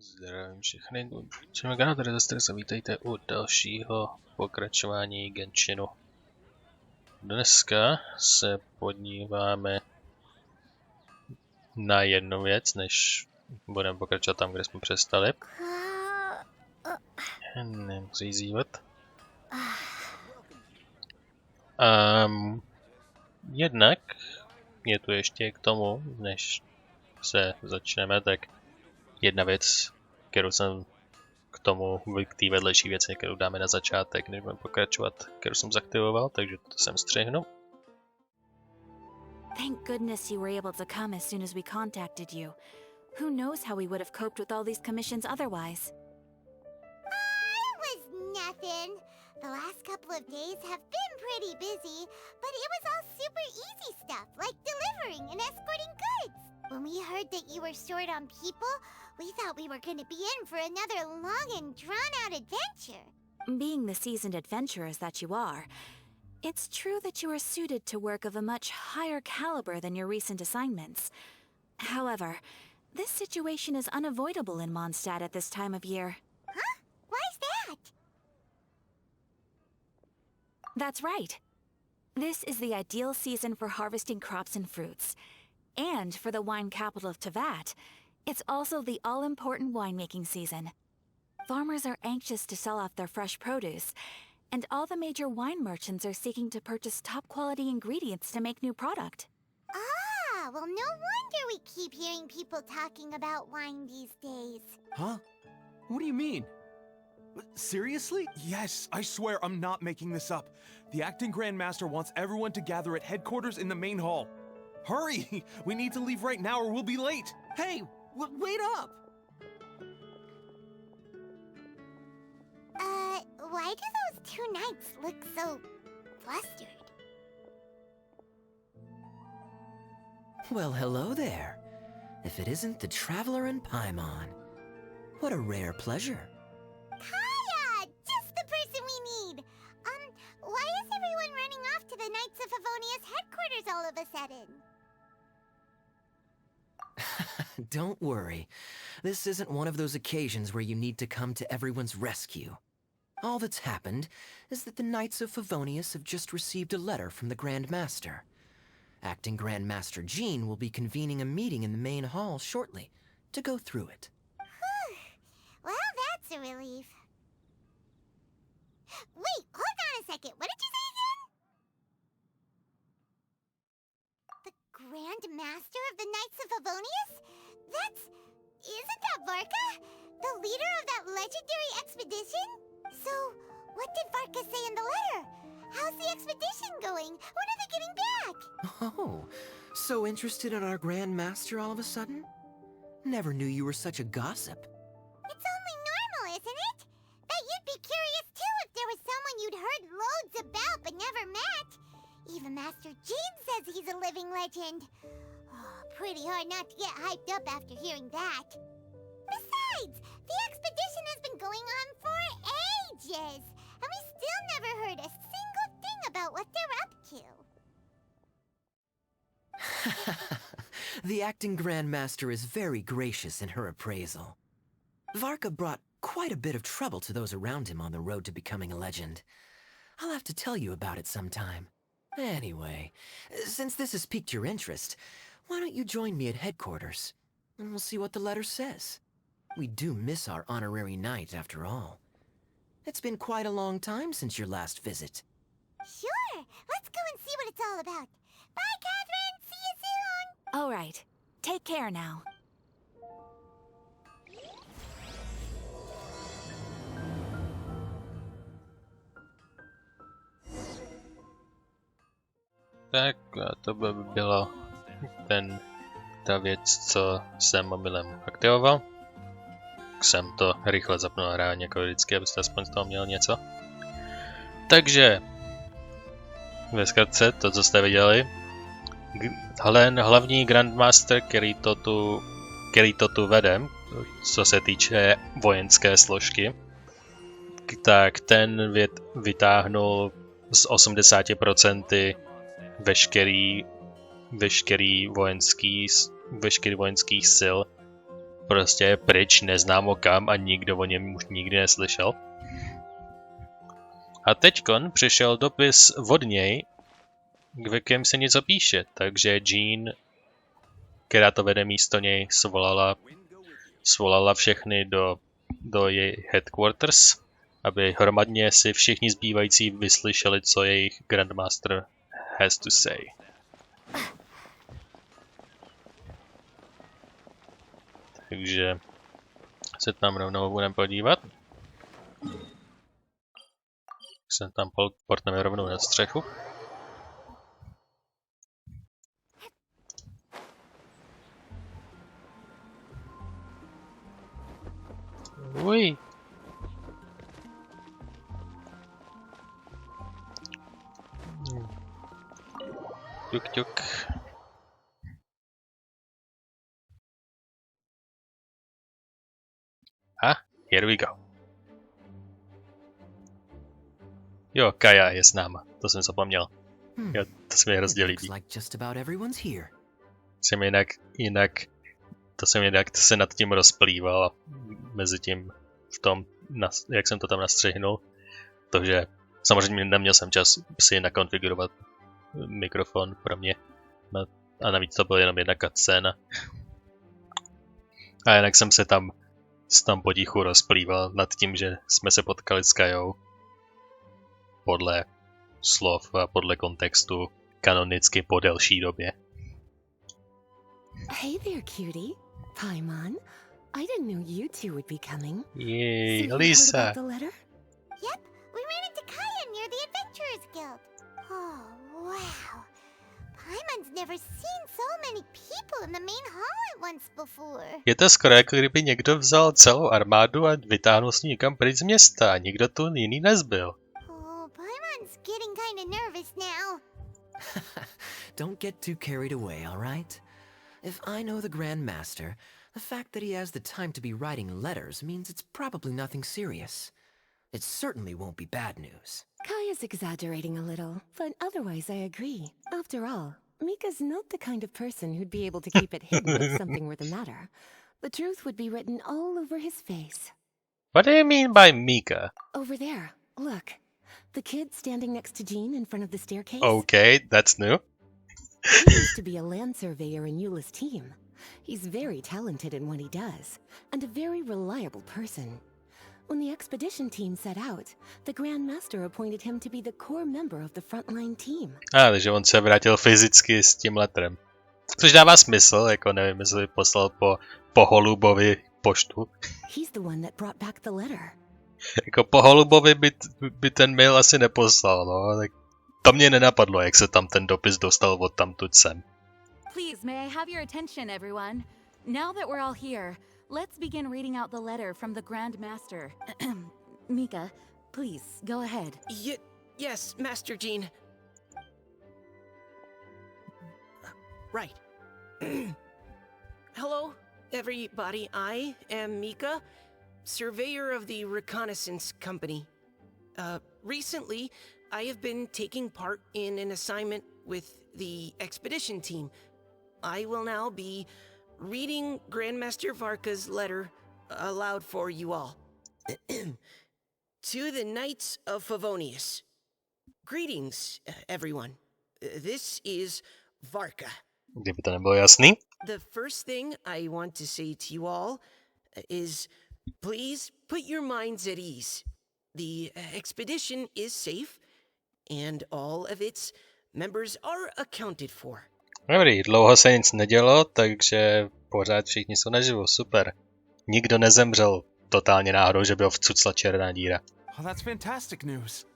Zdravím všechny. Členové tady zase vítejte u dalšího pokračování Genshinu. Dneska se podíváme na jednu věc, než budeme pokračovat tam, kde jsme přestali. Nemusí zývat. Jednak je tu ještě k tomu, než se začneme, tak jedna věc, kterou jsem k té vedlejší věci, kterou dáme na začátek, než budeme pokračovat, kterou jsem zaktivoval, takže to jsem střihnu. Thank goodness you were able to come as soon as we contacted you. Who knows how we would have coped with all these commissions otherwise? It was nothing. The last couple of days have been pretty busy, but it was all super easy stuff, like delivering and escorting goods. When we heard that you were short on people, we thought we were going to be in for another long and drawn-out adventure. Being the seasoned adventurers that you are, it's true that you are suited to work of a much higher caliber than your recent assignments. However, this situation is unavoidable in Mondstadt at this time of year. Huh? Why's that? That's right. This is the ideal season for harvesting crops and fruits. And for the wine capital of Teyvat, it's also the all-important winemaking season. Farmers are anxious to sell off their fresh produce, and all the major wine merchants are seeking to purchase top-quality ingredients to make new product. Ah, well, no wonder we keep hearing people talking about wine these days. Huh? What do you mean? Seriously? Yes, I swear I'm not making this up. The acting Grand Master wants everyone to gather at headquarters in the main hall. Hurry! We need to leave right now or we'll be late! Hey! Wait up! Why do those two knights look so flustered? Well, hello there. If it isn't the Traveler and Paimon. What a rare pleasure. Kaya! Just the person we need! Why is everyone running off to the Knights of Favonius headquarters all of a sudden? Don't worry. This isn't one of those occasions where you need to come to everyone's rescue. All that's happened is that the Knights of Favonius have just received a letter from the Grand Master. Acting Grand Master Jean will be convening a meeting in the main hall shortly to go through it. Well, that's a relief. Wait, hold on a second. What did you say again? The Grand Master of the Knights of Favonius? Isn't that Varka? The leader of that legendary expedition? So, what did Varka say in the letter? How's the expedition going? When are they getting back? Oh, so interested in our Grand Master all of a sudden? Never knew you were such a gossip. It's only normal, isn't it? Bet you'd be curious too if there was someone you'd heard loads about but never met. Even Master Jean says he's a living legend. Oh, pretty hard not to get hyped up after hearing that. Besides, the expedition has been going on for ages, and we still never heard a single thing about what they're up to. The acting Grand Master is very gracious in her appraisal. Varka brought quite a bit of trouble to those around him on the road to becoming a legend. I'll have to tell you about it sometime. Anyway, since this has piqued your interest, why don't you join me at headquarters, and we'll see what the letter says. We do miss our honorary knight, after all. It's been quite a long time since your last visit. Sure, let's go and see what it's all about. Bye, Catherine! See you soon! All right. Take care now. Tak a to by bylo ta věc, co jsem omylem aktivoval. Jsem to rychle zapnul hraní jako vždycky, abyste aspoň z toho měl něco. Takže ve zkratce to, co jste viděli, hlavní Grandmaster, který to tu vede, co se týče vojenské složky, tak ten vytáhnul z 80% veškerý vojenských sil prostě je pryč, neznámo kam a nikdo o něm už nikdy neslyšel. A teďkon přišel dopis od něj, ve kterém se něco píše, takže Jean, která to vede místo něj, svolala všechny do její headquarters, aby hromadně si všichni zbývající vyslyšeli, co jejich Grandmaster has to say. Takže se tam rovnou budeme podívat. Se tam portneme rovnou na střechu. Uj. Tuk tuk. A here we go. Jo, Kaja je s náma, to jsem zapomněl. Jo, to se mi hrozně líbí. To se nad tím rozplýval mezi tím v tom, jak jsem to tam nastřihnul. Takže samozřejmě neměl jsem čas si nakonfigurovat mikrofon pro mě. A navíc to byla jenom jedna cutscéna. A jinak jsem se tam potichu rozplýval nad tím, že jsme se potkali s Kajou. Podle slov a podle kontextu kanonicky po delší době. Hey there, cutie. Paimon. I didn't know you two would be coming. Yay, So you Lisa. heard about the letter? Yep, we ran into Kaya near the Adventurers Guild. Oh, wow. Paimon's never seen so many people in the main hall at once before. Je to skoro jako kdyby někdo vzal celou armádu a vytáhnul s ní někam pryč z města. Nikdo tu jiný nezbyl. Oh, Paimon's getting kinda nervous now. Don't get too carried away, all right? If I know the Grand Master, the fact that he has the time to be writing letters means it's probably nothing serious. It certainly won't be bad news. Kaya's exaggerating a little, but otherwise I agree. After all, Mika's not the kind of person who'd be able to keep it hidden if something were the matter. The truth would be written all over his face. What do you mean by Mika? Over there, look. The kid standing next to Jean in front of the staircase? Okay, that's new. He used to be a land surveyor in Eula's team. He's very talented in what he does, and a very reliable person. When the expedition team set out, the Grand Master appointed him to be the core member of the frontline team. Takže on se vrátil fyzicky s tím letrem. Což dává smysl, jako nevím, jestli poslal po Holubovi poštu. He's the one that brought back the letter. Jako po Holubovi by ten mail asi neposlal, no, tak to mě nenapadlo, jak se tam ten dopis dostal od tamtud sem. Please, may I have your attention, everyone? Now that we're all here, let's begin reading out the letter from the Grand Master. Mika, please, go ahead. Yes, Master Jean. Right. Hello, everybody. I am Mika, surveyor of the Reconnaissance Company. Recently, I have been taking part in an assignment with the expedition team. I will now be reading Grandmaster Varka's letter aloud for you all. To the Knights of Favonius. Greetings, everyone. This is Varka. Kdyby to nebylo jasný. The first thing I want to say to you all is please put your minds at ease. The expedition is safe, and all of its members are accounted for. Dobrý, dlouho se nic nedělo, takže pořád všichni jsou naživu, super. Nikdo nezemřel totálně náhodou, že by ho vcucla černá díra. Oh, that's fantastic news.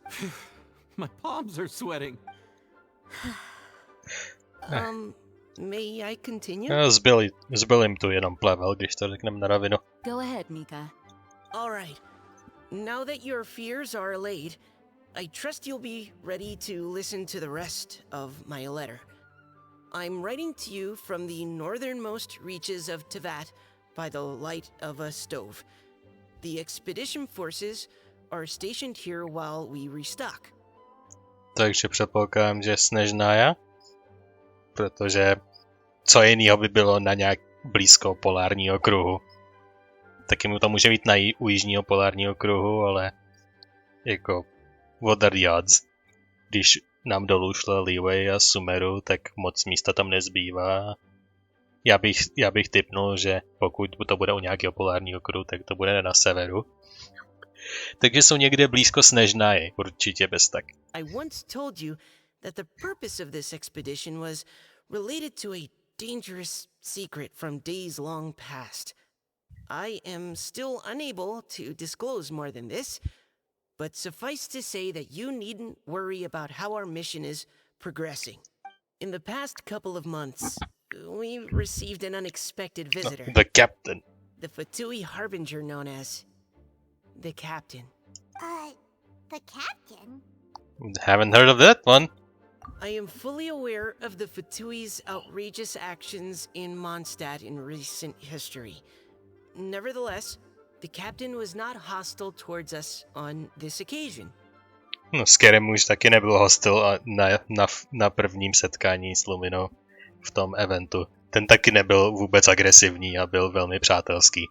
My palms are sweating. May I continue? No, zbyl jim tu jenom plevel, když to řekneme na rovinu. Go ahead, Mika. All right. Now that your fears are allayed, I trust you'll be ready to listen to the rest of my letter. I'm writing to you from the northernmost reaches of Teyvat by the light of a stove. The expedition forces are stationed here while we restock. Takže předpokládám, že Snežnaja, protože co jinýho by bylo na nějak blízko polárního kruhu, taky mu to může být u jižního polárního kruhu, ale jako what are the odds? Když nám dolů šla Leeway a Sumeru, tak moc místa tam nezbývá. Já bych tipnul, že pokud to bude u nějakého polárního kruhu, tak to bude na severu. Takže jsou někde blízko Snežnaje, určitě bez tak. I once told you that the purpose of this expedition was related to a dangerous secret from days long past. I am still unable to disclose more than this, but suffice to say that you needn't worry about how our mission is progressing. In the past couple of months, we received an unexpected visitor. The captain. The Fatui harbinger known as the captain. The captain? Haven't heard of that one. I am fully aware of the Fatui's outrageous actions in Mondstadt in recent history. Nevertheless, the captain was not hostile towards us on this occasion. No, s Kerem už taky nebyl hostil na prvním setkání s Luminou v tom eventu. Ten taky nebyl vůbec agresivní a byl velmi přátelský.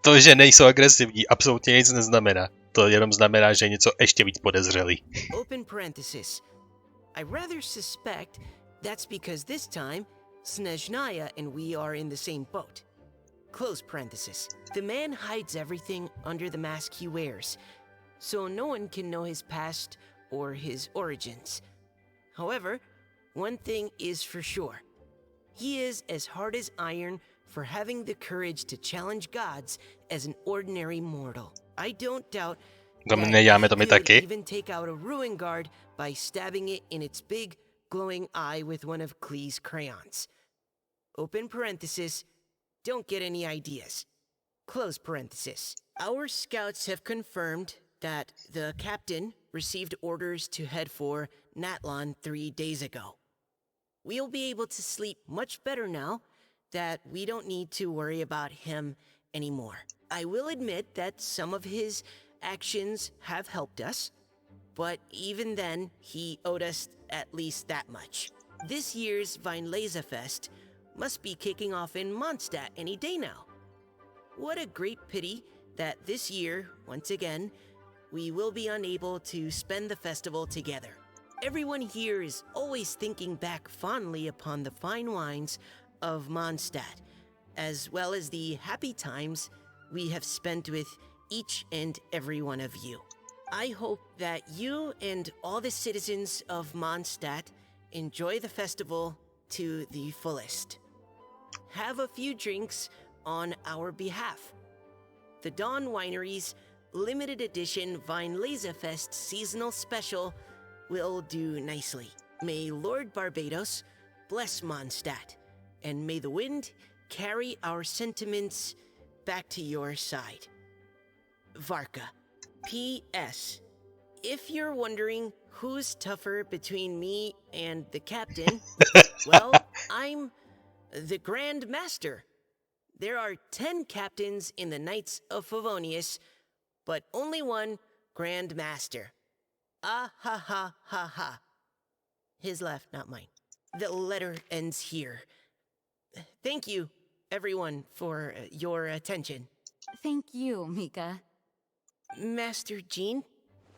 To, že nejsou agresivní, absolutně nic neznamená. To jenom znamená, že je něco ještě víc podezřelý. Open parenthesis. I rather suspect that's because this time Snezhnaya and we are in the same boat. Close parenthesis. The man hides everything under the mask he wears, so no one can know his past or his origins. However, one thing is for sure. He is as hard as iron for having the courage to challenge gods as an ordinary mortal. I don't doubt that he could even take out a ruin guard by stabbing it in its big, glowing eye with one of Klee's crayons. Open parenthesis. Don't get any ideas. Close parenthesis. Our scouts have confirmed that the captain received orders to head for Natlan 3 days ago. We'll be able to sleep much better now that we don't need to worry about him anymore. I will admit that some of his actions have helped us, but even then, he owed us at least that much. This year's Weinlesefest must be kicking off in Mondstadt any day now. What a great pity that this year, once again, we will be unable to spend the festival together. Everyone here is always thinking back fondly upon the fine wines of Mondstadt, as well as the happy times we have spent with each and every one of you. I hope that you and all the citizens of Mondstadt enjoy the festival to the fullest. Have a few drinks on our behalf. The Dawn Winery's limited edition Weinlesefest seasonal special will do nicely. May Lord Barbados bless Mondstadt, and may the wind carry our sentiments back to your side. Varka. P.S. If you're wondering who's tougher between me and the captain, well, I'm the Grand Master. There are 10 captains in the Knights of Favonius, but only one Grand Master. Ah ha ha ha ha. His left, not mine. The letter ends here. Thank you, everyone, for your attention. Thank you, Mika. Master Jean,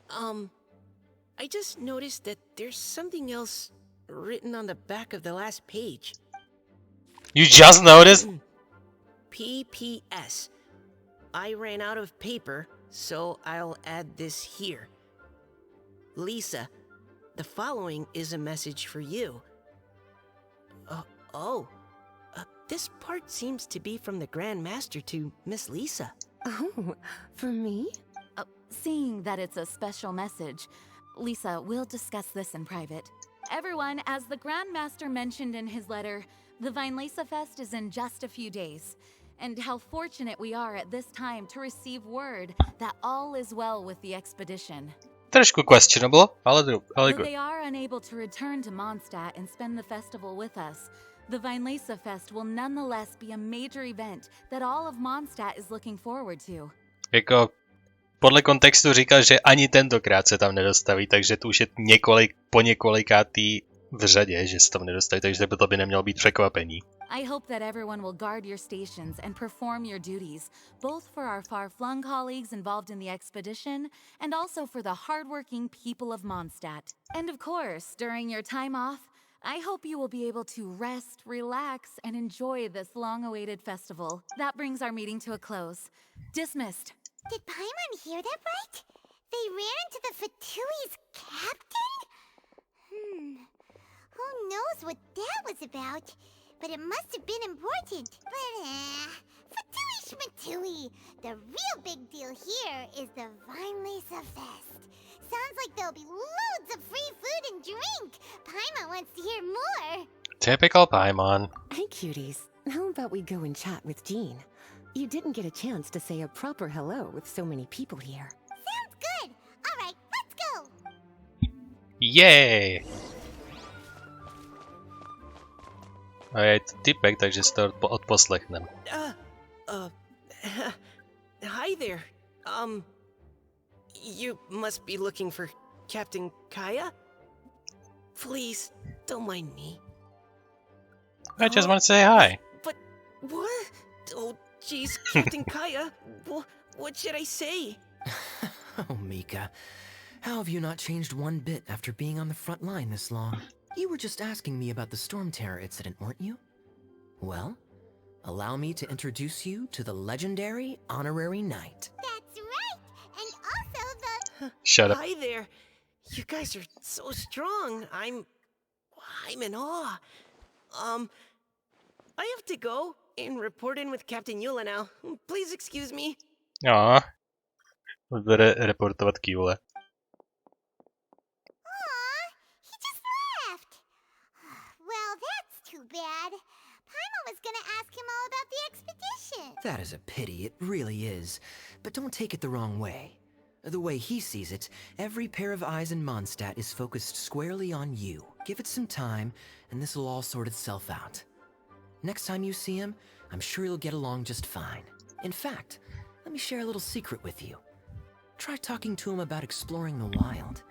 I just noticed that there's something else written on the back of the last page. You just noticed? P.P.S. I ran out of paper, so I'll add this here. Lisa, the following is a message for you. This part seems to be from the Grand Master to Miss Lisa. Oh, for me? Seeing that it's a special message, Lisa, we'll discuss this in private. Everyone, as the Grand Master mentioned in his letter, the Weinlesefest is in just a few days. And how fortunate we are at this time to receive word that all is well with the expedition. Trošku questionable, ale Though good. they are unable to return to Mondstadt and spend the festival with us, the Weinlesefest will nonetheless be a major event that all of Mondstadt is looking forward to. Jako, podle kontextu říkal, že ani tentokrát se tam nedostaví, takže to už je po několikátý v řadě, že se tam nedostali, takže to by nemělo být překvapení. I hope that everyone will guard your stations and perform your duties, both for our far-flung colleagues involved in the expedition, and also for the hardworking people of Mondstadt. And of course, during your time off, I hope you will be able to rest, relax, and enjoy this long-awaited festival. That brings our meeting to a close. Dismissed. Did Paimon hear that right? They ran into the Fatui's captain? Who knows what that was about? But it must have been important. But, Fatui Schmatui! The real big deal here is the Vinelesa Fest. Sounds like there'll be loads of free food and drink. Paimon wants to hear more. Typical Paimon. Hey, cuties. How about we go and chat with Jean? You didn't get a chance to say a proper hello with so many people here. Sounds good. All right, let's go. Yay! A je to typek, takže si to odposlechneme. Hi there. You must be looking for Captain Kaya? Please, don't mind me. I just want to say hi. But what? Oh, jeez, Captain Kaya. What should I say? Oh, Mika. How have you not changed one bit after being on the front line this long? You were just asking me about the Storm Terror incident, weren't you? Well, allow me to introduce you to the legendary Honorary Knight. That's right. And also the... Shut up. Hi there. You guys are so strong. I'm in awe. I have to go and report in with Captain Yula now. Please excuse me. Aw. Bude reportovat Kývole. Aw, he just left. Well, that's too bad. Paimon was gonna ask him all about the expedition. That is a pity, it really is. But don't take it the wrong way. The way he sees it, every pair of eyes in Mondstadt is focused squarely on you. Give it some time, and this will all sort itself out. Next time you see him, I'm sure you'll get along just fine. In fact, let me share a little secret with you. Try talking to him about exploring the wild.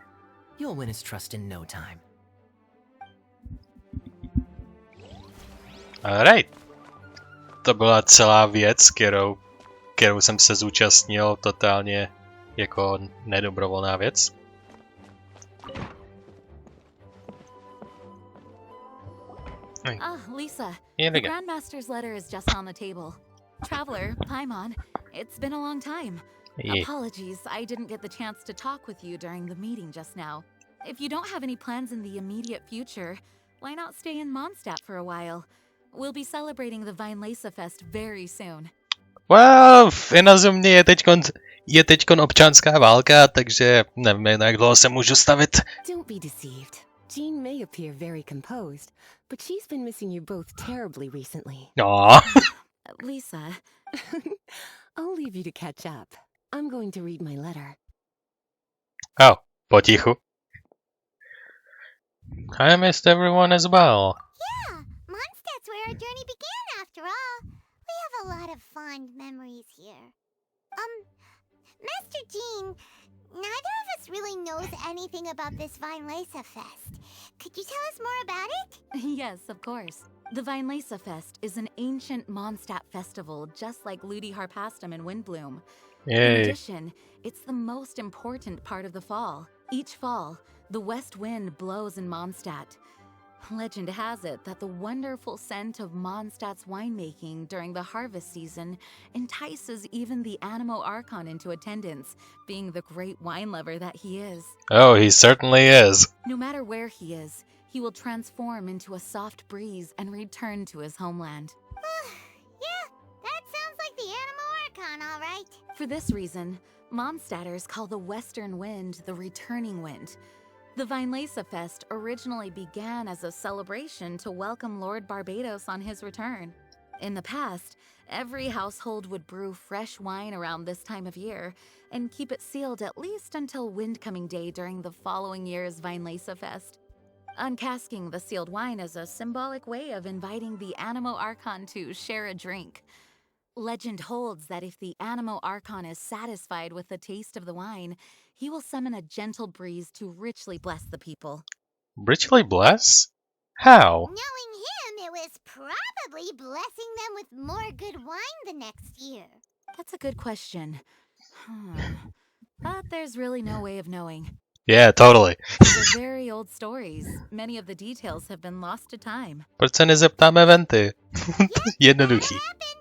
You'll win his trust in no time. Alright. To byla celá věc, kterou jsem se zúčastnil totálně jako nedobrovolná věc. Lisa. Here we The go. Grandmaster's letter is just on the table. Traveler, Paimon, it's been a long time. Yeah. Apologies, I didn't get the chance to talk with you during the meeting just now. If you don't have any plans in the immediate future, why not stay in Mondstadt for a while? We'll be celebrating the Vinelesa Fest very soon. Well, v Inazumě je teďkon občanská válka, takže nevím, jak dlouho se můžu stavit. Don't be deceived. Jean may appear very composed, but she's been missing you both terribly recently. Aww. Lisa. I'll leave you to catch up. I'm going to read my letter. Oh, potichu. I missed everyone as well. Yeah, Mondstadt's where our journey began after all. We have a lot of fond memories here. Master Jean, neither of us really knows anything about this Vinelesa Fest. Could you tell us more about it? Yes, of course. The Vinelesa Fest is an ancient Mondstadt festival just like Ludi Harpastum and Windbloom. In Yay. addition, it's the most important part of the fall. Each fall, the west wind blows in Mondstadt. Legend has it that the wonderful scent of Mondstadt's winemaking during the harvest season entices even the Animo Archon into attendance, being the great wine lover that he is. Oh, he certainly is. No matter where he is, he will transform into a soft breeze and return to his homeland. Yeah, that sounds like the Animo Archon, all right. For this reason, Mondstadters call the western wind the returning wind. The Vinelesa Fest originally began as a celebration to welcome Lord Barbados on his return. In the past, every household would brew fresh wine around this time of year and keep it sealed at least until Windcoming Day during the following year's Vinelesa Fest. Uncasking the sealed wine is a symbolic way of inviting the Animo Archon to share a drink. Legend holds that if the Animo Archon is satisfied with the taste of the wine, he will summon a gentle breeze to richly bless the people. Richly bless? How? Knowing him, it was probably blessing them with more good wine the next year. That's a good question. But there's really no way of knowing. Yeah, totally. These are very old stories. Many of the details have been lost to time. Proč se nezeptáme Venty? Jednoduchý. That'll happen.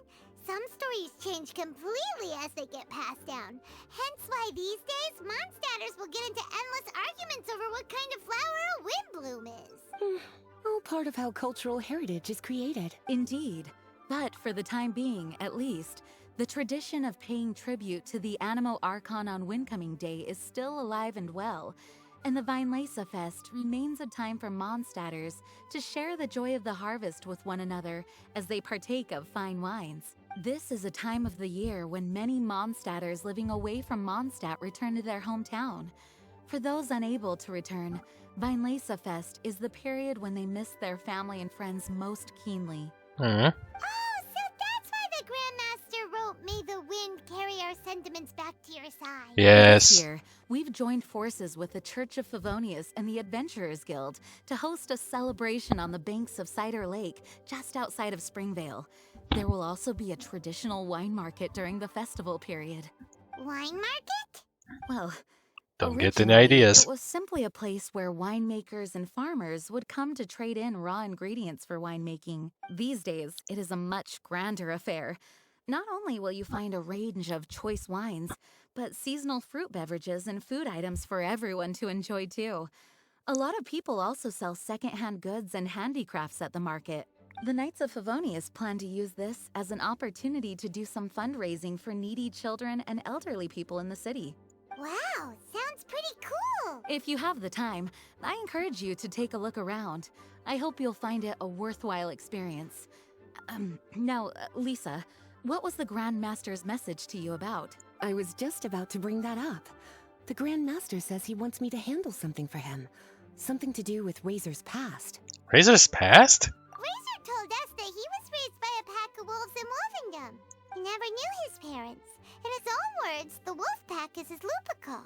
Some stories change completely as they get passed down. Hence why these days, Mondstadters will get into endless arguments over what kind of flower a windbloom is. All part of how cultural heritage is created. Indeed. But for the time being, at least, the tradition of paying tribute to the Animo Archon on Windcoming Day is still alive and well, and the Weinlese Fest remains a time for Mondstadters to share the joy of the harvest with one another as they partake of fine wines. This is a time of the year when many Mondstadters living away from Mondstadt return to their hometown. For those unable to return, Weinlese Fest is the period when they miss their family and friends most keenly. Mhm. Oh, so that's why the Grandmaster wrote, "May the wind carry our sentiments back to your side." Yes. This year, we've joined forces with the Church of Favonius and the Adventurers Guild to host a celebration on the banks of Cider Lake, just outside of Springvale. There will also be a traditional wine market during the festival period. Wine market? Well, Don't get any originally, ideas. It was simply a place where winemakers and farmers would come to trade in raw ingredients for winemaking. These days, it is a much grander affair. Not only will you find a range of choice wines, but seasonal fruit beverages and food items for everyone to enjoy too. A lot of people also sell secondhand goods and handicrafts at the market. The Knights of Favonius plan to use this as an opportunity to do some fundraising for needy children and elderly people in the city. Wow, sounds pretty cool. If you have the time, I encourage you to take a look around. I hope you'll find it a worthwhile experience. Now, Lisa, what was the Grand Master's message to you about? I was just about to bring that up. The Grand Master says he wants me to handle something for him. Something to do with Razor's past. Razor's past? Razor told us that he was raised by a pack of wolves in Wolvendom. He never knew his parents. In his own words, the wolf pack is his lupical,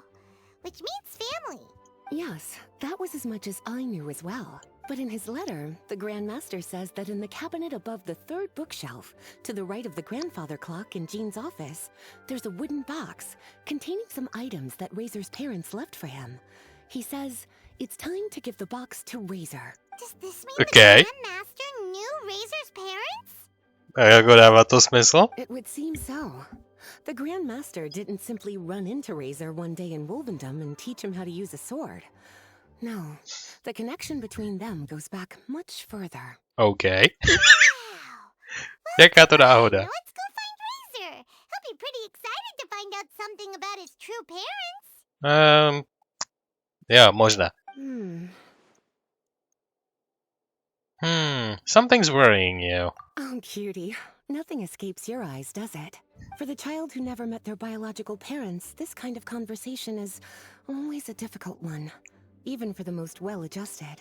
which means family. Yes, that was as much as I knew as well. But in his letter, the Grand Master says that in the cabinet above the third bookshelf, to the right of the grandfather clock in Jean's office, there's a wooden box containing some items that Razor's parents left for him. He says it's time to give the box to Razor. Does this mean Okay. the Grand Master knew Razor's parents? A jako dává to smysl? It would seem so. The Grand Master didn't simply run into Razor one day in Wolvendom and teach him how to use a sword. No, the connection between them goes back much further. OK. Wow. Jaká to náhoda? Now let's go find Razor. He'll be pretty excited to find out something about his true parents. Jo, možná. Hmm. Something's worrying you. Oh, cutie. Nothing escapes your eyes, does it? For the child who never met their biological parents, this kind of conversation is always a difficult one. Even for the most well-adjusted.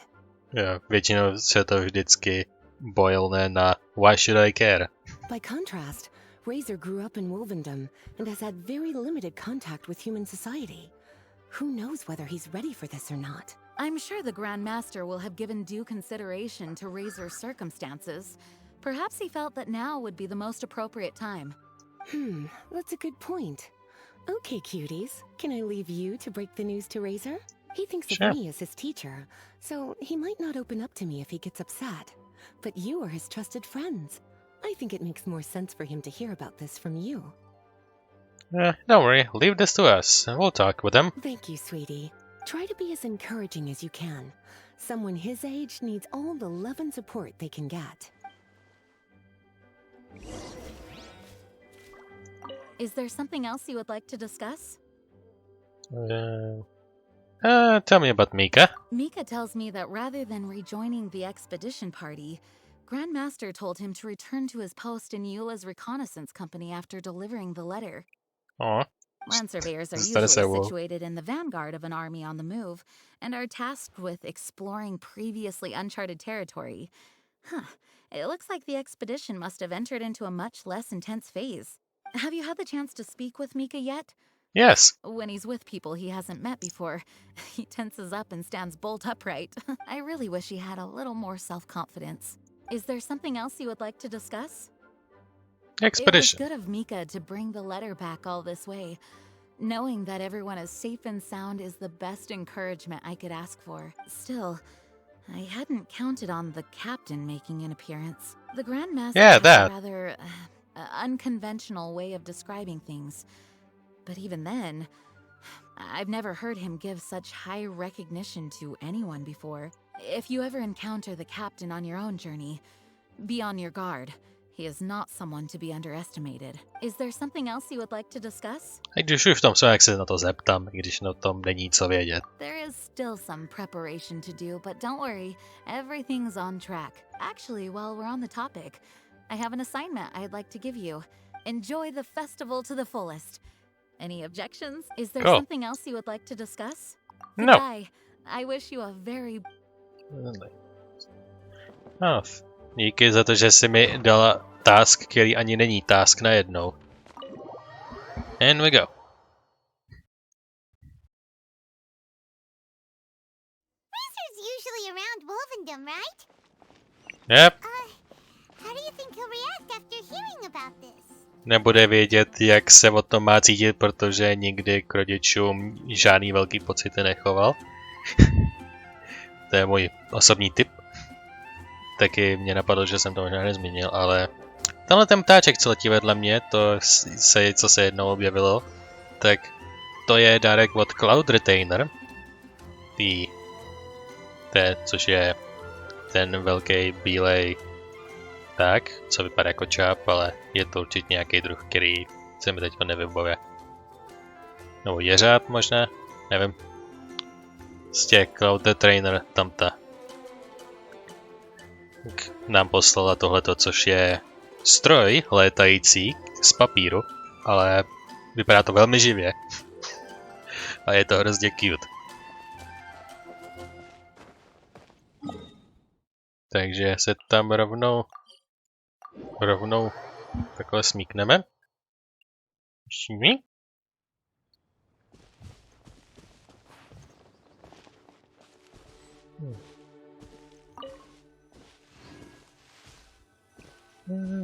Jo, většinou se to vždycky boilne na why should I care? By contrast, Razor grew up in Wolvendom and has had very limited contact with human society. Who knows whether he's ready for this or not? I'm sure the Grand Master will have given due consideration to Razor's circumstances. Perhaps he felt that now would be the most appropriate time. That's a good point. Okay, cuties, can I leave you to break the news to Razor? He thinks Sure. of me as his teacher, so he might not open up to me if he gets upset. But you are his trusted friends. I think it makes more sense for him to hear about this from you. Don't worry, leave this to us. We'll talk with him. Thank you, sweetie. Try to be as encouraging as you can. Someone his age needs all the love and support they can get. Is there something else you would like to discuss? Tell me about Mika. Mika tells me that rather than rejoining the expedition party, Grandmaster told him to return to his post in Eula's reconnaissance company after delivering the letter. Aw. Land surveyors are Instead of usually say, well- situated in the vanguard of an army on the move and are tasked with exploring previously uncharted territory. It looks like the expedition must have entered into a much less intense phase. Have you had the chance to speak with Mika yet? Yes. When he's with people he hasn't met before, he tenses up and stands bolt upright. I really wish he had a little more self-confidence. Is there something else you would like to discuss? Expedition. It was good of Mika to bring the letter back all this way. Knowing that everyone is safe and sound is the best encouragement I could ask for. Still, I hadn't counted on the captain making an appearance. The Grandmaster has a rather unconventional way of describing things. But even then, I've never heard him give such high recognition to anyone before. If you ever encounter the captain on your own journey, be on your guard. He is not someone to be underestimated. Is there something else you would like to discuss? Když už v tom jsou, jak se na to zeptám, i když na tom není co vědět. There is still some preparation to do, but don't worry, everything's on track. Actually, while we're on the topic, I have an assignment I'd like to give you. Enjoy the festival to the fullest. Any objections? Is there something else you would like to discuss? No. Goodbye. I wish you a very... No, díky za to, že jsi mi dala task, který ani není task najednou. And we go. Razor's usually around Wolvendom, right? Yep. How do you think he'll react after hearing about this? Nebude vědět, jak se o tom má cítit, protože nikdy k rodičům žádný velký pocity nechoval. To je můj osobní tip. Taky mě napadlo, že jsem to možná nezmínil, ale tenhle ten ptáček, co letí vedle mě, co se jednou objevilo, tak to je dárek od Cloud Retainer, což je ten velký bílej tak, co vypadá jako čáp, ale je to určitě nějaký druh, který se mi teď nevybavuje. Nebo jeřáb možná, nevím. Prostě Cloud Retainer tamta nám poslala tohleto, což je stroj létající z papíru, ale vypadá to velmi živě. A je to hrozně cute. Takže se tam rovnou takhle smíkneme.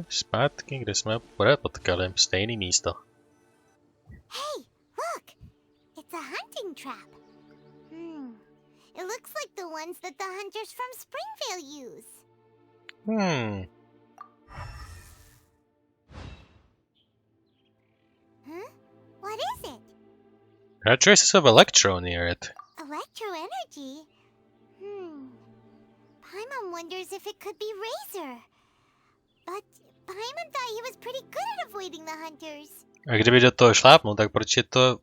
Zpátky, kde jsme potkali, stejný místo. Hey, look! It's a hunting trap. It looks like the ones that the hunters from Springvale use. What is it? There are traces of electro near it. Electro energy? Paimon wonders if it could be Razor. But Paimon thought he was pretty good at avoiding the hunters. A kdyby do toho šlápnul, tak proč je to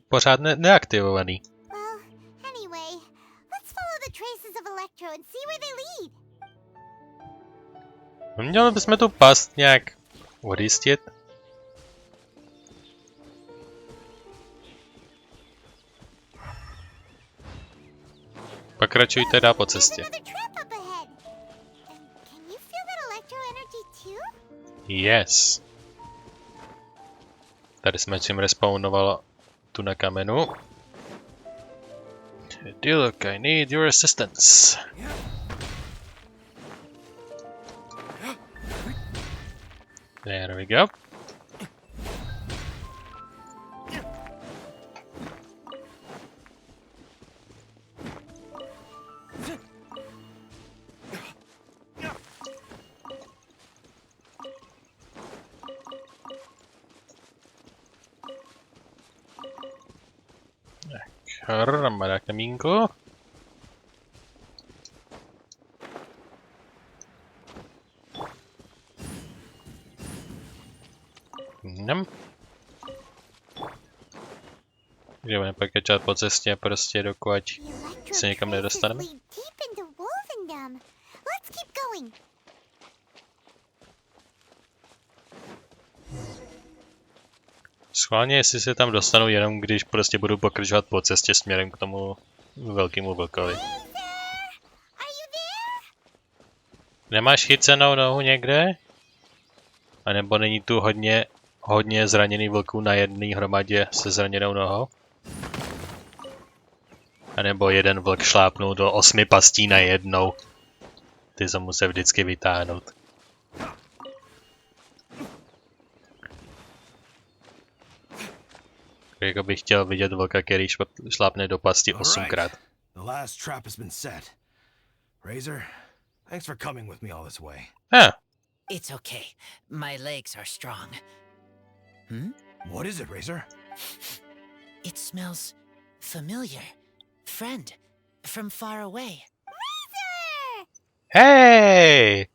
pořád neaktivovaný? Well, anyway, let's follow the traces of electro and see where they lead. Měli bychom tu past nějak odjistit. Pokračujte dál po cestě. Yes. Tady jsme čím respawnovalo tu na kamenu. Look, I need your assistance. There we go. Armada kamínko. Že budeme pokračovat po cestě prostě dokud se někam nedostaneme. Schválně, jestli se tam dostanu jenom když prostě budu pokračovat po cestě směrem k tomu velkému vlkovi. Nemáš chycenou nohu někde? A nebo není tu hodně hodně zraněný vlků na jedné hromadě se zraněnou nohou? A nebo jeden vlk šlápnul do 8 pastí na jednou. Ty se musí vždycky vytáhnout. Jako bych chtěl vidět vlka, který šlápne do pasti 8krát. The last trap has been set. Razor, thanks for coming with me all this way. It's okay. My legs are strong. What is it, Razor? It smells familiar. Friend, from far away. Razor! Hey!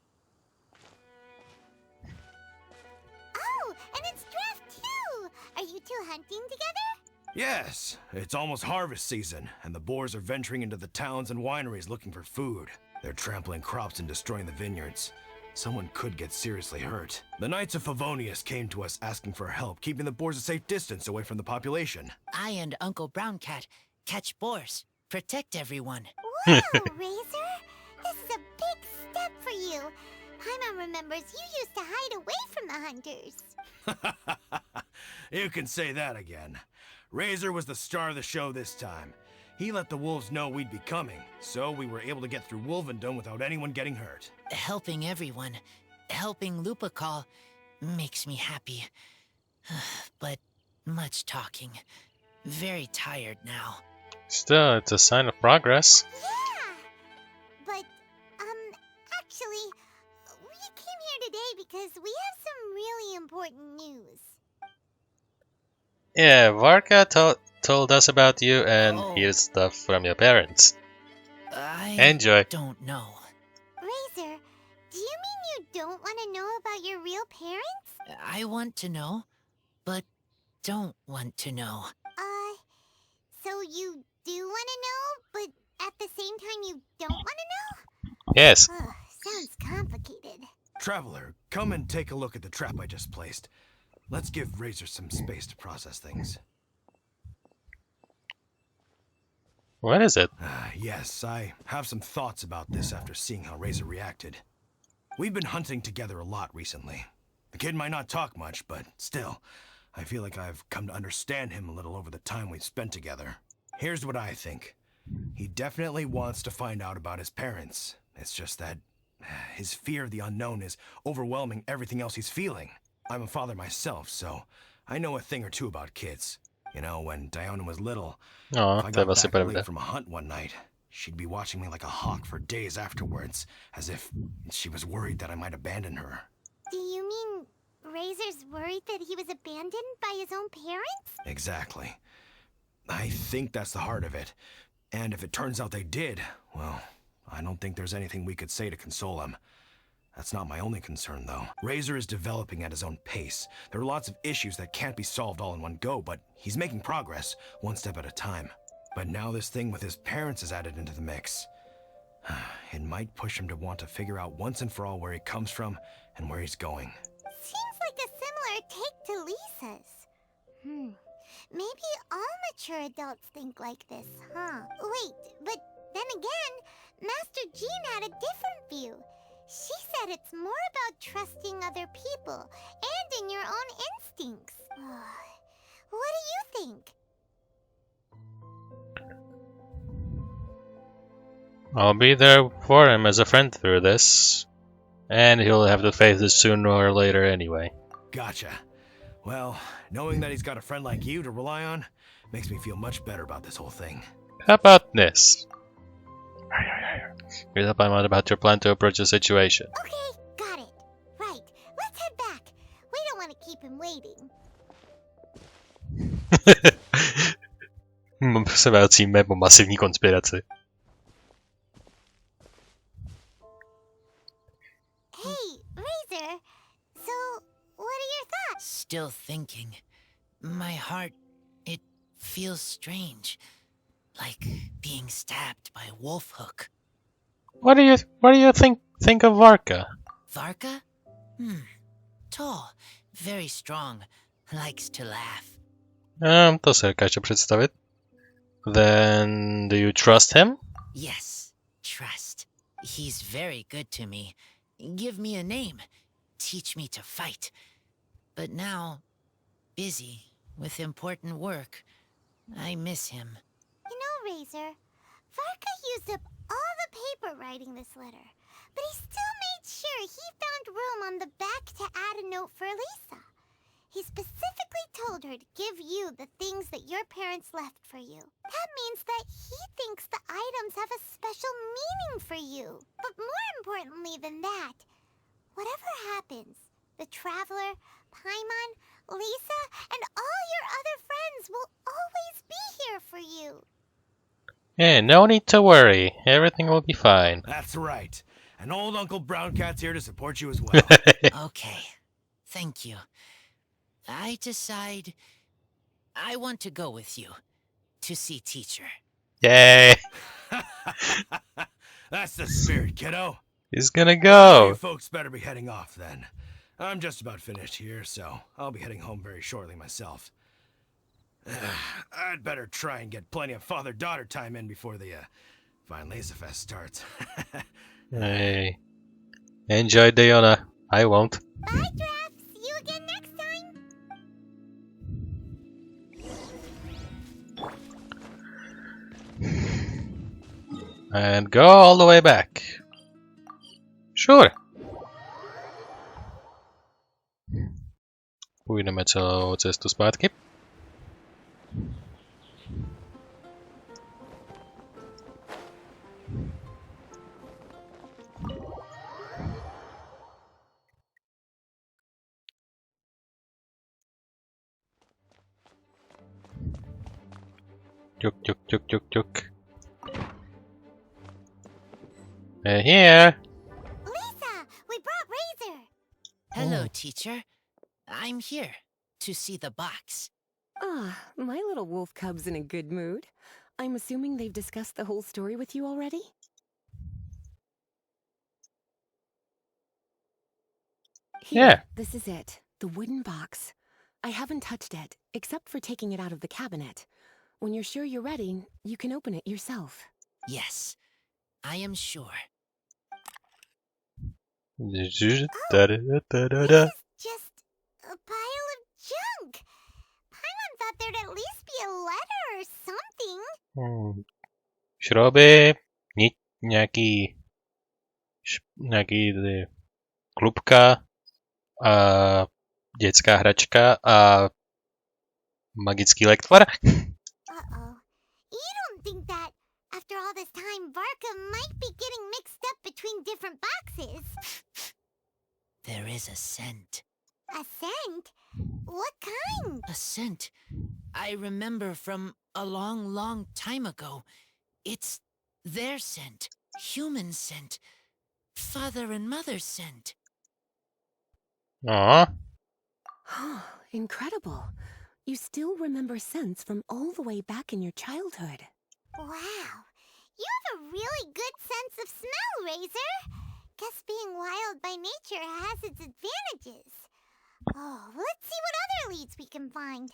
Oh, and it's Draft too! Are you two hunting together? Yes, it's almost harvest season, and the boars are venturing into the towns and wineries looking for food. They're trampling crops and destroying the vineyards. Someone could get seriously hurt. The Knights of Favonius came to us asking for help, keeping the boars a safe distance away from the population. I and Uncle Brown Cat catch boars, protect everyone. Wow, Razor! This is a big step for you. Paimon remembers you used to hide away from the hunters. You can say that again. Razor was the star of the show this time. He let the wolves know we'd be coming, so we were able to get through Wolvendom without anyone getting hurt. Helping everyone, helping Lupacall, makes me happy. But much talking. Very tired now. Still, it's a sign of progress. Yeah! But, actually, we came here today because we have some really important news. Yeah, Varka told us about you, and here's stuff from your parents. I Enjoy. don't know. Razor, do you mean you don't want to know about your real parents? I want to know, but don't want to know. So you do want to know, but at the same time you don't want to know? Yes. Ugh, sounds complicated. Traveler, come and take a look at the trap I just placed. Let's give Razor some space to process things. What is it? Yes, I have some thoughts about this after seeing how Razor reacted. We've been hunting together a lot recently. The kid might not talk much, but still, I feel like I've come to understand him a little over the time we've spent together. Here's what I think. He definitely wants to find out about his parents. It's just that his fear of the unknown is overwhelming everything else he's feeling. I'm a father myself, so I know a thing or two about kids. You know, when Diona was little, if I got back late from a hunt one night, she'd be watching me like a hawk for days afterwards, as if she was worried that I might abandon her. Do you mean Razor's worried that he was abandoned by his own parents? Exactly. I think that's the heart of it. And if it turns out they did, well, I don't think there's anything we could say to console him. That's not my only concern, though. Razor is developing at his own pace. There are lots of issues that can't be solved all in one go, but he's making progress, one step at a time. But now this thing with his parents is added into the mix. It might push him to want to figure out once and for all where he comes from and where he's going. Seems like a similar take to Lisa's. Maybe all mature adults think like this, huh? Wait, but then again, Master Jean had a different view. She said it's more about trusting other people and in your own instincts. What do you think? I'll be there for him as a friend through this. And he'll have to face it sooner or later anyway. Gotcha. Well, knowing that he's got a friend like you to rely on makes me feel much better about this whole thing. How about this? Read up about your plan to approach the situation. Okay, got it. Right, let's head back. We don't want to keep him waiting. Se vracíme po masivní konspiraci. Hey, Razor. So, what are your thoughts? Still thinking. My heart, it feels strange. Like being stabbed by a wolf hook. What do you think of Varka? Varka? Tall, very strong, likes to laugh. To se dokážu představit. Then, do you trust him? Yes, trust. He's very good to me. Give me a name. Teach me to fight. But now, busy with important work. I miss him. You know, Razor, Varka used up all the paper writing this letter, but he still made sure he found room on the back to add a note for Lisa. He specifically told her to give you the things that your parents left for you. That means that he thinks the items have a special meaning for you. But more importantly than that, whatever happens, the Traveler, Paimon, Lisa, and all your other friends will always be here for you. Yeah, no need to worry. Everything will be fine. That's right. And old Uncle Brown Cat's here to support you as well. Okay, thank you. I decide I want to go with you to see teacher. Yay! That's the spirit, kiddo. He's gonna You go. folks better be heading off then. I'm just about finished here, so I'll be heading home very shortly myself. I'd better try and get plenty of father-daughter time in before the Fine Laser Fest starts. Hey. Enjoy Diona. I won't. Bye, Draf. See you again next time. And go all the way back. Sure. Půjdeme celou cestu zpátky. Tuk tuk tuk tuk tuk. We're here. Lisa, we brought Razor. Hello, Oh. teacher. I'm here to see the box. Ah, my little wolf cub's in a good mood. I'm assuming they've discussed the whole story with you already? Here, Yeah. this is it. The wooden box. I haven't touched it, except for taking it out of the cabinet. When you're sure you're ready, you can open it yourself. Yes, I am sure. Da-da-da-da-da-da. Just a pile of junk. Paimon thought there'd at least be a letter or something. Šrouby, nějaký klubka a dětská hračka a magický lektvar. Uh-oh. You don't think that, after all this time, Varka might be getting mixed up between different boxes? There is a scent. A scent? What kind? A scent I remember from a long, long time ago. It's their scent. Human scent. Father and mother scent. Aw, Incredible. You still remember scents from all the way back in your childhood. Wow. You have a really good sense of smell, Razor. Guess being wild by nature has its advantages. Oh, let's see what other leads we can find.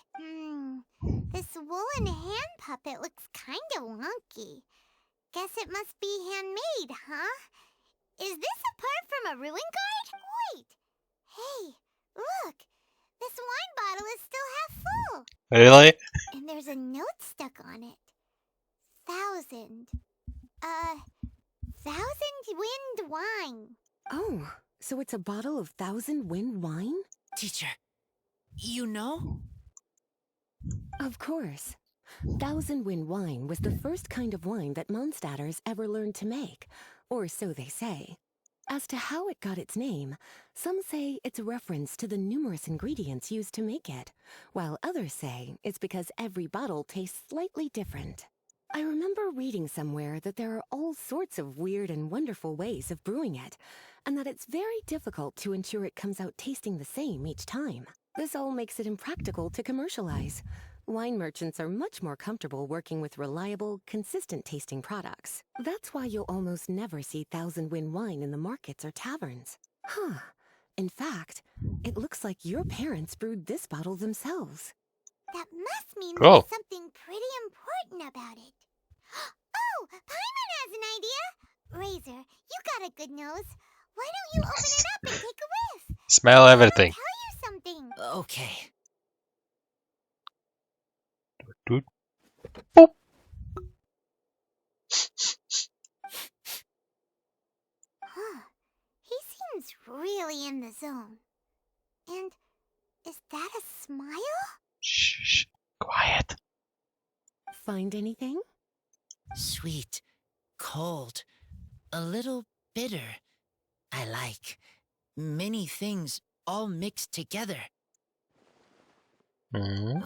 This woolen hand puppet looks kind of wonky. Guess it must be handmade, huh? Is this a part from a ruin guard? Wait. Hey, look. This wine bottle is still half full. really? And there's a note stuck on it. 1,000 wind wine. Oh, so it's a bottle of 1,000 wind wine? Teacher, you know? Of course. 1,000 wind wine was the first kind of wine that Mondstadters ever learned to make, or so they say. As to how it got its name, some say it's a reference to the numerous ingredients used to make it, while others say it's because every bottle tastes slightly different. I remember reading somewhere that there are all sorts of weird and wonderful ways of brewing it, and that it's very difficult to ensure it comes out tasting the same each time. This all makes it impractical to commercialize. Wine merchants are much more comfortable working with reliable, consistent-tasting products. That's why you'll almost never see 1,000 wind wine in the markets or taverns. Huh. In fact, it looks like your parents brewed this bottle themselves. That must mean Cool. there's something pretty important about it. Oh, Paimon has an idea. Razor, you got a good nose. Why don't you open it up and take a whiff? Smell everything. I'll tell you something. Okay. Dude. Boop. He seems really in the zone. And is that a smile? Shh. Quiet. Find anything? Sweet, cold, a little bitter. I like many things all mixed together. Hmm.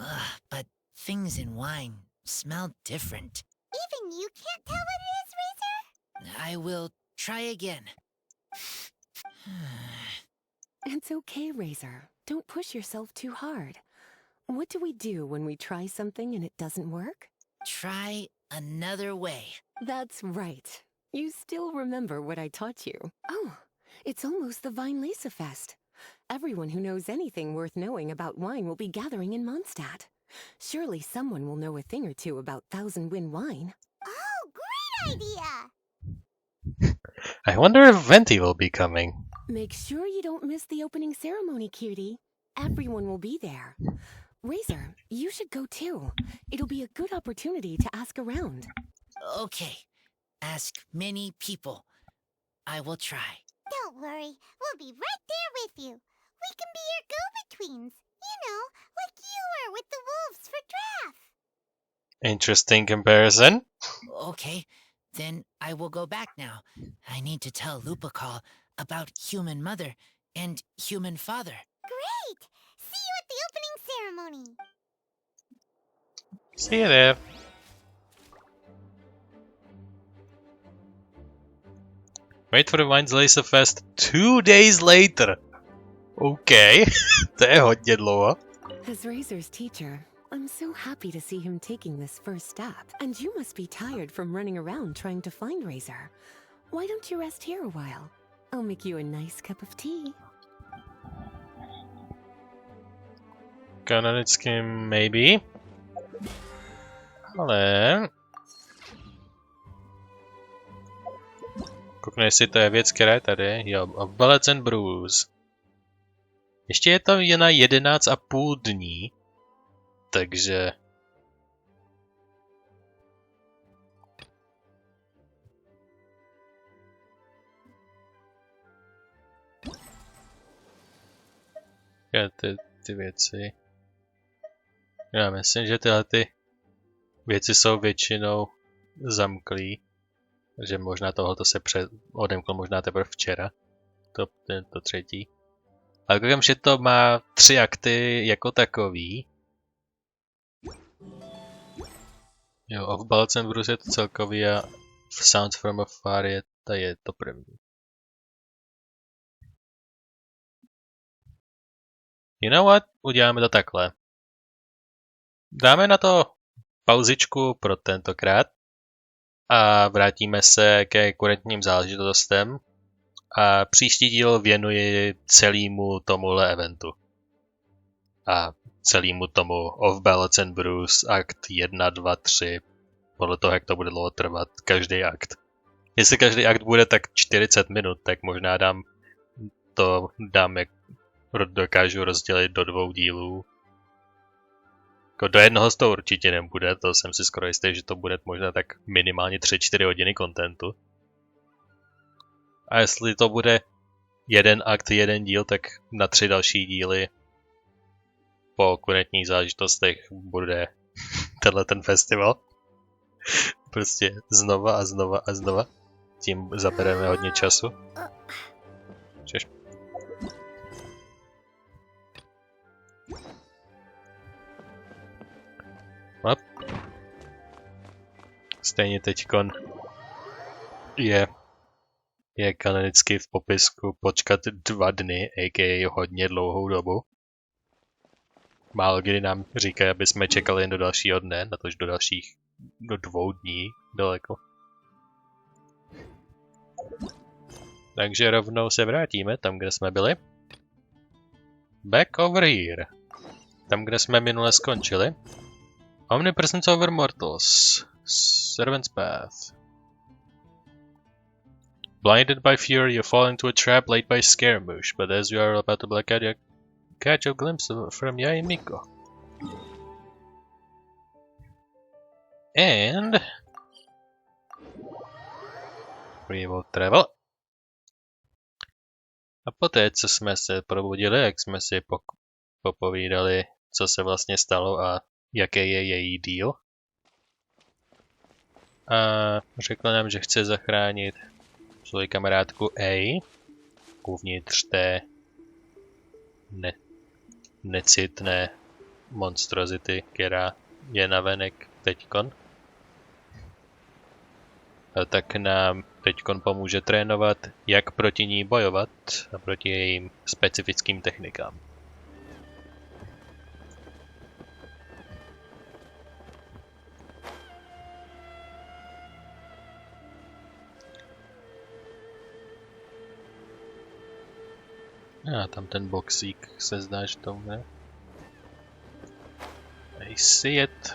But things in wine smell different. Even you can't tell what it is, Razor? I will try again. It's okay, Razor. Don't push yourself too hard. What do we do when we try something and it doesn't work? Try another way. That's right. You still remember what I taught you. Oh, it's almost the Vine Lisa Fest. Everyone who knows anything worth knowing about wine will be gathering in Mondstadt. Surely someone will know a thing or two about Thousand Wind wine. Oh, great idea! I wonder if Venti will be coming. Make sure you don't miss the opening ceremony, cutie. Everyone will be there. Razor, you should go too. It'll be a good opportunity to ask around. Okay. Ask many people. I will try. Don't worry, we'll be right there with you. We can be your go-betweens. You know, like you were with the wolves for draft. Interesting comparison. Okay, then I will go back now. I need to tell Lupacol about human mother and human father. Great! See you at the opening ceremony. See you there. Wait for the Vines Laser Fest 2 days later. Okay, to je hodně dlouho. As Razor's teacher, I'm so happy to see him taking this first step. And you must be tired from running around trying to find Razor. Why don't you rest here a while? I'll make you a nice cup of tea. Kanonicky maybe. Ale... Kouknu, jestli to je věc, která je tady. Jo, Bullets and Bruise. Ještě je to jen na 11,5 dní. Takže... Ty věci... Já myslím, že tyhle ty věci jsou většinou zamklý. Takže možná tohoto se odemklo možná teprve včera. To třetí. Ale koukám, že to má 3 akty jako takový. Jo, Off Balance and Bruce je to celkový a Sounds from Afar je to první. You know what? Uděláme to takhle. Dáme na to pauzičku pro tentokrát a vrátíme se ke kurentním záležitostem a příští díl věnuji celému tomuhle eventu. A celému tomu Off Balance and Bruce akt 1, 2, 3, podle toho, jak to bude dlouho trvat, každý akt. Jestli každý akt bude tak 40 minut, tak možná dám jak dokážu rozdělit do 2 dílů. Jako do jednoho z toho určitě nebude, to jsem si skoro jistý, že to bude možná tak minimálně 3-4 hodiny kontentu. A jestli to bude jeden akt, jeden díl, tak na 3 další díly po kurentních záležitostech bude ten festival. Prostě znova a znova a znova. Tím zabereme hodně času. Češ. Stejně teďkon je kanonicky v popisku počkat 2 dny, a.k.a. hodně dlouhou dobu. Málo kdy nám říkají, aby jsme čekali jen do dalšího dne, natož do 2 dní daleko. Takže rovnou se vrátíme tam, kde jsme byli. Back over here. Tam, kde jsme minule skončili. Omnipresence over mortals. Servant's Path. Blinded by fury, you fall into a trap laid by Scaramouche, but as you are about to catch a glimpse from Yaimiko. And we will travel. A poté, co jsme se probudili, jak jsme si popovídali, co se vlastně stalo a jaký je její díl. A řekla nám, že chce zachránit svoji kamarádku A uvnitř té necitné monstrozity, která je navenek teďkon. A tak nám teďkon pomůže trénovat, jak proti ní bojovat a proti jejím specifickým technikám. A tam ten boxík se zdá, že to ne. I see it.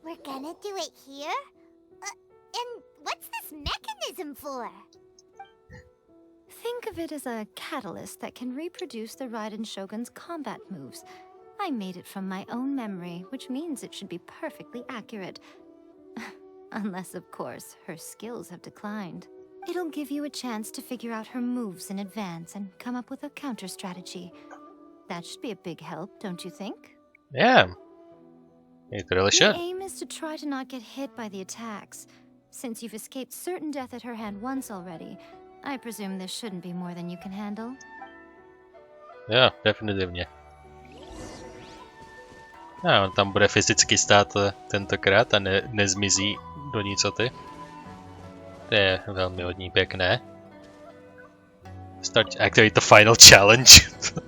We're gonna do it here? And what's this mechanism for? Think of it as a catalyst that can reproduce the Raiden Shogun's combat moves. I made it from my own memory, which means it should be perfectly accurate. Unless, of course, her skills have declined. It'll give you a chance to figure out her moves in advance and come up with a counter strategy. That should be a big help, don't you think? Yeah. It really should. The aim is to try to not get hit by the attacks. Since you've escaped certain death at her hand once already, I presume this shouldn't be more than you can handle. Yeah, definitivně. A on tam bude fyzicky stát tentokrát a nezmizí do nicoty. To je velmi od ní pěkné. Start activate the final challenge.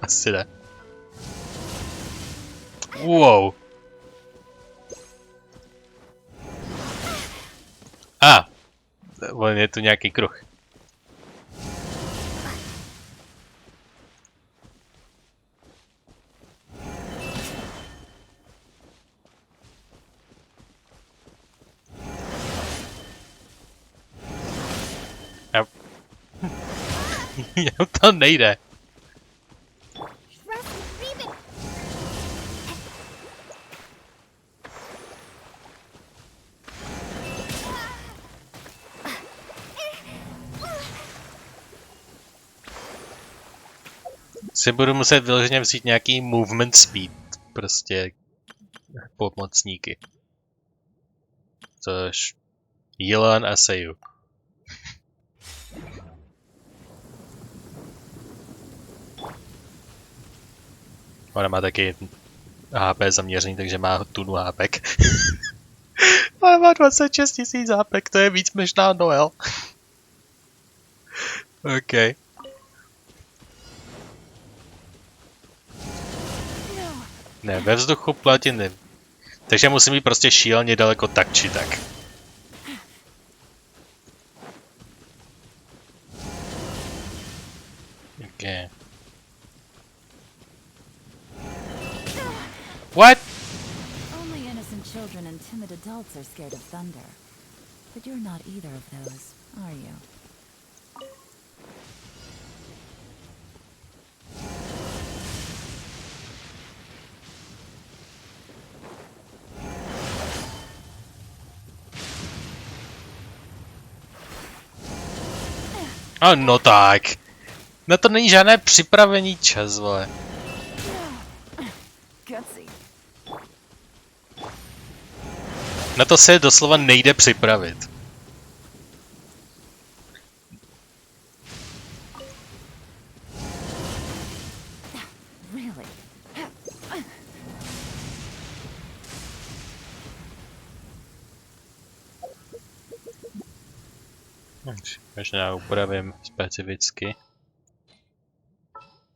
Asi ne. Wow. On je tu nějaký kruh. To nejde. Si budu muset vyloženě vzít nějaký movement speed, prostě pomocníky. Což Yilan a Seiyu. Ona má taky HP zaměřený, takže má tunu HPek. Ale má 26 000 HPek, to je víc než na Noel. OK. Ne, ve vzduchu platiny. Takže musím být prostě šíleně daleko tak či tak. OK. What? Only innocent children and timid adults are scared of thunder. But you're not either of those, are you? A no tak. Na to není žádné připravení čas, vole. Na to se doslova nejde připravit. Možná upravím specificky.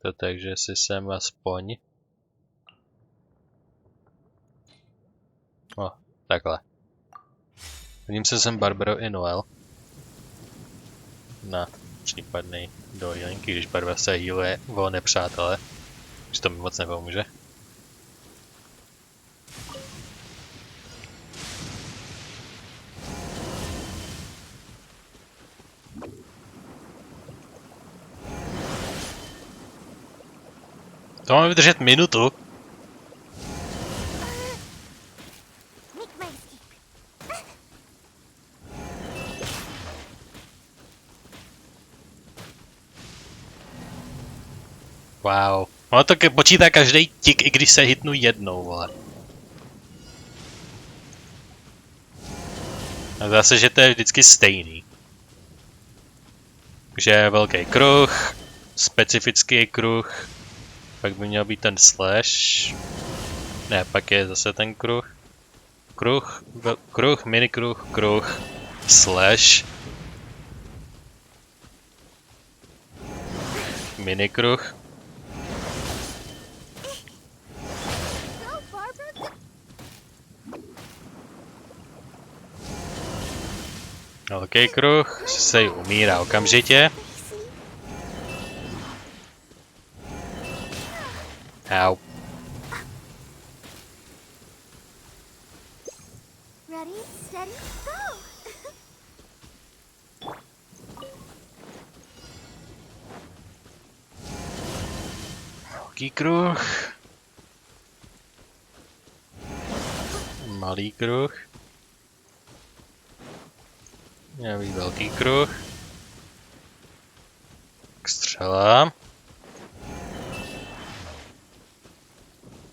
To takže si sem aspoň. O, takhle. Hodím se sem Barbaro i Noel. Na případný dohealing, když Barbara se healuje o nepřátele. Že to mi moc nepomůže. To máme vydržet minutu. Wow. Ono to počítá každý tik, i když se hitnu jednou, vole. A zase, že to je vždycky stejný. Takže velký kruh, specifický kruh, pak by měl být ten slash. Ne, pak je zase ten kruh. Kruh, minikruh, kruh, slash. Minikruh. Velký kruh, se umírá okamžitě. Au. Ready, steady, go! Velký kruh. Malý kruh. Měl být velký kruh. Střela.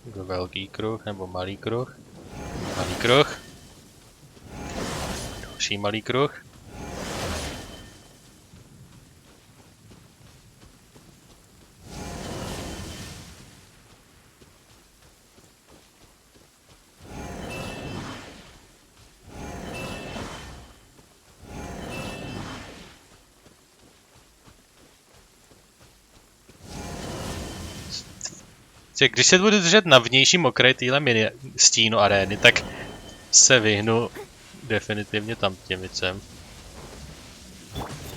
Velký kruh nebo malý kruh. Malý kruh. Další malý kruh. Když se budu držet na vnějším okraji téhle stínu arény, tak se vyhnu definitivně tam těm věcem.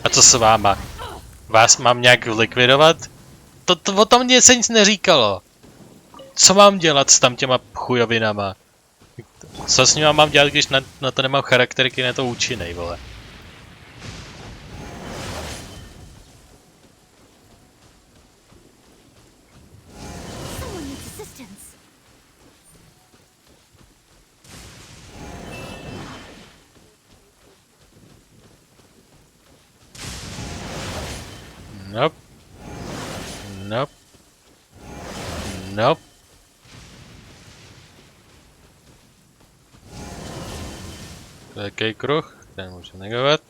A co s váma? Vás mám nějak likvidovat? O tom mě se nic neříkalo. Co mám dělat s tam těma chujovinama? Co s nima mám dělat, když na to nemám charakterky, na to účinnej, vole? Nope. Nope. Nope. Velký kruh, ten můžu negovat.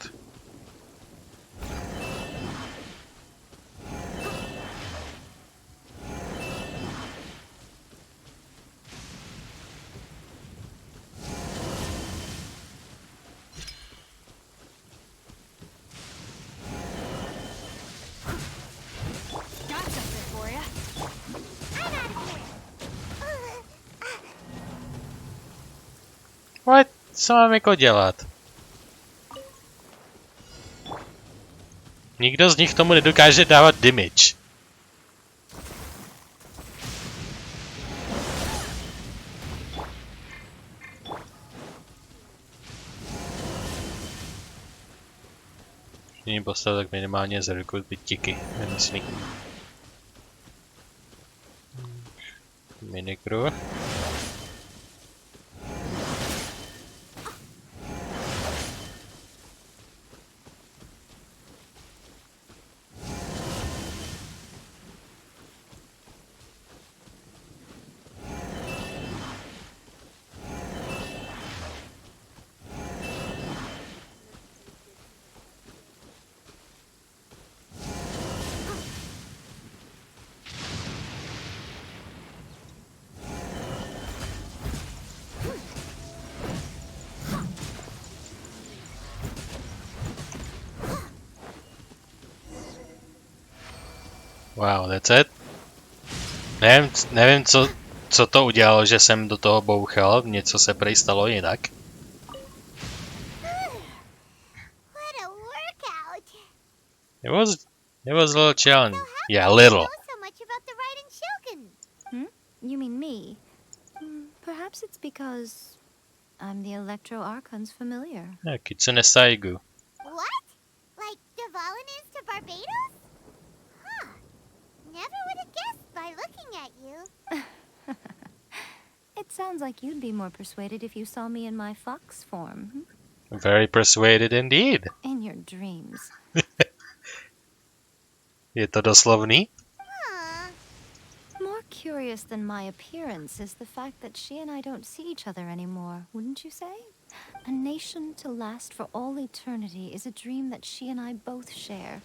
What? Co mám jako dělat? Nikdo z nich tomu nedokáže dávat damage. Všichni postavit tak minimálně zredukují ty tiky. Nemyslí. Minikruh. Wow, that's it. Nevím, co to udělalo, že jsem do toho bouchal, něco se prej stalo jinak. What a workout! It was a little challenge. Yeah, a little. So much about the Raiden Shogun. You mean me? Perhaps it's because I'm the Electro Archon's familiar. Yeah, Kitsune Saigu. What? Like Dvalin is to Barbados? Huh. Never would have guessed by looking at you. Sounds like you'd be more persuaded if you saw me in my fox form. Very persuaded indeed. In your dreams. Je to doslovný? Aw. More curious than my appearance is the fact that she and I don't see each other anymore, wouldn't you say? A nation to last for all eternity is a dream that she and I both share.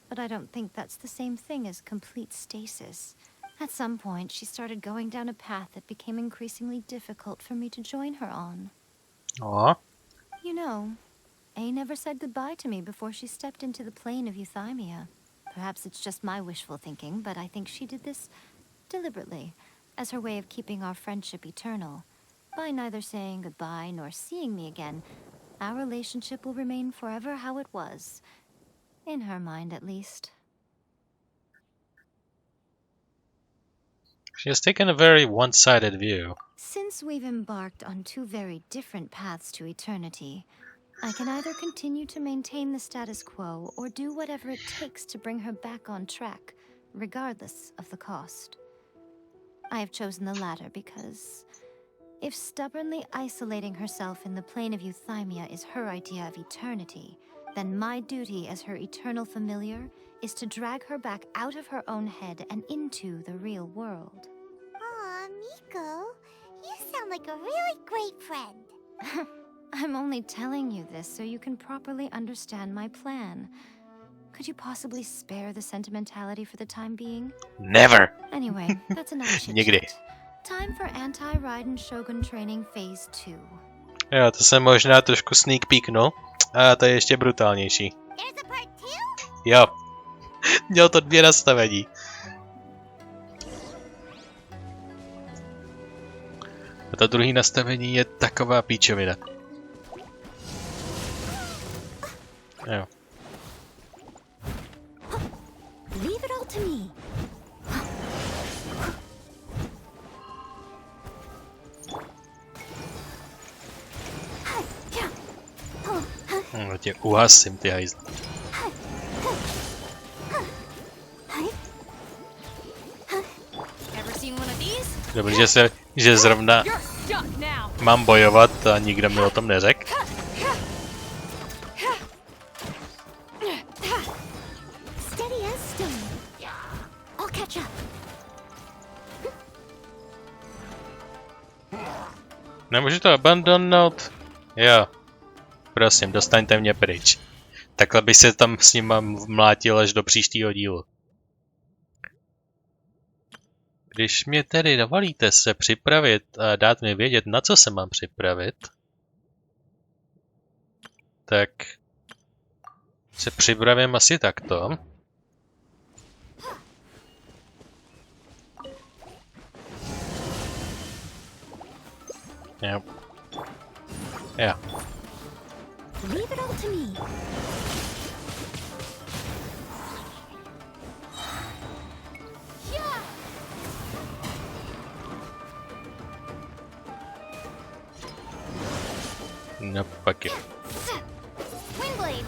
But I don't think that's the same thing as complete stasis. At some point, she started going down a path that became increasingly difficult for me to join her on. Aw. You know, A never said goodbye to me before she stepped into the plane of Euthymia. Perhaps it's just my wishful thinking, but I think she did this deliberately, as her way of keeping our friendship eternal. By neither saying goodbye nor seeing me again, our relationship will remain forever how it was. In her mind, at least. She has taken a very one-sided view. Since we've embarked on two very different paths to eternity, I can either continue to maintain the status quo or do whatever it takes to bring her back on track, regardless of the cost. I have chosen the latter because if stubbornly isolating herself in the plane of Euthymia is her idea of eternity, then my duty as her eternal familiar is to drag her back out of her own head and into the real world. Aw, Miko, you sound like a really great friend. I'm only telling you this so you can properly understand my plan. Could you possibly spare the sentimentality for the time being? Never! Anyway, that's enough Nikdy. chit-chat. Time for anti-Raiden Shogun training phase 2. Jo, to jsem možná trošku sneak peeknul. A to je ještě brutálnější. There's a part 2? Jo. Měl to 2 nastavení. A to druhé nastavení je taková píčovina. Jo. Leave it all to me. No tě uhasím, ty hajzl. Dobře, že zrovna mám bojovat a nikdo mi o tom neřekl. Nemůžu to abandonnout? Jo. Prosím, dostaňte mě pryč. Takhle bych se tam s ním mlátil až do příštího dílu. Když mě tedy dovolíte se připravit a dát mi vědět, na co se mám připravit, tak se připravím asi takto. Jo. Jo. Leave it all to me. No pak je. Windblade!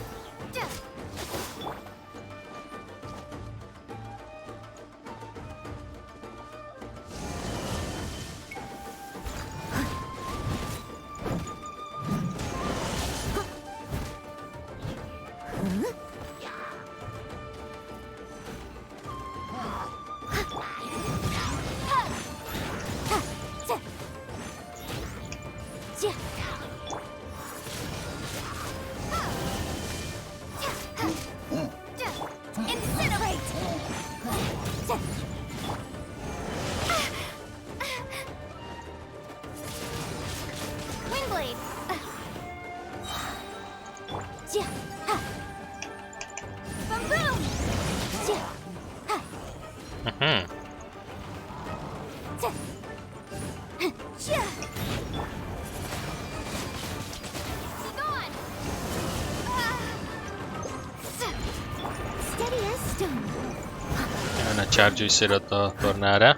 Načaržuj si do toho tornáda.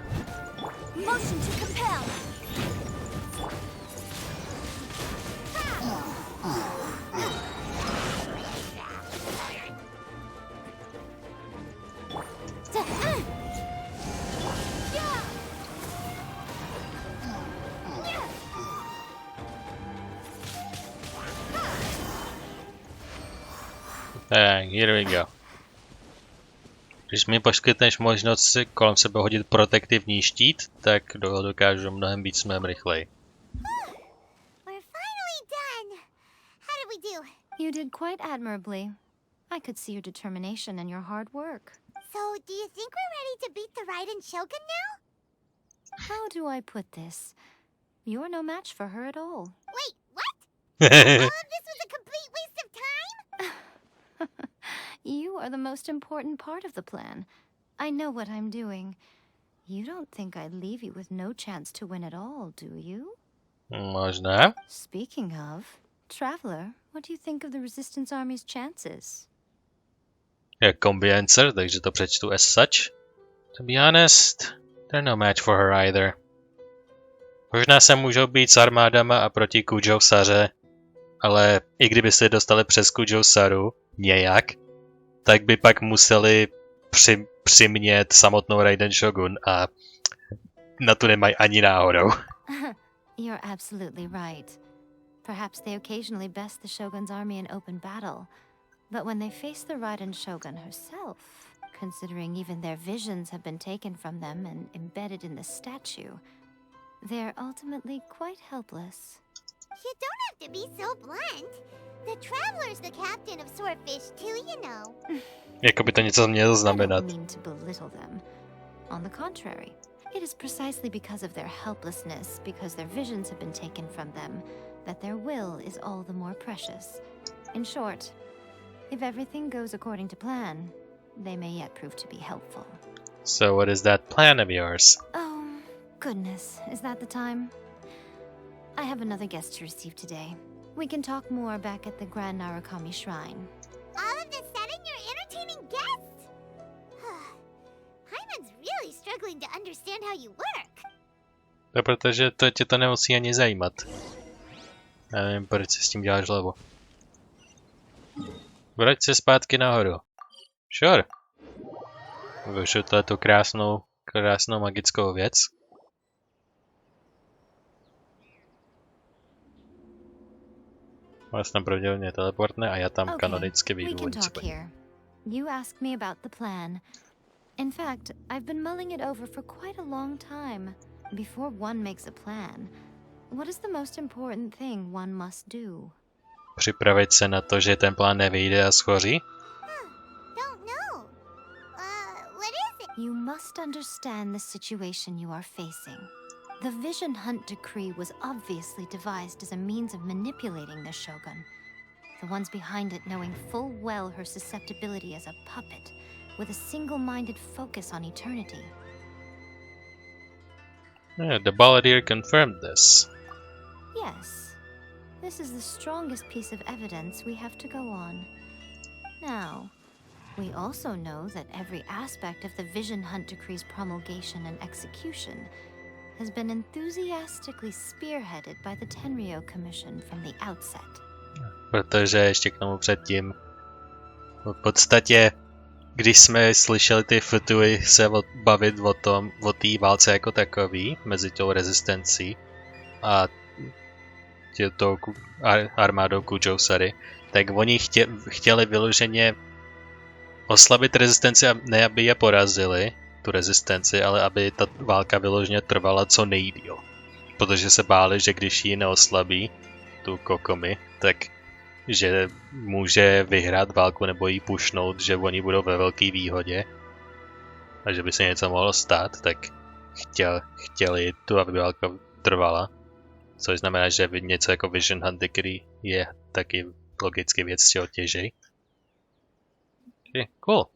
Here we go. Když mi poskytneš možnost si kolem sebe hodit protektivní štít, tak dokážu mnohem víc mnohem rychleji. We're finally done. How did we do? You did quite admirably. I could see your determination and your hard work. So, do you think we're ready to beat the Raiden Shogun now? How do I put this? You're no match for her at all. Wait, what? All of this was a complete waste of time? You are the most important part of the plan. I know what I'm doing. You don't think I'd leave you with no chance to win at all, do you? Možná. Speaking of, Traveler, what do you think of the Resistance Army's chances? Je kombinance, takže to přečtu as such. To be honest, they're no match for her either. Možná se můžou být s armádama a proti Kujou Saře, ale i kdyby se dostali přes Kujou Saru nějak, tak by pak museli přimět samotnou Raiden Shogun a na to nemají ani náhodou. You're absolutely right. Perhaps they occasionally best the Shogun's army in open battle, but when they face the Raiden Shogun herself, considering even their visions have been taken from them and embedded in the statue, they're ultimately quite helpless. You don't have to be so blunt. The Traveler's the captain of Swordfish too, you know. Jako by to něco mělo I znamenat. don't mean to belittle them. On the contrary, it is precisely because of their helplessness, because their visions have been taken from them, that their will is all the more precious. In short, if everything goes according to plan, they may yet prove to be helpful. So what is that plan of yours? Oh, goodness, is that the time? I have another guest to receive today. We can talk more back at the Grand Narukami Shrine. All of a sudden, you're entertaining guests? Hyman's really struggling to understand how you work. To protože to tě to nemusí ani zajímat. Já nevím, proč si s tím děláš hlavu. Vrať se zpátky nahoru. Sure. Vyšutle tu krásnou magickou věc. Vlastně pravděpodobně teleportne a já tam kanonicky vyjdu. We can talk here. You asked me about the plan. In fact, I've been mulling it over for quite a long time. Before one makes a plan, what is the most important thing one must do? Připravit se na to, že ten plán nevyjde a schoří? Don't know. What is it? You must understand the situation you are facing. The Vision Hunt decree was obviously devised as a means of manipulating the Shogun. The ones behind it knowing full well her susceptibility as a puppet, with a single-minded focus on eternity. Yeah, the balladeer confirmed this. Yes. This is the strongest piece of evidence we have to go on. Now, we also know that every aspect of the Vision Hunt decree's promulgation and execution has been enthusiastically spearheaded by the Tenryou Commission from the outset. Protože ještě k tomu předtím, v podstatě, když jsme slyšeli ty Futui se bavit o té válce jako takový, mezi tou rezistencí a tou armádou Kujou Sary, tak oni chtěli vyloženě oslabit rezistenci a ne aby je porazili, tu rezistenci, ale aby ta válka vyloženě trvala co nejdýl. Protože se báli, že když ji neoslabí, tu Kokomi, tak že může vyhrát válku nebo ji pušnout, že oni budou ve velké výhodě a že by se něco mohlo stát, tak chtěli tu, aby válka trvala. Což znamená, že něco jako Vision Hunt, který je taky logicky věc, z čeho těžej. Okay, cool.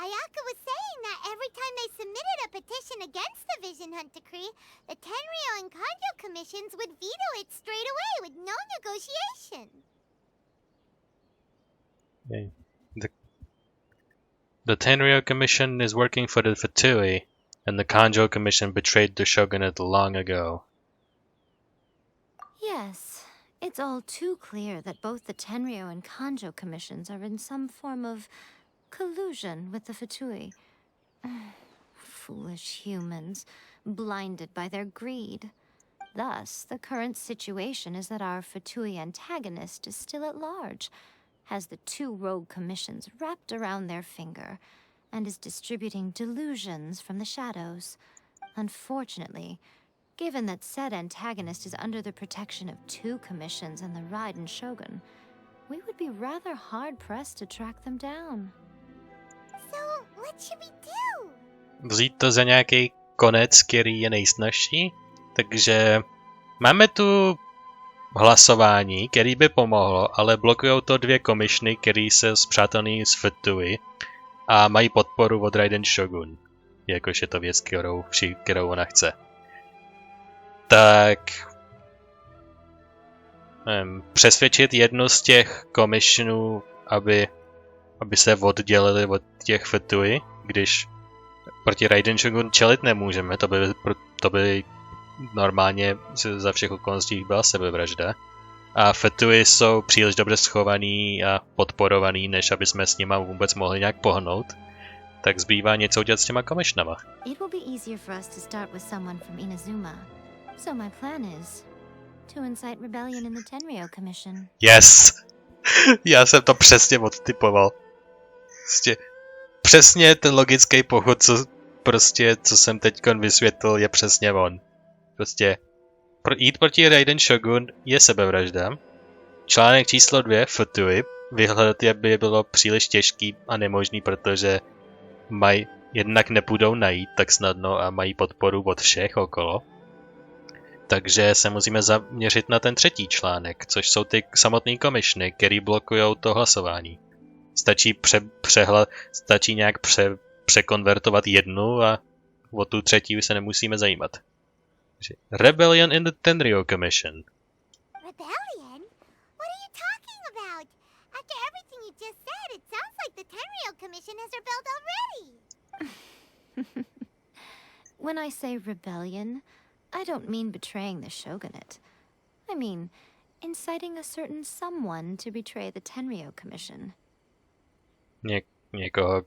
Ayaka was saying that every time they submitted a petition against the Vision Hunt decree, the Tenryou and Kanjo commissions would veto it straight away with no negotiation. Okay. The Tenryou Commission is working for the Fatui, and the Kanjo Commission betrayed the shogunate long ago. Yes, it's all too clear that both the Tenryou and Kanjo commissions are in some form of collusion with the Fatui. Foolish humans, blinded by their greed. Thus, the current situation is that our Fatui antagonist is still at large, has the 2 rogue commissions wrapped around their finger and is distributing delusions from the shadows. Unfortunately, given that said antagonist is under the protection of 2 commissions and the Raiden Shogun, we would be rather hard-pressed to track them down. So, what should we do? Vzít to za nějaký konec, který je nejsnažší. Takže máme tu hlasování, který by pomohlo, ale blokujou to 2 komishny, který se spřátelní s Fetui a mají podporu od Raiden Shogun. Jakož je to věc, kterou ona chce. Tak přesvědčit jednu z těch komisionů, aby se oddělili od těch Fetui, když proti Raiden Shogun čelit nemůžeme, to by normálně za všech okolností byla sebevražda. A Fetui jsou příliš dobře schovaný a podporovaný, než aby jsme s nima vůbec mohli nějak pohnout. Tak zbývá něco udělat s těma komishnama. It will be easier for us to start with someone from Inazuma. So my plan is to incite rebellion in the Tenryou Commission. Yes! Já jsem to přesně odtypoval. Přesně ten logický pochod, co jsem teďkon vysvětlil, je přesně on. Prostě jít proti Raiden Shogun je sebevražda. Článek číslo 2, Fetui, vyhledat je by bylo příliš těžký a nemožný, protože jednak nepůjdou najít tak snadno a mají podporu od všech okolo. Takže se musíme zaměřit na ten 3. článek, což jsou ty samotný komishny, který blokujou to hlasování. Stačí nějak překonvertovat jednu a o tu 3. se nemusíme zajímat. Rebellion in the Tenryou Commission. Rebellion? What are you talking about? After everything you just said, it sounds like the Tenryou Commission has rebelled already. When I say rebellion, I don't mean betraying the shogunate. I mean inciting a certain someone to betray the Tenryou Commission. Někoho,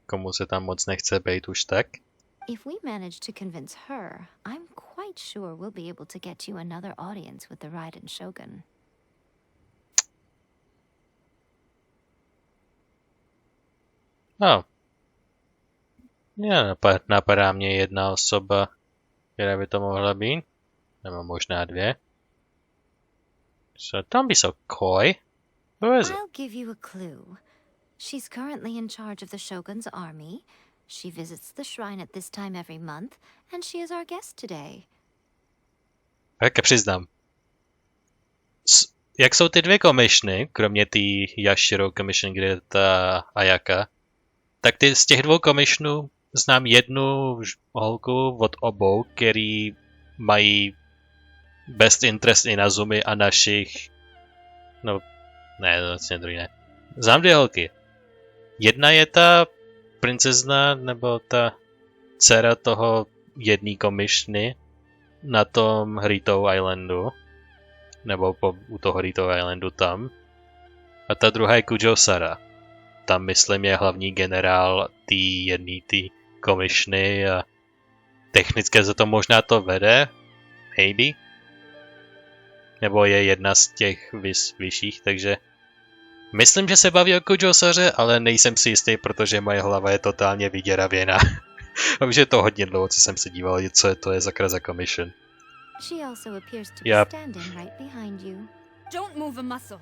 komu se tam moc nechce bejt už tak? If we manage to convince her, I'm quite sure we'll be able to get you another audience with the Raiden Shogun. No. Napadá mě jedna osoba, která by to mohla být. Nebo možná 2. So don't be so coy. Who is it? I'll give you a clue. She's currently in charge of the Shogun's army. She visits the shrine at this time every month, and she is our guest today. Tak přiznám. Jak jsou ty 2 komishny, kromě té Yashiro Commission, kde je ta Ayaka, tak z těch 2 komishnů znám jednu holku od obou, který mají best interest Inazumi a našich... No, ne, vlastně druhý ne. Znám 2 holky. Jedna je ta princezna, nebo ta dcera toho jedný komishny na tom Hritou Islandu. Nebo u toho Hritou Islandu tam. A ta druhá je Kujo Sara. Tam, myslím, je hlavní generál té komishny a technicky za to možná to vede. Maybe. Nebo je jedna z těch vyšších, takže... Myslím, že se baví o Kujo Saře, ale nejsem si jistý, protože moje hlava je totálně vyděravěna. A už je to hodně dlouho, co jsem se díval, co to je za commission. She also appears to be standing right behind you. Don't move a muscle.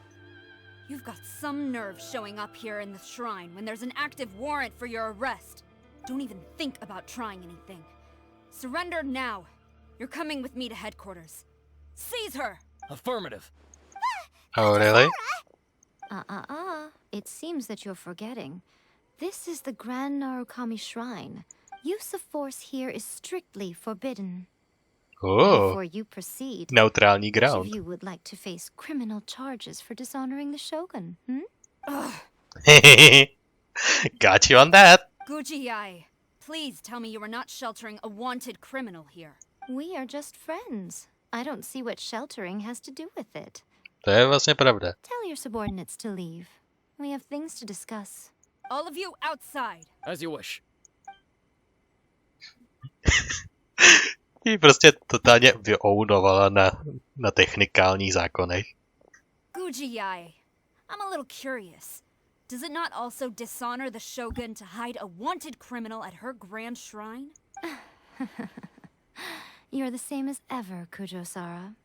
You've got some nerve showing up here in the shrine when there's an active warrant for your arrest. Don't even think about trying anything. Surrender now. You're coming with me to headquarters. Seize her! Affirmative. Oh, really? It seems that you're forgetting. This is the Grand Narukami Shrine. Use of force here is strictly forbidden. Oh, Before you proceed, neutrální which ground. of you would like to face criminal charges for dishonoring the Shogun? Got you on that. Guji-ai, please tell me you are not sheltering a wanted criminal here. We are just friends. I don't see what sheltering has to do with it. To je vlastně pravda. Tell your subordinates to leave. We have things to discuss. All of you outside. As you wish. Jí prostě totálně vyounovala na technikálních zákonech. Guji-ai, I'm a little curious. Does it not also dishonor the Shogun to hide a wanted criminal at her grand shrine? You're the same as ever, Kujo-Sara.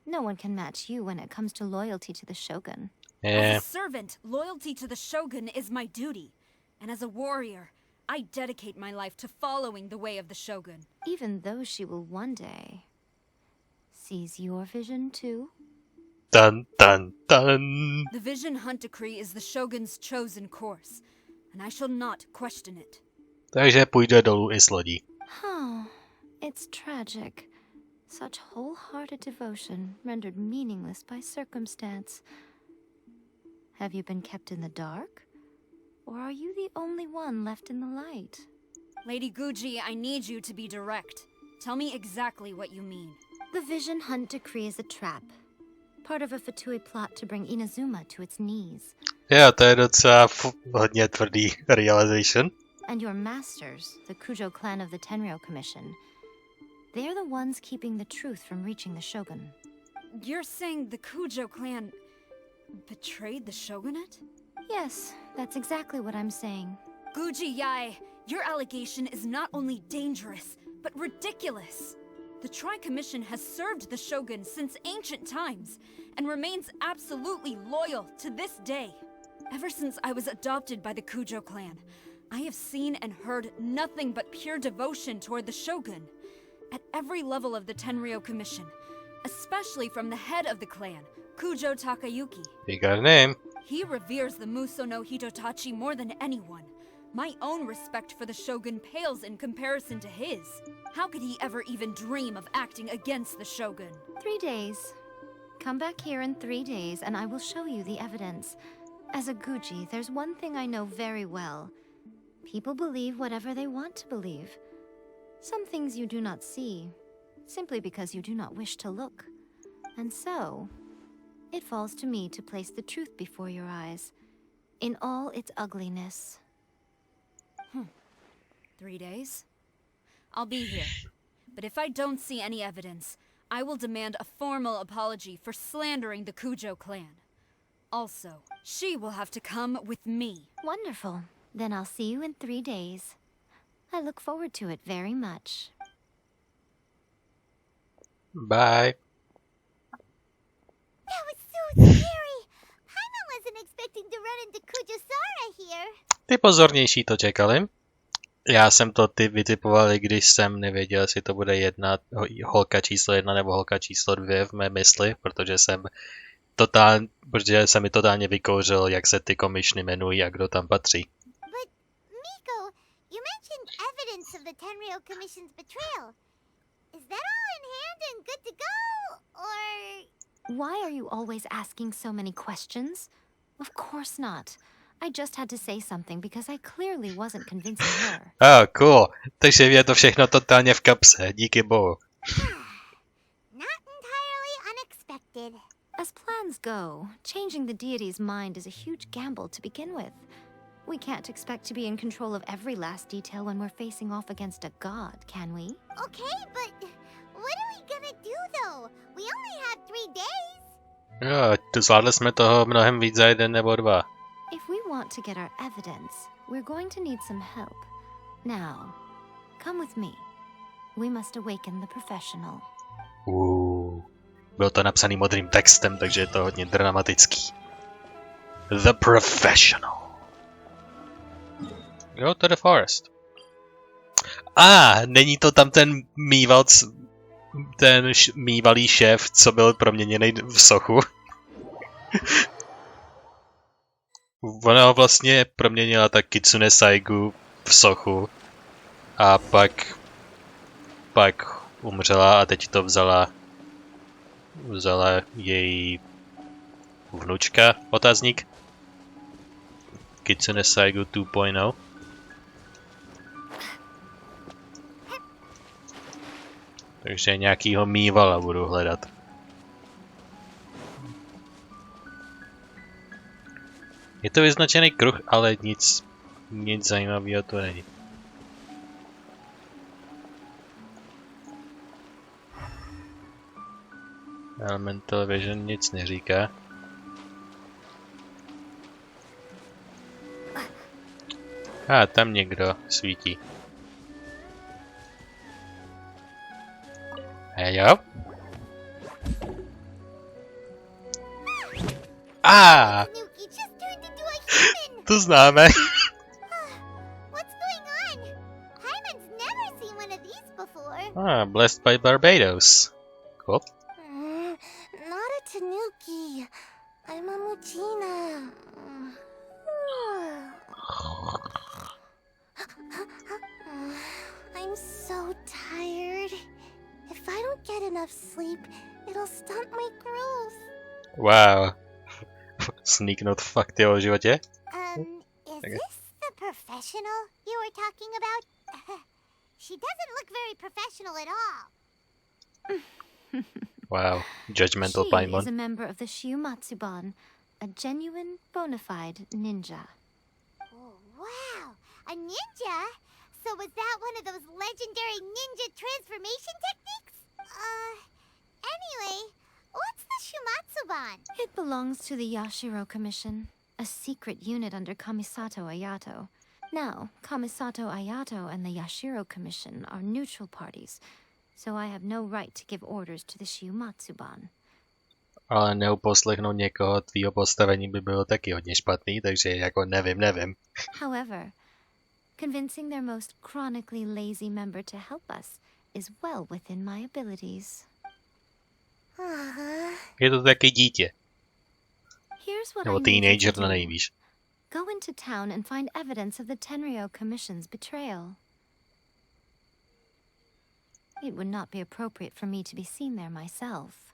No one can match you when it comes to loyalty to the Shogun. As a servant, loyalty to the Shogun is my duty. And as a warrior, I dedicate my life to following the way of the Shogun. Even though she will one day seize your vision too? Dun dun dun. The Vision Hunt Decree is the Shogun's chosen course, and I shall not question it. Takže půjde dolů i s lodí. Oh, it's tragic. Such wholehearted devotion rendered meaningless by circumstance. Have you been kept in the dark? Or are you the only one left in the light? Lady Guji, I need you to be direct. Tell me exactly what you mean. The Vision Hunt Decree is a trap. Part of a Fatui plot to bring Inazuma to its knees. Jo, to je docela hodně tvrdý realization. And your masters, the Kujo clan of the Tenryou Commission, they're the ones keeping the truth from reaching the Shogun. You're saying the Kujo clan betrayed the Shogunate? Yes, that's exactly what I'm saying. Guji Yae, your allegation is not only dangerous, but ridiculous. The Tri-Commission has served the Shogun since ancient times, and remains absolutely loyal to this day. Ever since I was adopted by the Kujo clan, I have seen and heard nothing but pure devotion toward the Shogun. At every level of the Tenryou Commission, especially from the head of the clan, Kujo Takayuki. He got a name. He reveres the Muso no Hitotachi more than anyone. My own respect for the Shogun pales in comparison to his. How could he ever even dream of acting against the Shogun? 3 days. Come back here in 3 days and I will show you the evidence. As a Guji, there's one thing I know very well. People believe whatever they want to believe. Some things you do not see, simply because you do not wish to look. And so, it falls to me to place the truth before your eyes, in all its ugliness. 3 days? I'll be here. But if I don't see any evidence, I will demand a formal apology for slandering the Kujo clan. Also, she will have to come with me. Wonderful. Then I'll see you in 3 days. I look forward to it very much. Bye. That was so scary. Paimon wasn't expecting to run into Kujo-Sara here. Ty pozornější to čekali. Já jsem to vytipoval, když jsem nevěděl, jestli to bude holka číslo 1 nebo holka číslo 2 v mé mysli, protože se mi totálně vykouřil, jak se ty komishny jmenují a kdo tam patří. But, Miko, you mentioned evidence of the Tenryou Commission's betrayal. Is that all in hand and good to go, or... Why are you always asking so many questions? Of course not. I just had to say something because I clearly wasn't convincing her. Oh, cool. Takže je to všechno totálně v kapse, díky bohu. Not entirely unexpected. As plans go, changing the deity's mind is a huge gamble to begin with. We can't expect to be in control of every last detail when we're facing off against a god, can we? Okay, but what are we gonna do though? We only have 3 days. Jo, zvládli jsme toho mnohem víc za 1 nebo 2. If we want to get our evidence, we're going to need some help. Now, come with me. We must awaken the professional. Bylo to napsaný modrým textem, takže je to hodně dramatický. The professional. Go to the forest. Není to tam ten mývalý šéf, co byl proměněný v sochu. Ona ho vlastně proměnila tak Kitsune Saigu v sochu a pak umřela a teď to vzala její vnučka, otazník. Kitsune Saigu 2.0. Takže nějakýho mývala budu hledat. Je to vyznačený kruh, ale nic zajímavého to není. Elemental Vision nic neříká. Tam někdo svítí. Jo? Tanuki just turned into a human! To známe. What's going on? Hyman's never seen one of these before. Blessed by Barbados. Cool. Not a tanuki. I'm a mutina. I'm so tired. If I don't get enough sleep, it'll stunt my growth. Wow. Sneaknout v fakt jeho životě? Is this the professional you were talking about? She doesn't look very professional at all. Wow. Judgmental She Paimon. is a member of the Shiumatsuban, a genuine, bona fide ninja. Oh, wow! A ninja? So was that one of those legendary ninja transformation techniques? Anyway, what's the Shumatsuban? It belongs to the Yashiro Commission, a secret unit under Kamisato Ayato. Now, Kamisato Ayato and the Yashiro Commission are neutral parties, so I have no right to give orders to the Shiumatsuban. Ale neuposlechnout někoho tvýho postavení by bylo taky hodně špatný, takže jako nevím. However, convincing their most chronically lazy member to help us is well within my abilities. Je to taky dítě. Here's what Nebo I need you to teenager na do. nejvíš. Go into town and find evidence of the Tenryou Commission's betrayal. It would not be appropriate for me to be seen there myself.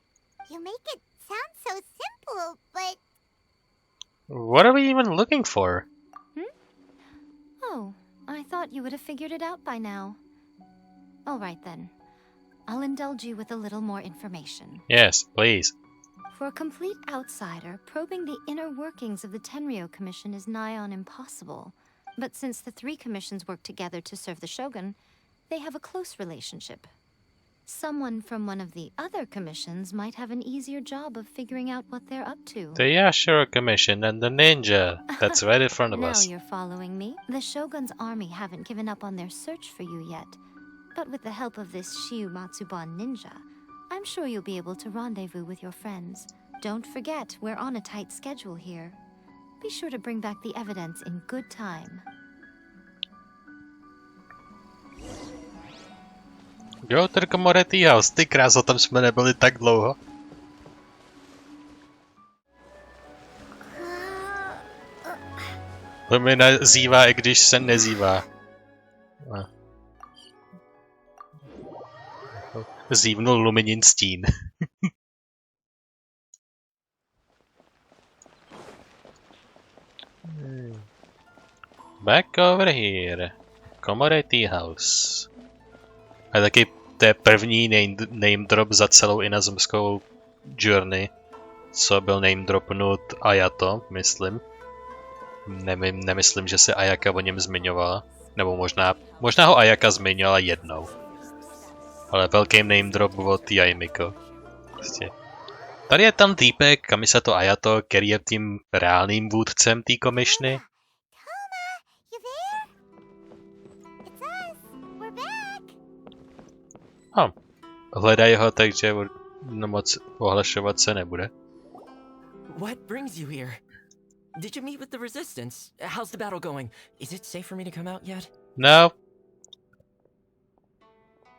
You make it sound so simple, but What are we even looking for? Oh, I thought you would have figured it out by now. All right then. I'll indulge you with a little more information. Yes, please. For a complete outsider, probing the inner workings of the Tenryou Commission is nigh on impossible. But since the three commissions work together to serve the Shogun, they have a close relationship. Someone from one of the other commissions might have an easier job of figuring out what they're up to. The Yashiro Commission and the ninja. That's right in front of Now us. you're following me. The Shogun's army haven't given up on their search for you yet. But with the help of this Shiumatsuban ninja, I'm sure you'll be able to rendezvous with your friends. Don't forget, we're on a tight schedule here. Be sure to bring back the evidence in good time. Jo, Trko Moretti House, ty kráso, tam jsme nebyli tak dlouho. To mi nazývá, i když se nezývá. Zívnul Luminin stín. Back over here. Commodity House. A taky to je první name drop za celou inazemskou journey, co byl name dropnut Ayato, myslím. Nemyslím, že se Ayaka o něm zmiňovala. Nebo možná ho Ayaka zmiňovala jednou. Ale velký name drop od Yaimiko. Prostě. Tady je tam týpek, Kamisato Ayato, který je tím reálným vůdcem té komishny. Hledají ho, takže moc ohlašovat se nebude. What brings you here? Did you meet with the resistance? How's the battle going? Is it safe for me to come out yet? No.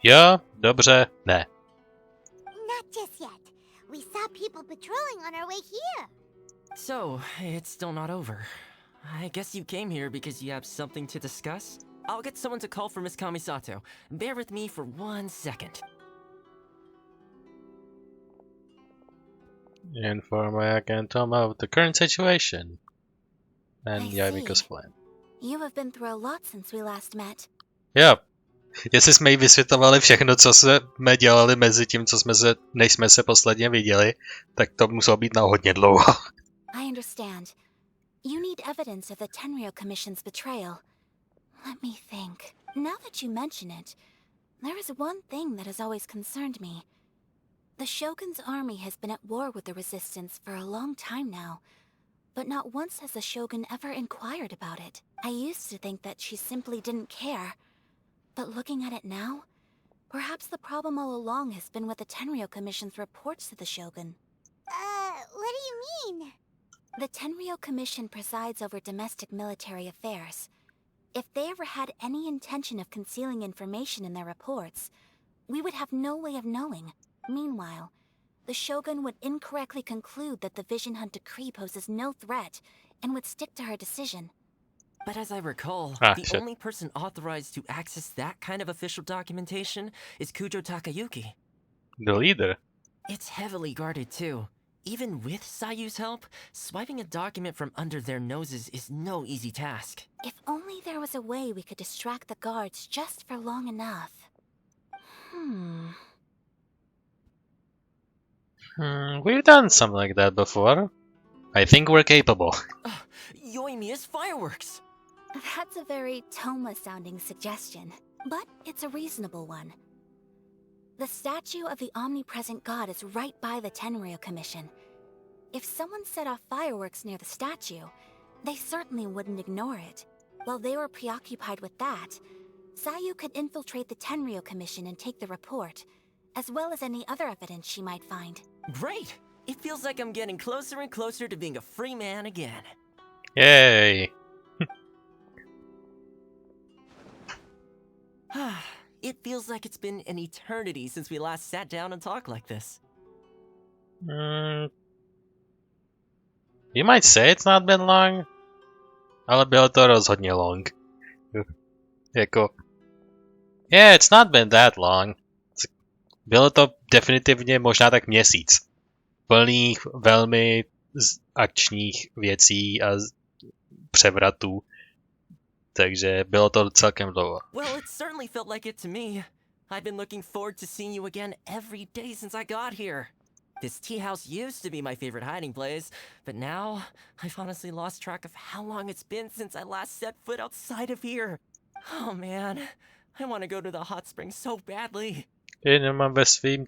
Jo, dobře, ne. not just yet. We saw people patrolling on our way here. So, it's still not over. I guess you came here because you have something to discuss? I'll get someone to call for Miss Kamisato. Bear with me for 1 second. Inform Ayaka and Tom of the current situation and Yaimiko's plan. You have been through a lot since we last met. Jo. Jestli jsme jí vysvětlovali všechno, co jsme dělali mezi tím, než jsme se posledně viděli, tak to muselo být na hodně dlouho. I understand. You need evidence of the Tenryou Commission's betrayal. Let me think. Now that you mention it, there is one thing that has always concerned me. The Shogun's army has been at war with the Resistance for a long time now. but not once has the Shogun ever inquired about it. I used to think that she simply didn't care. But looking at it now, perhaps the problem all along has been with the Tenryou Commission's reports to the Shogun. What do you mean? The Tenryou Commission presides over domestic military affairs. If they ever had any intention of concealing information in their reports, we would have no way of knowing. Meanwhile, the Shogun would incorrectly conclude that the Vision Hunt decree poses no threat and would stick to her decision. But as I recall, the shit. only person authorized to access that kind of official documentation is Kujo Takayuki. The leader. It's heavily guarded too. Even with Sayu's help, swiping a document from under their noses is no easy task. If only there was a way we could distract the guards just for long enough. We've done something like that before. I think we're capable. Yoimiya's fireworks! That's a very Toma-sounding suggestion, but it's a reasonable one. The statue of the omnipresent god is right by the Tenryou Commission. If someone set off fireworks near the statue, they certainly wouldn't ignore it. While they were preoccupied with that, Sayu could infiltrate the Tenryou Commission and take the report, as well as any other evidence she might find. Great! It feels like I'm getting closer and closer to being a free man again. Yay! It feels like it's been an eternity since we last sat down and talked like this. You might say it's not been long, ale bylo to rozhodně long. Jako... Yeah, it's not been that long. Bylo to definitivně možná tak měsíc. Plných velmi akčních věcí a převratů. Takže bylo to celkem dlouho. Well, it certainly felt like it to me. I've been looking forward to seeing you again every day since I got here. This tea house used to be my favorite hiding place, but now I've honestly lost track of how long it's been since I last set foot outside of here. Oh man, I want to go to the hot springs so badly. Jenom mám ve svým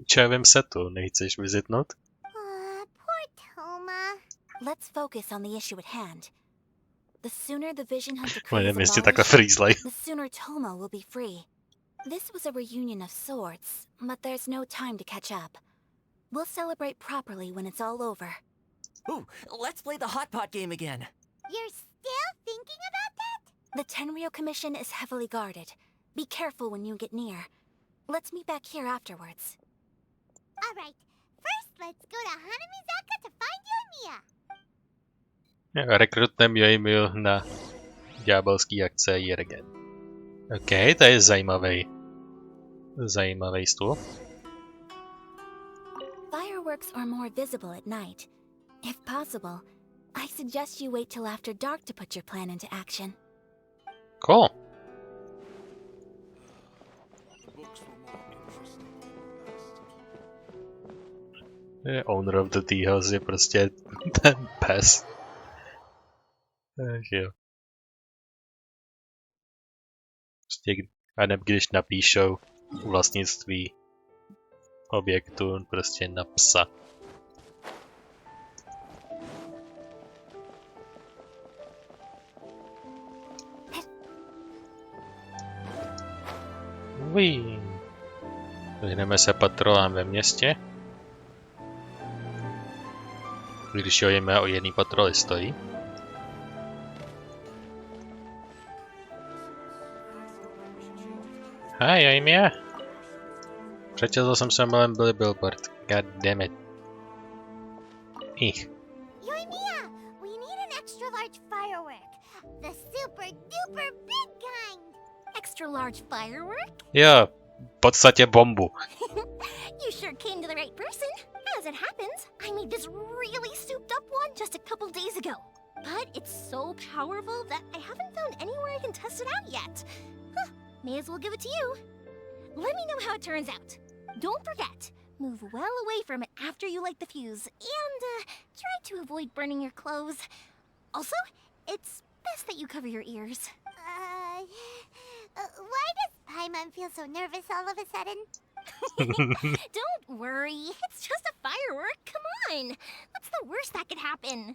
čajovém setu, nechceš vizitnout? Poor Toma. Let's focus on the issue at hand. The sooner the Vision Hunt decree Nevím, is jestli takhle abolished, freeze the sooner Toma will be free. This was a reunion of sorts, but there's no time to catch up. We'll celebrate properly when it's all over. Ooh, let's play the hot pot game again. You're still thinking about that? The Tenryou Commission is heavily guarded. Be careful when you get near. Let's meet back here afterwards. Alright, first let's go to Hanamizaka to find Yoimiya. Rekrutujeme Yoimiyu na ďábelský akce Jirgen. OK, to je zajímavý stůl. Fireworks are more visible at night. If possible, I suggest you wait till after dark to put your plan into action. Cool. Owner of the tea house je prostě ten pes. Jo. Prostě, a ne, když napíšou vlastnictví objektu prostě na psa. Vyhneme se patrolám ve městě. Když ho jeme o jedný patroly stojí. Hi, Yoimiya. Přečetl jsem se malém Billy Billboard. God damn it. Yoimiya, we need an extra large firework. The super duper big kind. Extra large firework? Jo, v podstatě bombu. You sure came to the right person. As it happens, I made this really souped up one just a couple days ago. But it's so powerful that I haven't found anywhere I can test it out yet. Huh, may as well give it to you. Let me know how it turns out. Don't forget, move well away from it after you light the fuse, and try to avoid burning your clothes. Also, it's best that you cover your ears. Why does Paimon feel so nervous all of a sudden? Don't worry, it's just a firework, come on! What's the worst that could happen?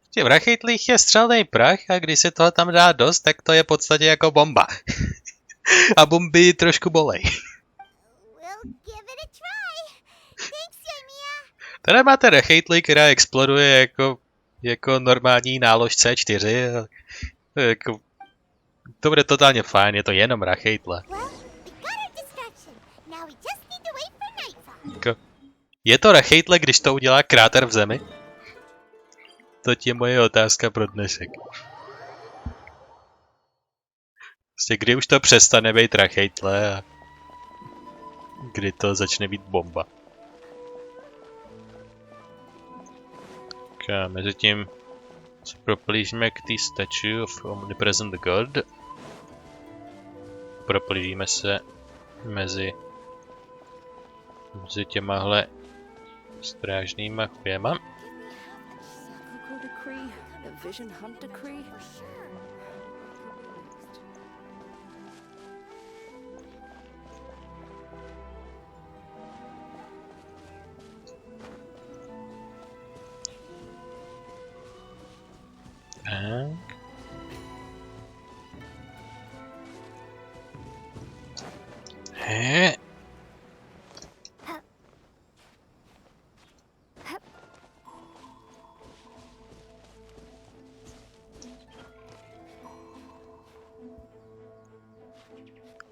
V těch rachejtlích je střelný prach a když se toho tam dá dost, tak to je v podstatě jako bomba. A bomby trošku bolej. We'll give it a try. Thanks, Yoimiya. Tady máte rachejtli, která exploduje jako normální nálož C4. Jako, to bude totálně fajn, je to jenom rachejtle. Well, we got our distraction. Now we just need to wait for nightfall. Jako, je to rachejtle, když to udělá kráter v zemi? To je moje otázka pro dnešek. Prostě kdy už to přestane být rachejtle a kdy to začne být bomba. A mezitím se proplížíme k té statue of Omnipresent God. Proplížíme se mezi těmahle strážnýma chujema. Tak.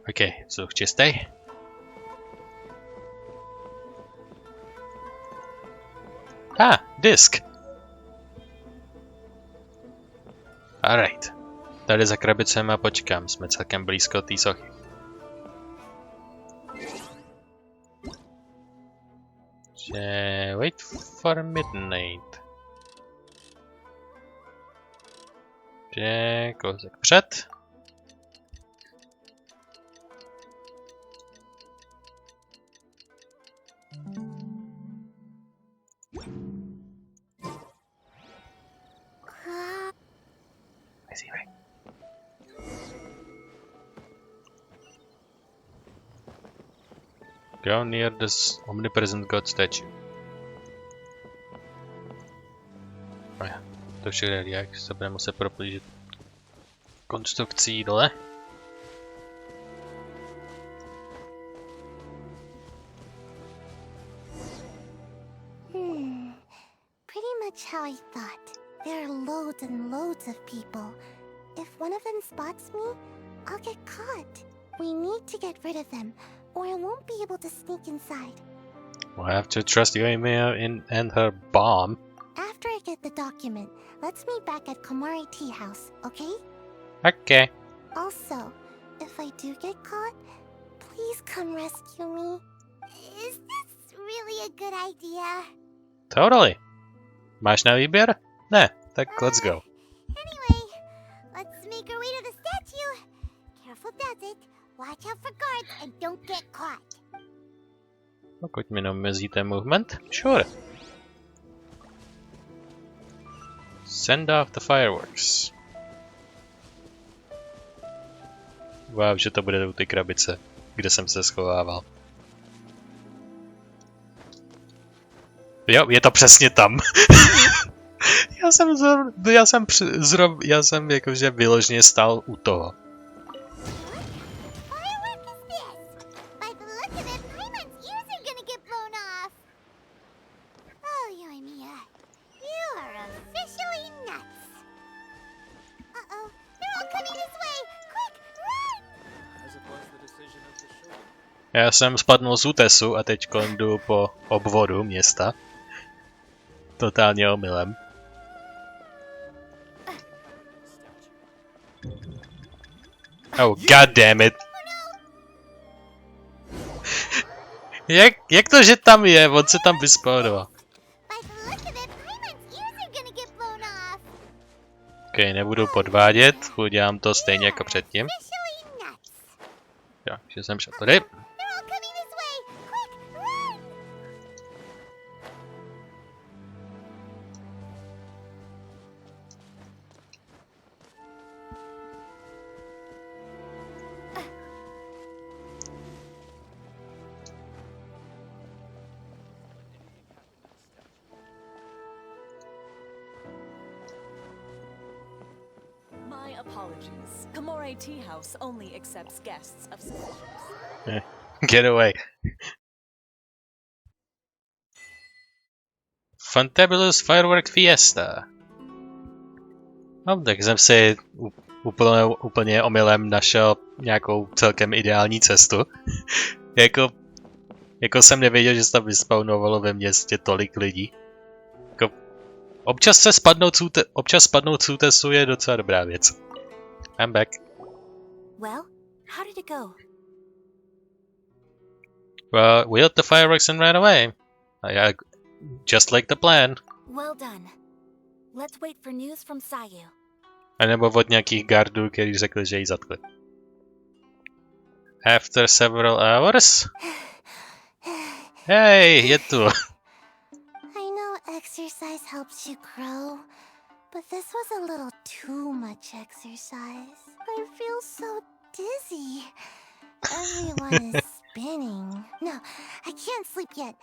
OK, vzduch čistý. Disk. Alright. Tady za krabicem a počkám, jsme celkem blízko té sochy. Wait for midnight. Kousek před. Go near this omnipresent god statue. To všechno je, jak se budeme muset proplížit konstrukcí dole. Pretty much how I thought. There are loads and loads of people. If one of them spots me, I'll get caught. We need to get rid of them, or I won't be able to sneak inside. We'll have to trust Yoimiya and her bomb. After I get the document, let's meet back at Komari Tea House, okay? Okay. Also, if I do get caught, please come rescue me. Is this really a good idea? Totally. Máš na výběr? Ne, tak let's go. Anyway, let's make our way to the statue. Careful does it. Watch out for guards and don't get caught. Pokud mi neomezíte movement, sure. Send off the fireworks. Wow, že to bude u ty krabice, kde jsem se schovával. Jo, je to přesně tam. já jsem jakože vyloženě stál u toho. Já jsem spadnul z útesu a teď jdu po obvodu města. Totálně omylem. Oh, god damn it. Jak to, že tam je? On se tam vyspawnoval. Ok, nebudu podvádět, udělám to stejně jako předtím. Jo, že jsem šel tady. apologies. Kamore Tea House only accepts guests of suspicious. Get away. Fantabulous Firework Fiesta. No, tak jsem si úplně omylem našel nějakou celkem ideální cestu. jako jsem nevěděl, že se tam vyspawnovalo ve městě tolik lidí. Jako, občas spadnout z útesu je docela dobrá věc. I'm back. Well, how did it go? Well, we lit the fireworks and ran away. Just like the plan. Well done. Let's wait for news from Sayu. A nebo od nějakých gardů, kteří řekli, že ji zatkli. After several hours? Hey, je tu. I know exercise helps you grow, but this was a little too much exercise. I feel so dizzy. Everyone is spinning. No, I can't sleep yet.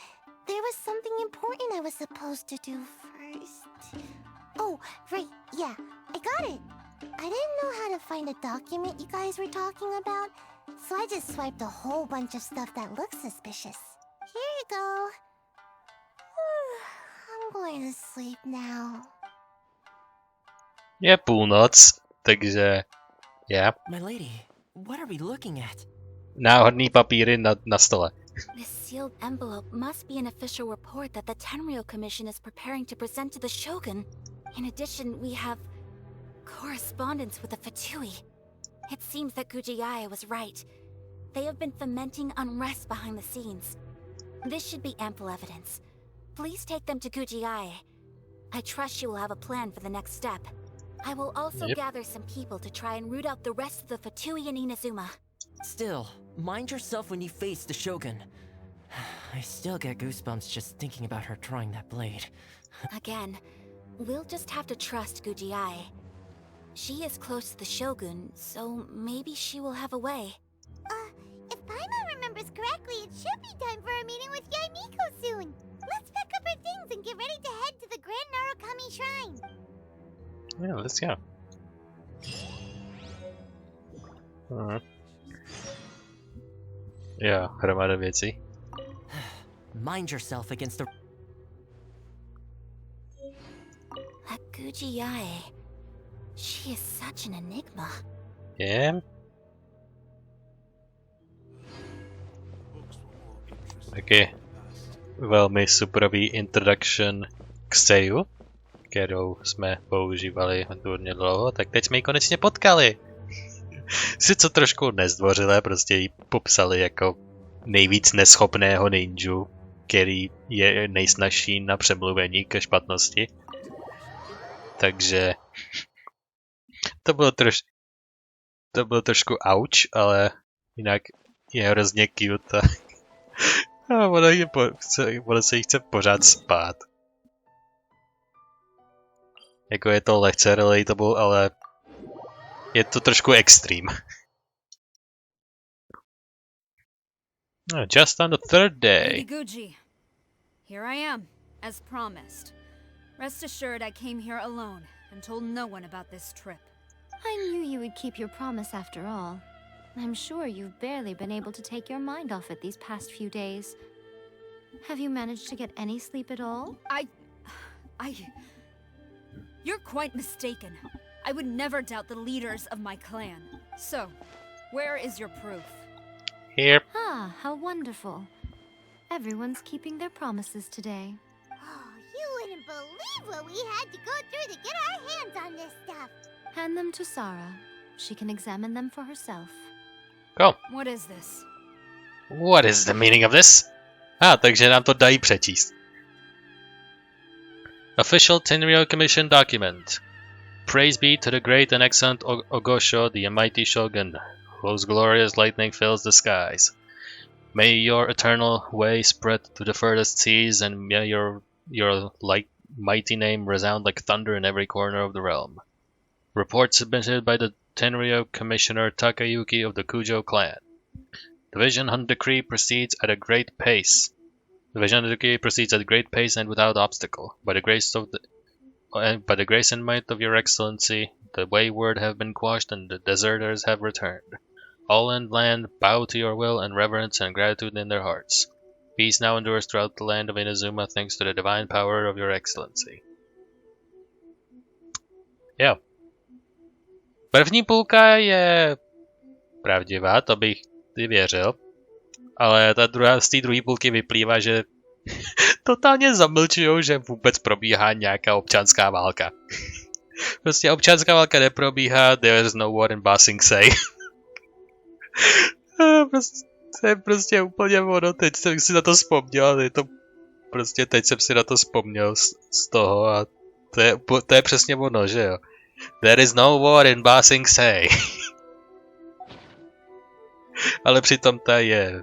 There was something important I was supposed to do first. Oh, right, yeah, I got it. I didn't know how to find a document you guys were talking about, so I just swiped a whole bunch of stuff that looks suspicious. Here you go. I'm going to sleep now. Je půlnoc, takže... Yeah. My lady, what are we looking at? Náhodný papíry na stole. This sealed envelope must be an official report that the Tenryou Commission is preparing to present to the Shogun. In addition, we have correspondence with the Fatui. It seems that Gujiaya was right. They have been fomenting unrest behind the scenes. This should be ample evidence. Please take them to Gujiaya. I trust she will have a plan for the next step. I will also gather some people to try and root out the rest of the Fatui and Inazuma. Still, mind yourself when you face the Shogun. I still get goosebumps just thinking about her drawing that blade. Again, we'll just have to trust Gujiai. She is close to the Shogun, so maybe she will have a way. If Paimon remembers correctly, it should be time for a meeting with Yaimiko soon. Let's pack up our things and get ready to head to the Grand Narukami Shrine. Yeah, let's go. Jo, hromada věcí. Mind yourself against the... That Gujiai, she is such an enigma. Yeah. Taky velmi superový introduction k Seiyu, kterou jsme používali hodně dlouho, tak teď jsme ji konečně potkali. Sice trošku nezdvořilé, prostě ji popsali jako nejvíc neschopného ninju, který je nejsnažší na přemluvení ke špatnosti. Takže to bylo trošku ouch, ale jinak je hrozně cute. A ono se jí chce pořád spát. Jako je to lehce relatable, ale je to trošku extreme. Just on the third day. Lady Guji, here I am, as promised. Rest assured I came here alone and told no one about this trip. I knew you would keep your promise after all. I'm sure you've barely been able to take your mind off it these past few days. Have you managed to get any sleep at all? You're quite mistaken. I would never doubt the leaders of my clan. So, where is your proof? Here. Ah, how wonderful. Everyone's keeping their promises today. Oh, you wouldn't believe what we had to go through to get our hands on this stuff. Hand them to Sarah. She can examine them for herself. Go. What is this? What is the meaning of this? Takže nám to dají přečíst. Official Tenryou Commission document. Praise be to the great and excellent Ogosho, the mighty shogun, whose glorious lightning fills the skies. May your eternal way spread to the furthest seas, and may your mighty name resound like thunder in every corner of the realm. Report submitted by the Tenryou Commissioner Takayuki of the Kujo clan. Division on decree proceeds at a great pace. And without obstacle. By the grace of By the grace and might of your excellency, the wayward have been quashed and the deserters have returned. All in land bow to your will and reverence and gratitude in their hearts. Peace now endures throughout the land of Inazuma thanks to the divine power of your excellency. Jo. První půlka je pravdivá, to bych věřil. Ale z té druhé půlky vyplývá, že totálně zamlčujou, že vůbec probíhá nějaká občanská válka. Prostě občanská válka neprobíhá, there's no war in Ba Sing Se. To je prostě úplně ono, teď jsem si na to vzpomněl, teď jsem si na to vzpomněl z toho a to je přesně ono, že jo. There is no war in Ba Sing Se. Ale přitom ta je.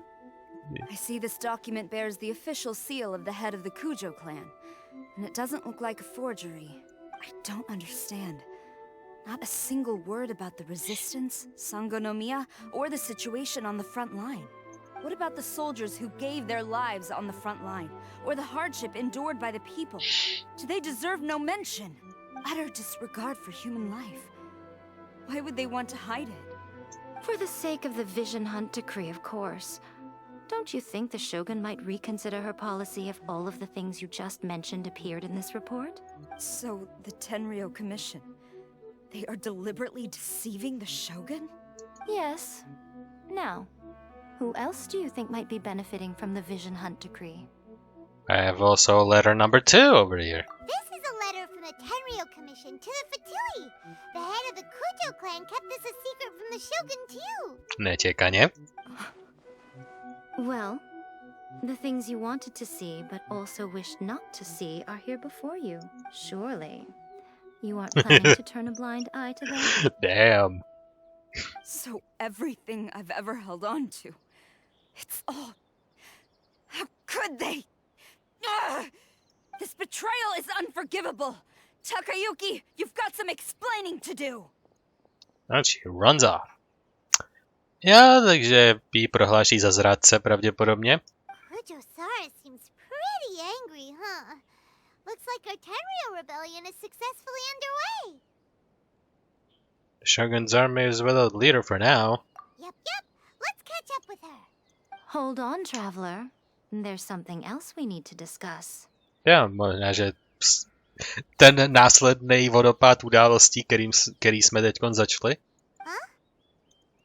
I see this document bears the official seal of the head of the Kujo clan, and it doesn't look like a forgery. I don't understand. Not a single word about the resistance, Sangonomiya, or the situation on the front line. What about the soldiers who gave their lives on the front line, or the hardship endured by the people? Do they deserve no mention? Utter disregard for human life. Why would they want to hide it? For the sake of the Vision Hunt decree, of course. Don't you think the Shogun might reconsider her policy if all of the things you just mentioned appeared in this report? So, the Tenryou Commission, they are deliberately deceiving the Shogun? Yes. Now, who else do you think might be benefiting from the Vision Hunt decree? I have also letter number 2 over here. This is a letter from the Tenryou Commission to the Fatui. The head of the Kujo clan kept this a secret from the Shogun too. Nečekaně. Well, the things you wanted to see but also wished not to see are here before you. Surely. You aren't planning to turn a blind eye to them? Damn. So everything I've ever held on to, it's all... How could they? Ugh! This betrayal is unforgivable. Takayuki, you've got some explaining to do. And she runs off. Já, takže ji prohláší za zrádce pravděpodobně. Kujo-Sara seems pretty angry, huh? Looks like our Tenryou rebellion is successfully underway. The Shogun's army is without a leader for now. Yep. Let's catch up with her. Hold on, traveler. There's something else we need to discuss. Já, možná, že ten následný vodopád událostí, který jsme teďkon začali.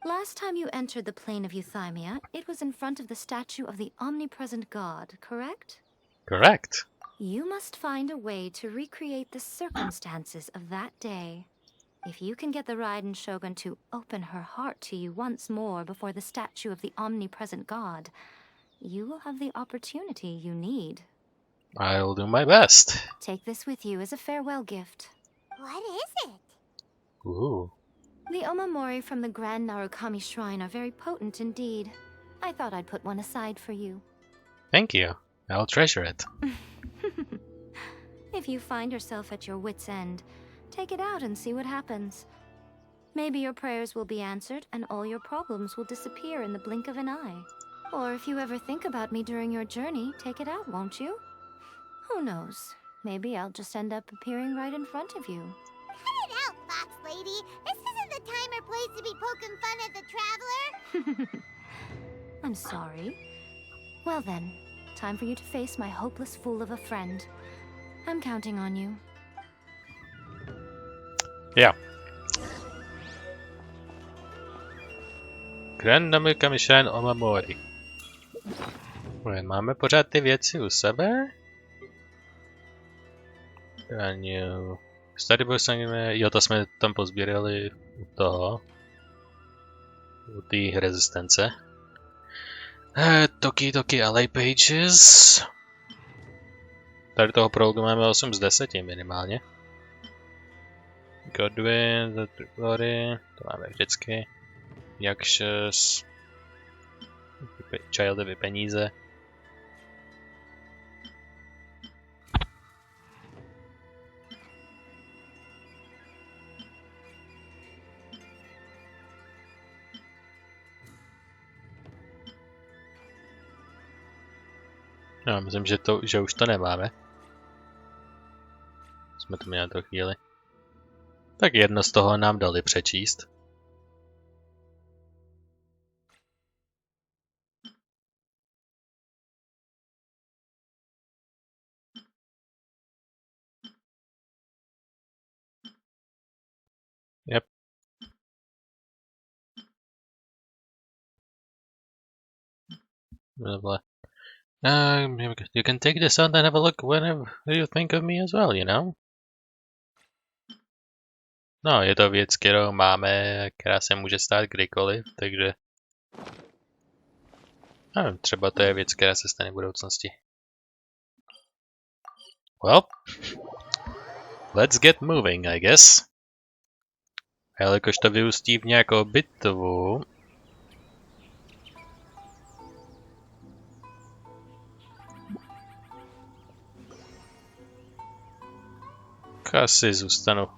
Last time you entered the plane of Euthymia, it was in front of the statue of the omnipresent god, correct? Correct. You must find a way to recreate the circumstances of that day. If you can get the Raiden Shogun to open her heart to you once more before the statue of the omnipresent god, you will have the opportunity you need. I'll do my best. Take this with you as a farewell gift. What is it? Ooh. The omamori from the Grand Narukami Shrine are very potent indeed. I thought I'd put one aside for you. Thank you. I'll treasure it. If you find yourself at your wit's end, take it out and see what happens. Maybe your prayers will be answered and all your problems will disappear in the blink of an eye. Or if you ever think about me during your journey, take it out, won't you? Who knows? Maybe I'll just end up appearing right in front of you. Cut it out, Fox Lady. This isn't the time or place to be poking fun at the traveler. I'm sorry. Well then, time for you to face my hopeless fool of a friend. I'm counting on you. Yeah. Grand Namukami Shrine Omamori. Máme pořád ty věci u sebe? Tady jo, to jsme tam pozbírali u toho. U té rezistence. Toki LA Pages. Tady toho prologu máme 8 z 10 minimálně. Godwin, Glory, to máme vždycky. Jakšes. Childovy peníze. No, myslím, že už to nemáme. Jsme to měli to chvíli. Tak jedno z toho nám dali přečíst. Yep. You can take this out and have a look whenever you think of me as well, you know? No, je to věc, kterou máme, která se může stát kdykoliv, takže... Nevím, třeba to je věc, která se stane v budoucnosti. Well, let's get moving, I guess. Jelikož to vyústí v nějakou bitvu... Asi zůstanu v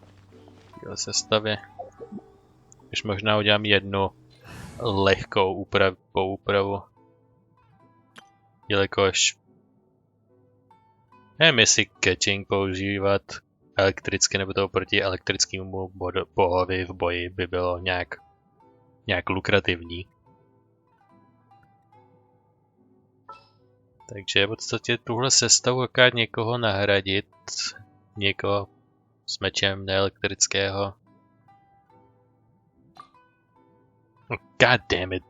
téhle sestavě. Už možná udělám jednu lehkou úpravu. Jelikož nevím, jestli catching používat elektricky nebo to proti elektrickému bohovi v boji by bylo nějak lukrativní. Takže v podstatě tuhle sestavu akorát někoho nahradit, někoho s mečem neelektrického. Oh, God damn it.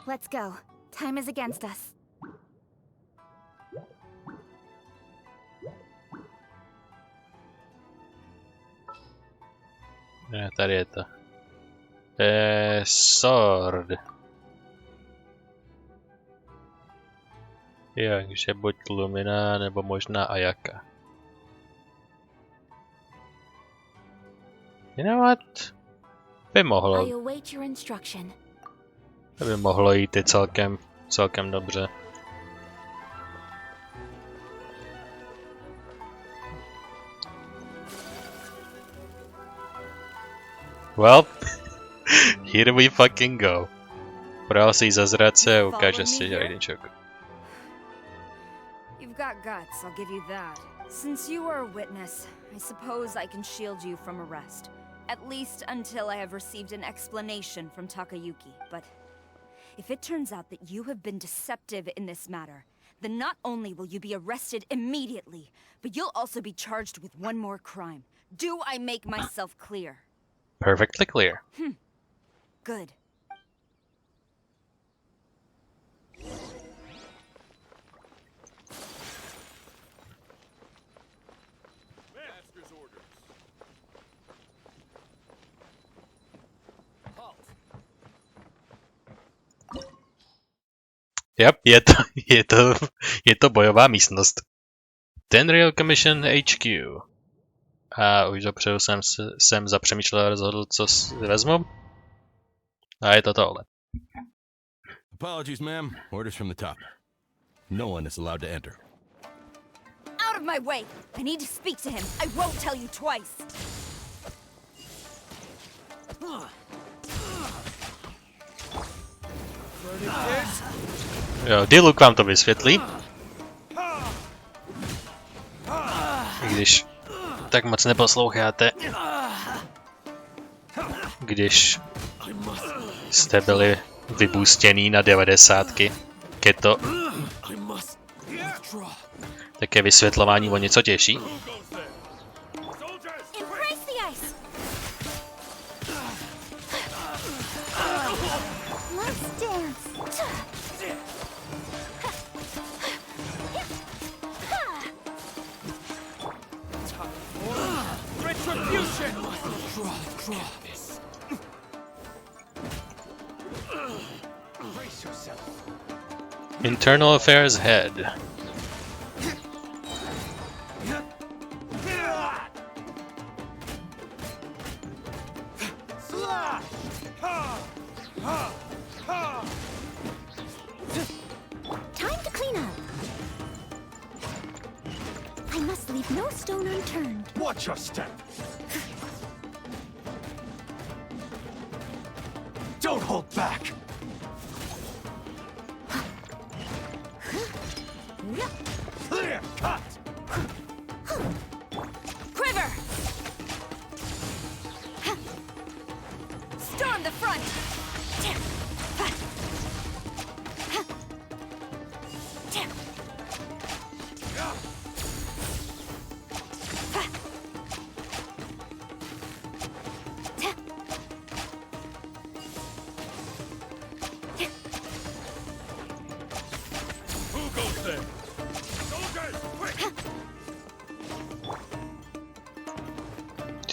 Let's go. Time is against us. Tady je to. Sword. Takže buď Lumina, nebo možná Ayaka. You know what? By mohlo jít i celkem dobře. Well, here we fucking go. Podal si jí za zrace a ukáže si jedniček. You've got guts, I'll give you that. Since you are a witness, I suppose I can shield you from arrest. At least until I have received an explanation from Takayuki. But if it turns out that you have been deceptive in this matter, then not only will you be arrested immediately, but you'll also be charged with one more crime. Do I make myself clear? Perfectly clear. Good. Yep, je to bojová místnost. Tenryou Commission HQ. A už dopředu jsem zapřemýšlel a rozhodl, co vezmu. A je to tohle. Apologies, ma'am. Orders from the top. No one is allowed to enter. Out of my way! I need to speak to him. I won't tell you twice. Jo, Diluk vám to vysvětlí. I když tak moc neposloucháte. Když jste byli vybůstěný na 90. Keto. Tak je vysvětlování o něco těžší. Internal Affairs Head. Time to clean up. I must leave no stone unturned. Watch your step. Don't hold back.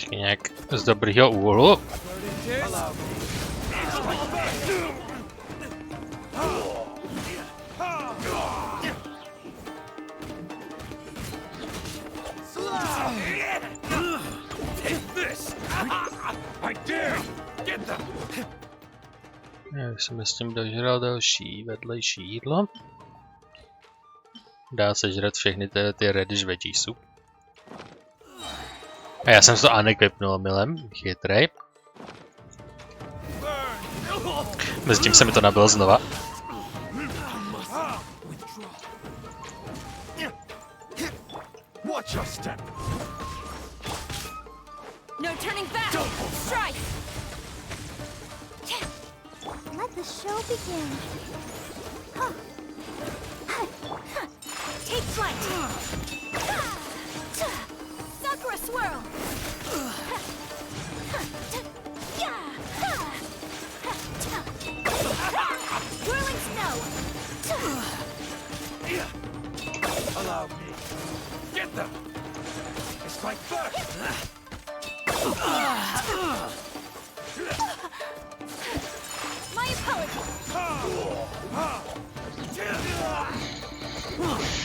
Ještě nějak z dobrýho úhlu. Já jsem s tím dožral další vedlejší jídlo. Dá se žrat všechny ty radish veggiesů. A já jsem to unequipnul milem, chytrej. Mezitím se mi to nabilo znova. No turning back! Strike! Let the show begin. Take flight! Sakura swirl! Whirling snow! Allow me. Get them! It's like first! My apologies!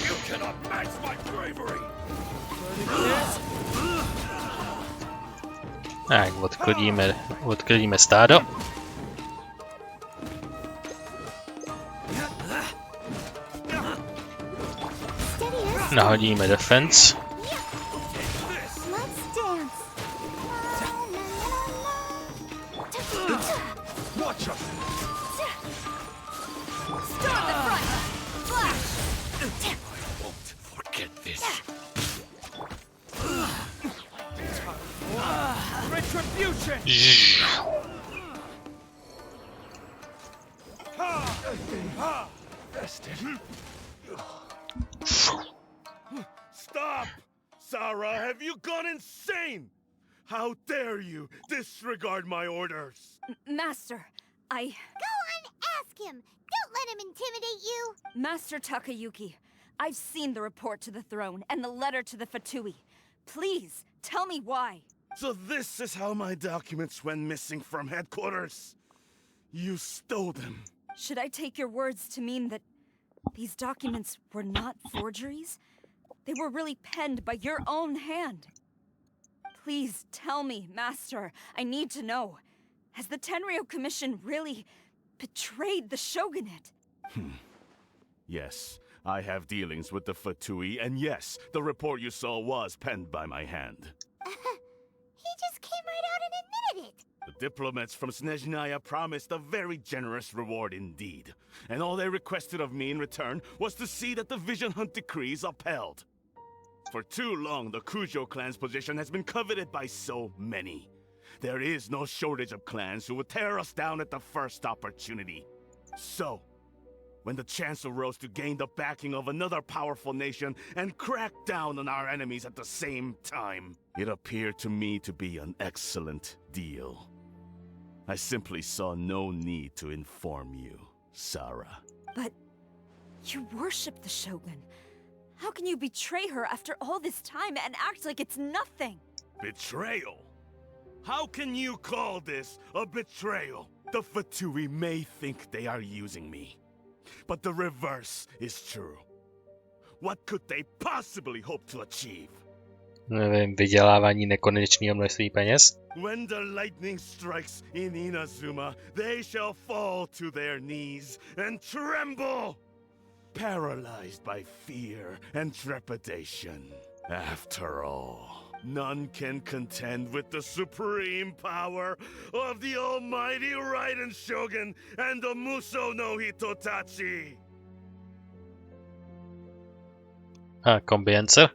You cannot match my bravery! Tak, odklidíme stádo. Nahodíme defense. Stop! Sarah, have you gone insane? How dare you disregard my orders? Master, Go on, ask him. Don't let him intimidate you. Master Takayuki, I've seen the report to the throne and the letter to the Fatui. Please, tell me why. So this is how my documents went missing from headquarters. You stole them. Should I take your words to mean that these documents were not forgeries? They were really penned by your own hand. Please tell me, Master. I need to know. Has the Tenryou Commission really betrayed the shogunate? Yes, I have dealings with the Fatui, and yes, the report you saw was penned by my hand. He just came right out and admitted it. The diplomats from Snezhnaya promised a very generous reward indeed, and all they requested of me in return was to see that the Vision Hunt decrees upheld. For too long, the Kujo clan's position has been coveted by so many. There is no shortage of clans who would tear us down at the first opportunity. So, when the chance arose to gain the backing of another powerful nation and crack down on our enemies at the same time, it appeared to me to be an excellent deal. I simply saw no need to inform you, Sarah. But you worship the Shogun. How can you betray her after all this time and act like it's nothing? Betrayal? How can you call this a betrayal? The Fatui may think they are using me, but the reverse is true. What could they possibly hope to achieve? Nevím, vydělávání nekonečného množství peněz. When the lightning strikes in Inazuma, they shall fall to their knees and tremble, paralyzed by fear and trepidation. After all, none can contend with the supreme power of the almighty Raiden Shogun and the Muso no Hitotachi. Kombience.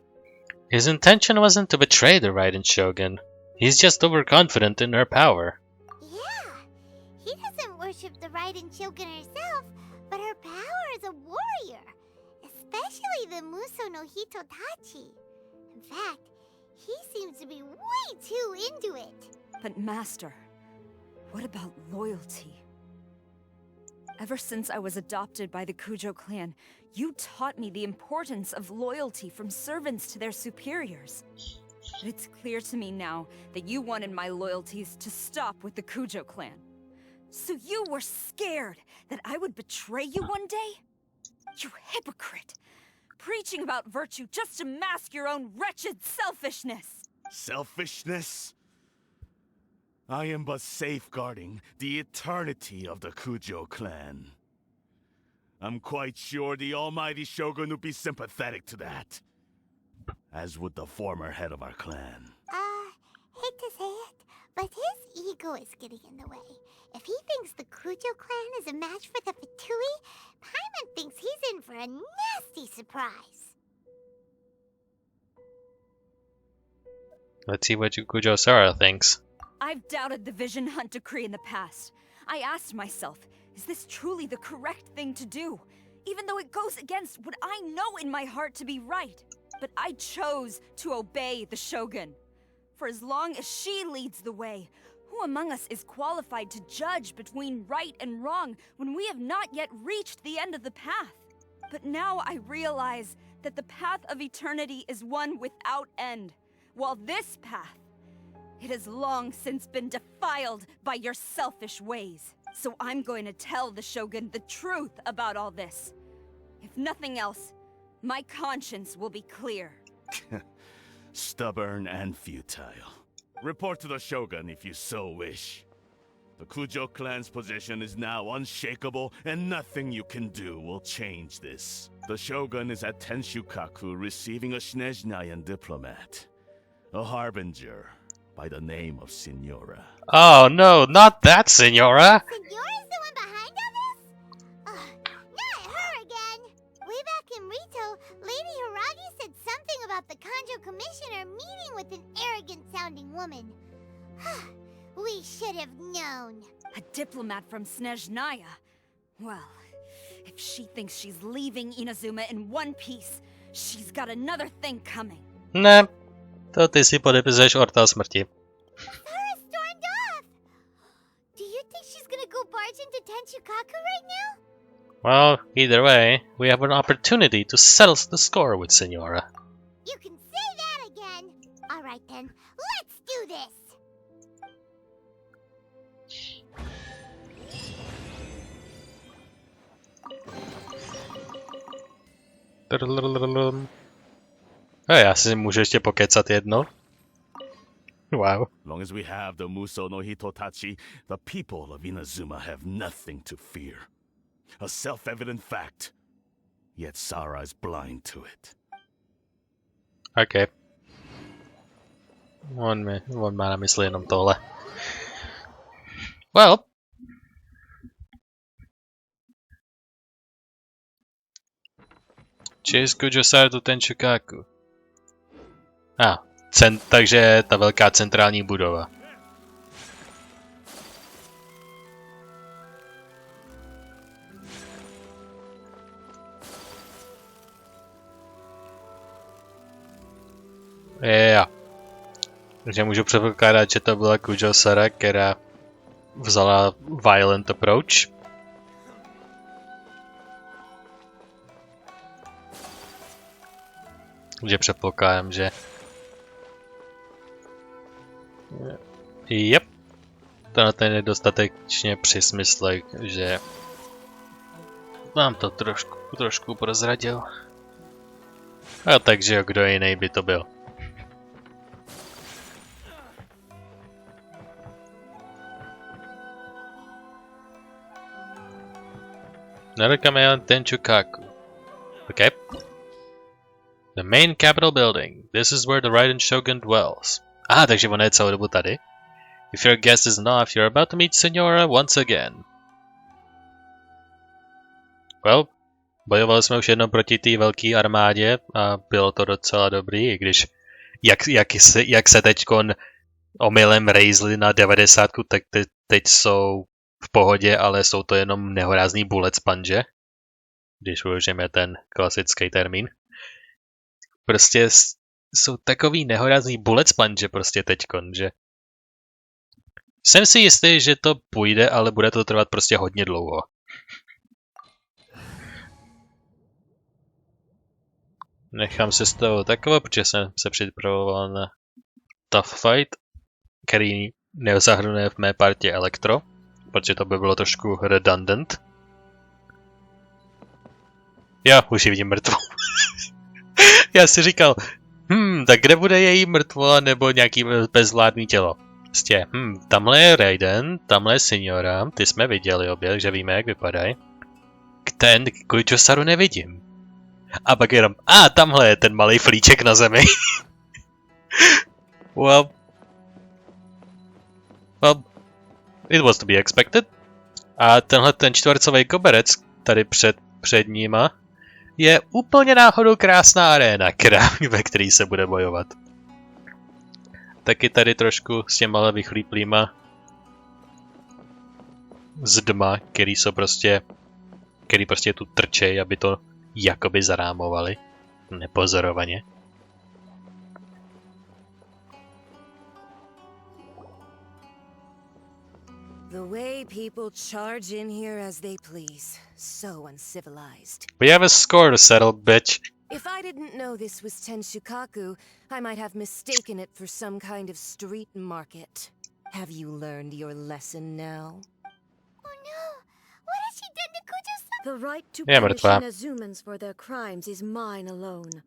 His intention wasn't to betray the Raiden Shogun. He's just overconfident in her power. Yeah, he doesn't worship the Raiden Shogun herself, but her power as a warrior, especially the Muso no Hitotachi. In fact, he seems to be way too into it. But Master, what about loyalty? Ever since I was adopted by the Kujo clan, you taught me the importance of loyalty from servants to their superiors. But it's clear to me now that you wanted my loyalties to stop with the Kujo clan. So you were scared that I would betray you one day? You hypocrite! Preaching about virtue just to mask your own wretched selfishness! Selfishness? I am but safeguarding the eternity of the Kujo clan. I'm quite sure the almighty Shogun would be sympathetic to that. As would the former head of our clan. Hate to say it, but his ego is getting in the way. If he thinks the Kujo clan is a match for the Fatui, Paimon thinks he's in for a nasty surprise. Let's see what Kujo Sara thinks. I've doubted the Vision Hunt decree in the past. I asked myself, is this truly the correct thing to do? Even though it goes against what I know in my heart to be right. But I chose to obey the Shogun. For as long as she leads the way, who among us is qualified to judge between right and wrong when we have not yet reached the end of the path? But now I realize that the path of eternity is one without end, while this path, it has long since been defiled by your selfish ways. So I'm going to tell the Shogun the truth about all this. If nothing else, my conscience will be clear. Stubborn and futile. Report to the Shogun if you so wish. The Kujo clan's position is now unshakable, and nothing you can do will change this. The Shogun is at Tenshukaku receiving a Snezhnayan diplomat. A harbinger by the name of Signora. Oh no, not that Signora! Signora's the one behind all this? Not her again! Way back in Rito, Lady Hiragi said something about the Kanjo Commissioner meeting with an arrogant-sounding woman. We should have known. A diplomat from Snezhnaya. Well, if she thinks she's leaving Inazuma in one piece, she's got another thing coming. Ne, to ty si podepisuješ orta smrti. Sarah stormed off! Do you think she's gonna go barge into Tenshukaku right now? Well, either way, we have an opportunity to settle the score with Signora. You can say that again! Alright then, let's do this! A já si můžu ještě pokecat jedno. Wow. Long as we have the Muso no Hitotachi, the people of Inazuma have nothing to fear. A self-evident fact. Yet Sara is blind to it. OK. On má na mysli jenom tohle. Well. Chase Kujo Sara to Tenshukaku. Takže ta velká centrální budova. Yeah. Takže můžu předpokládat, že to byla Kujo Sara, která vzala violent approach. Takže předpokládám, že... Yep. Tenhle ten je dostatečně při smyslech, že... Mám to trošku prozradil. A takže kdo jiný by to byl? Narukame Tenshukaku. Okay. The main capital building. This is where the Raiden Shogun dwells. Takže on je celou dobu tady. If your guess is enough, you're about to meet Signora once again. Well, bojovali jsme už jednou proti té velké armádě a bylo to docela dobrý, i když jak se teďkon omylem rejzli na 90, tak teď jsou v pohodě, ale jsou to jenom nehorázný bullet sponge, když užijeme ten klasický termín. Prostě jsou takový nehorázný bullet sponge prostě teďkon, že jsem si jistý, že to půjde, ale bude to trvat prostě hodně dlouho. Nechám se z toho takové, protože jsem se připravoval na tough fight, který nezahrnuje v mé partě elektro, protože to by bylo trošku redundant. Já už ji vidím mrtvou. Já si říkal, tak kde bude její mrtvola nebo nějaký bezvládný tělo? Prostě, tamhle je Raiden, tamhle je Signora, ty jsme viděli obě, takže víme, jak vypadají. Ten Kujčosaru nevidím. A pak jenom, tamhle je ten malý flíček na zemi. well, it was to be expected. A tenhle ten čtvercový koberec tady před nima je úplně náhodou krásná aréna, ve který se bude bojovat. Taky tady trošku s těma vychlíplýma zdma, který prostě tu trčej, aby to jakoby zarámovali. Nepozorovaně. The way people charge in here as they please. So uncivilized. We have a score to settle, bitch. If I didn't know this was Tenshukaku, I might have mistaken it for some kind of street market. Have you learned your lesson now? Oh no! What has she done to Kujo-san? The right to Yeah, punish mrtvá. Inazumans for their crimes is mine alone.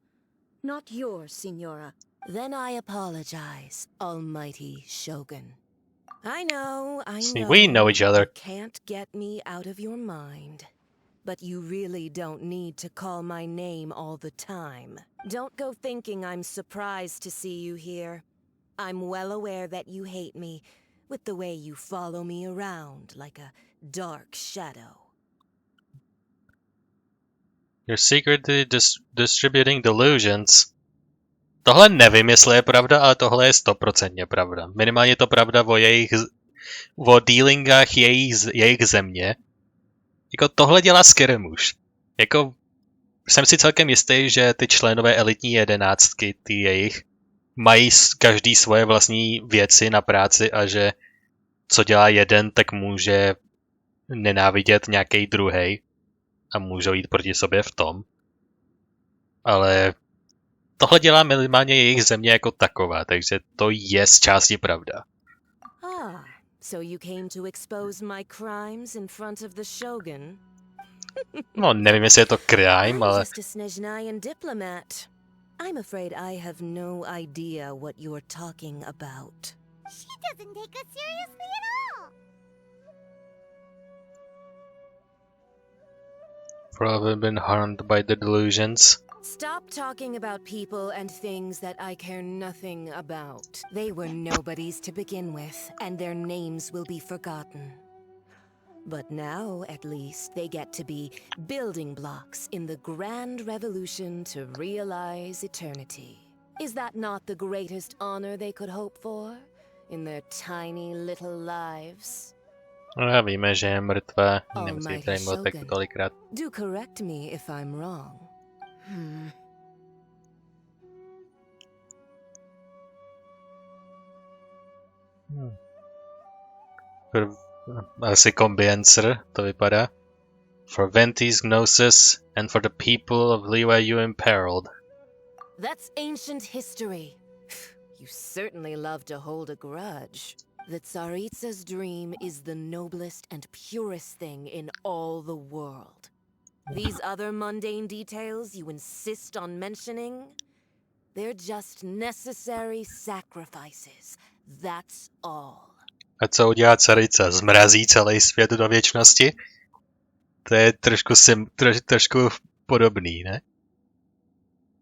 Not yours, Signora. Then I apologize, Almighty Shogun. I know. See, we know each other. You can't get me out of your mind. But you really don't need to call my name all the time. Don't go thinking I'm surprised to see you here. I'm well aware that you hate me, with the way you follow me around like a dark shadow. You're secretly distributing delusions. Tohle nevím, jestli je pravda, ale tohle je 100% pravda. Minimálně je to pravda o dealingách jejich země. Jako tohle dělá Scaramouche. Jako jsem si celkem jistý, že ty členové elitní jedenáctky, ty jejich, mají každý svoje vlastní věci na práci a že co dělá jeden, tak může nenávidět nějaký druhej a můžou jít proti sobě v tom. Ale tohle dělá minimálně jejich země jako taková, takže to je z části pravda. So you came to expose my crimes in front of the Shogun? No, nevím, jestli je to crime, ale... I'm just a Snezhnayan diplomat. I'm afraid I have no idea what you're talking about. She doesn't take us seriously at all! Probably been harmed by the delusions. Stop talking about people and things that I care nothing about. They were nobodies to begin with, and their names will be forgotten. But now, at least, they get to be building blocks in the grand revolution to realize eternity. Is that not the greatest honor they could hope for in their tiny little lives? No, víme, že je mrtvá. Nemusí tady mluvit tak tolikrát. Do correct me if I'm wrong. Asi kombiencer, to vypadá. For Ventis Gnosis and for the people of Liyue you imperiled. That's ancient history. You certainly love to hold a grudge. The Tsaritsa's dream is the noblest and purest thing in all the world. These other mundane details you insist on mentioning, they're just necessary sacrifices. That's all. A co udělá Carica? Zmrazí celý svět do věčnosti? To je trošku podobný, ne?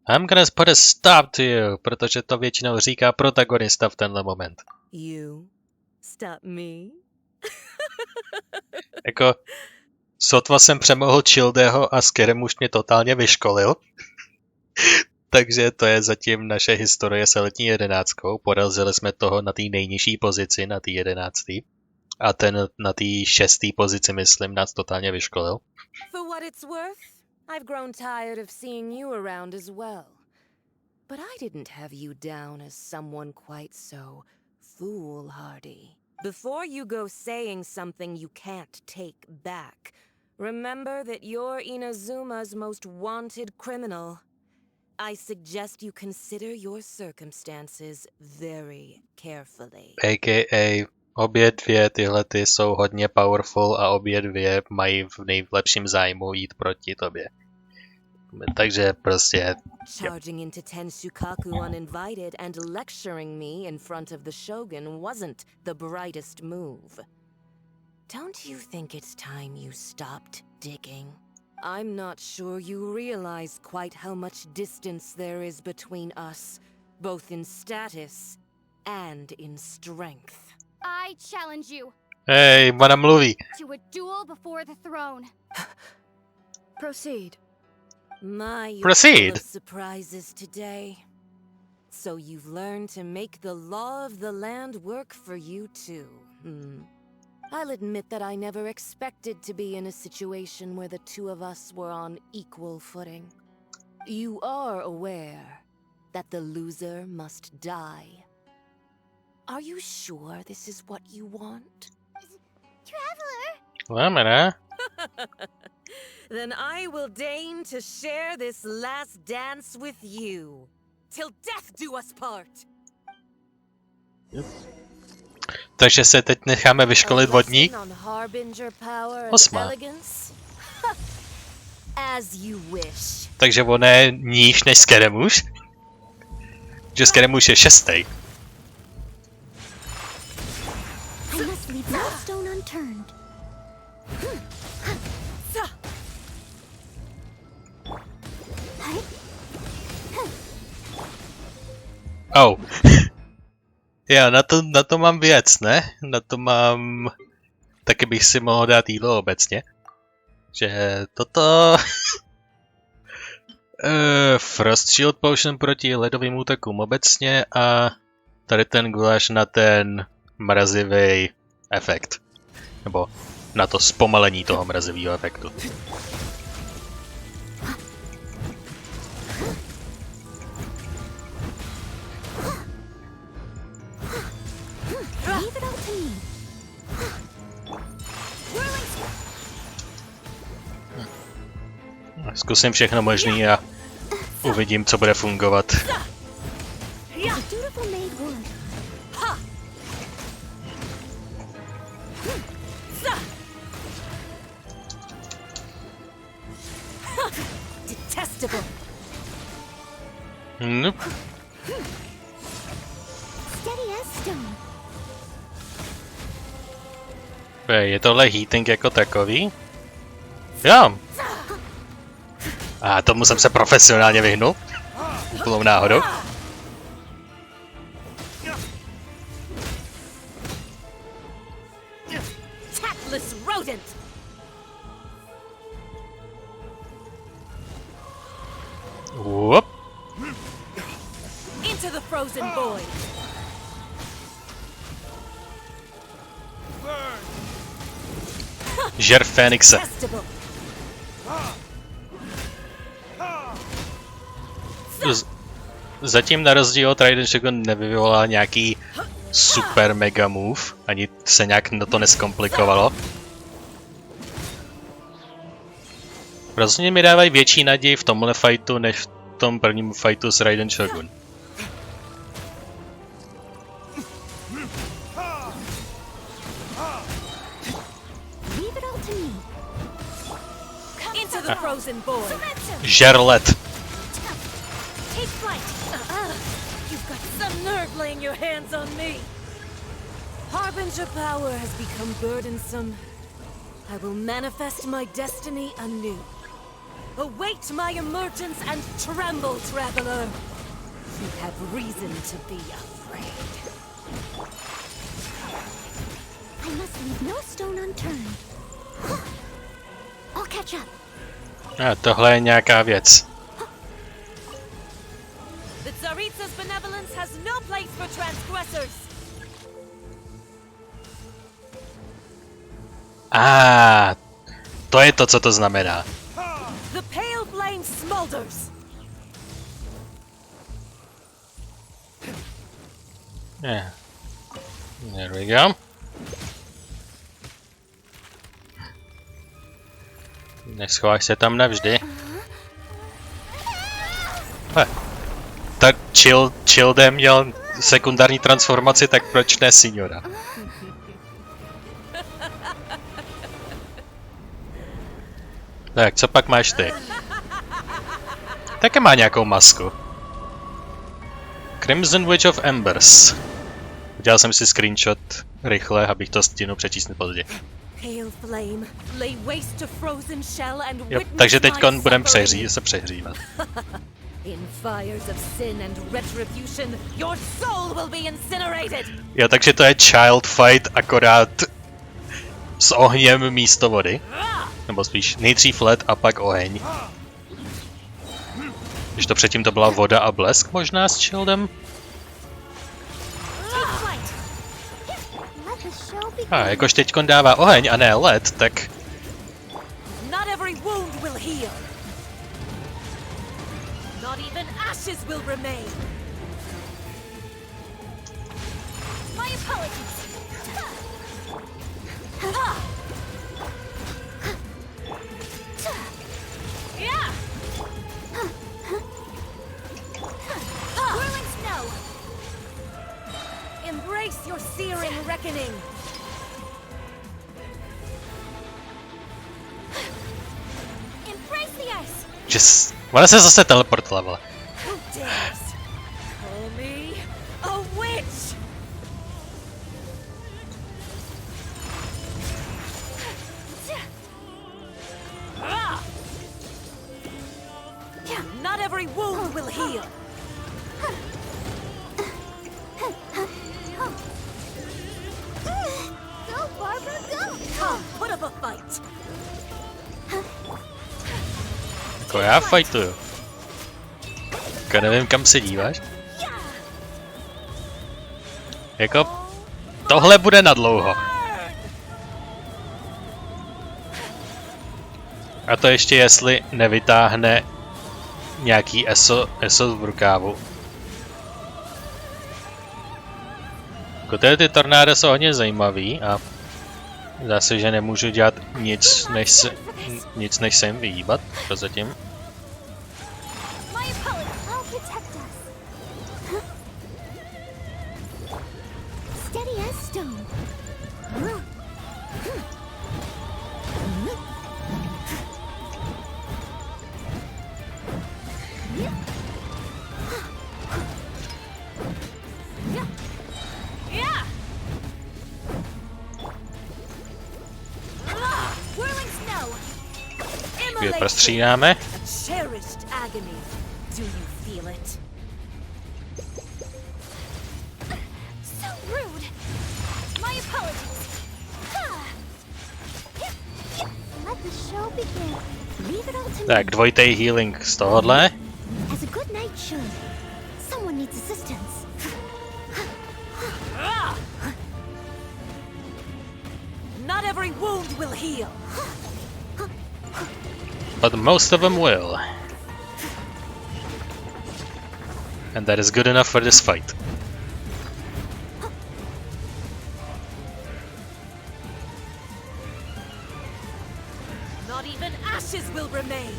I'm gonna put a stop to you, protože to většinou říká protagonista v tenhle moment. You? Stop me? Jako, sotva jsem přemohl Childeho a Scaramouche mě totálně vyškolil. Takže to je zatím naše historie s elitní jedenáctkou. Porazili jsme toho na té nejnižší pozici, na té 11. A ten na té 6. pozici, myslím, nás totálně vyškolil. For what it's worth, I've grown tired of seeing you around as well. But I didn't have you down as someone quite so foolhardy. Before you go saying something you can't take back, remember that you're Inazuma's most wanted criminal. I suggest you consider your circumstances very carefully. A.k.a. obě dvě tyhle ty jsou hodně powerful a obě dvě mají v nejlepším zájmu jít proti tobě. Takže prostě... Charging into Tensukaku uninvited and lecturing me in front of the Shogun wasn't the brightest move. Don't you think it's time you stopped digging? I'm not sure you realize quite how much distance there is between us, both in status and in strength. I challenge you Hej, ona mluví. to a duel before the throne. Proceed. My, Proceed. full of surprises today. So you've learned to make the law of the land work for you too. I'll admit that I never expected to be in a situation where the two of us were on equal footing. You are aware that the loser must die. Are you sure this is what you want? Traveler? Znamená. Then I will deign to share this last dance with you. Till death do us part. Takže se teď necháme vyškolit vodník. 8. As you wish. Takže on je níž než Skeremuš. Že Skeremuš je 6. I must leave no stone unturned. Oh. Jo, na to mám věc, ne? Na to mám... Taky bych si mohl dát jídlo obecně. Že toto... Frost Shield Potion proti ledovým útokům obecně a tady ten guláš na ten mrazivý efekt. Nebo na to zpomalení toho mrazivého efektu. Zkusím všechno možný a uvidím, co bude fungovat. Nope. Je tohle heating jako takový? Jo. A tomu jsem se profesionálně vyhnul. Úplnou náhodou. Whoop. Into the frozen void. Žer Fénixe. Zatím na rozdíl od Raiden Shogun nevyvolal nějaký super mega move, ani se nějak na to neskomplikovalo. Rozhodně mi dávají větší naději v tomhle fightu, než v tom prvním fightu s Raiden Shogun. Žer led. You've got some nerve laying your hands on me. Harbinger power has become burdensome. I will manifest my destiny anew. Await my emergence and tremble, traveler. You have reason to be afraid. I must leave no stone unturned. I'll catch up. A tohle je nějaká věc. The Tsaritsa's benevolence has no place for transgressors. To je to, co to znamená. The pale flame smolders. Yeah. There we go. Neschováš se tam navždy. Tak Childe měl sekundární transformaci, tak proč ne Signora? Tak, co pak máš ty? Také má nějakou masku. Crimson Witch of Embers. Udělal jsem si screenshot rychle, abych to stihnul přečíst později. Jo, takže teď budeme se přehřívat. Jo, takže to je child fight, akorát s ohněm místo vody. Nebo spíš nejdřív led a pak oheň. Když to předtím to byla voda a blesk možná s Childem. A jakož teďkon dává oheň a ne led, tak... Ona se zase teleportovala. Not every wound will heal. Go, Barbara, go! Come, put up a fight. Jako já fightuju. Jako nevím, kam se díváš. Jako... Tohle bude na dlouho. A to ještě jestli nevytáhne nějaký ESO v rukávu. Jako ty tornáda jsou hodně zajímavý a zase, že nemůžu dělat nic než se jim vyhýbat prozatím. Je prostřídáme. Tak, dvojitý healing z tohohle. Not every wound will heal. But most of them will. And that is good enough for this fight. Not even ashes will remain.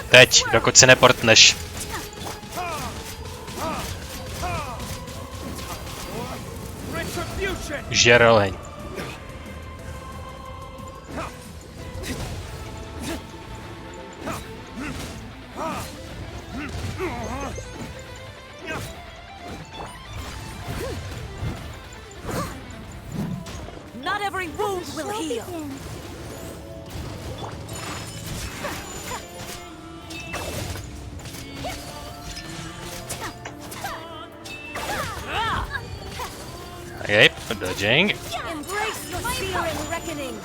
Teď, dokud se neportneš. Žeroleň. Not every wound will heal. Yep, dodging. Embrace your searing reckoning.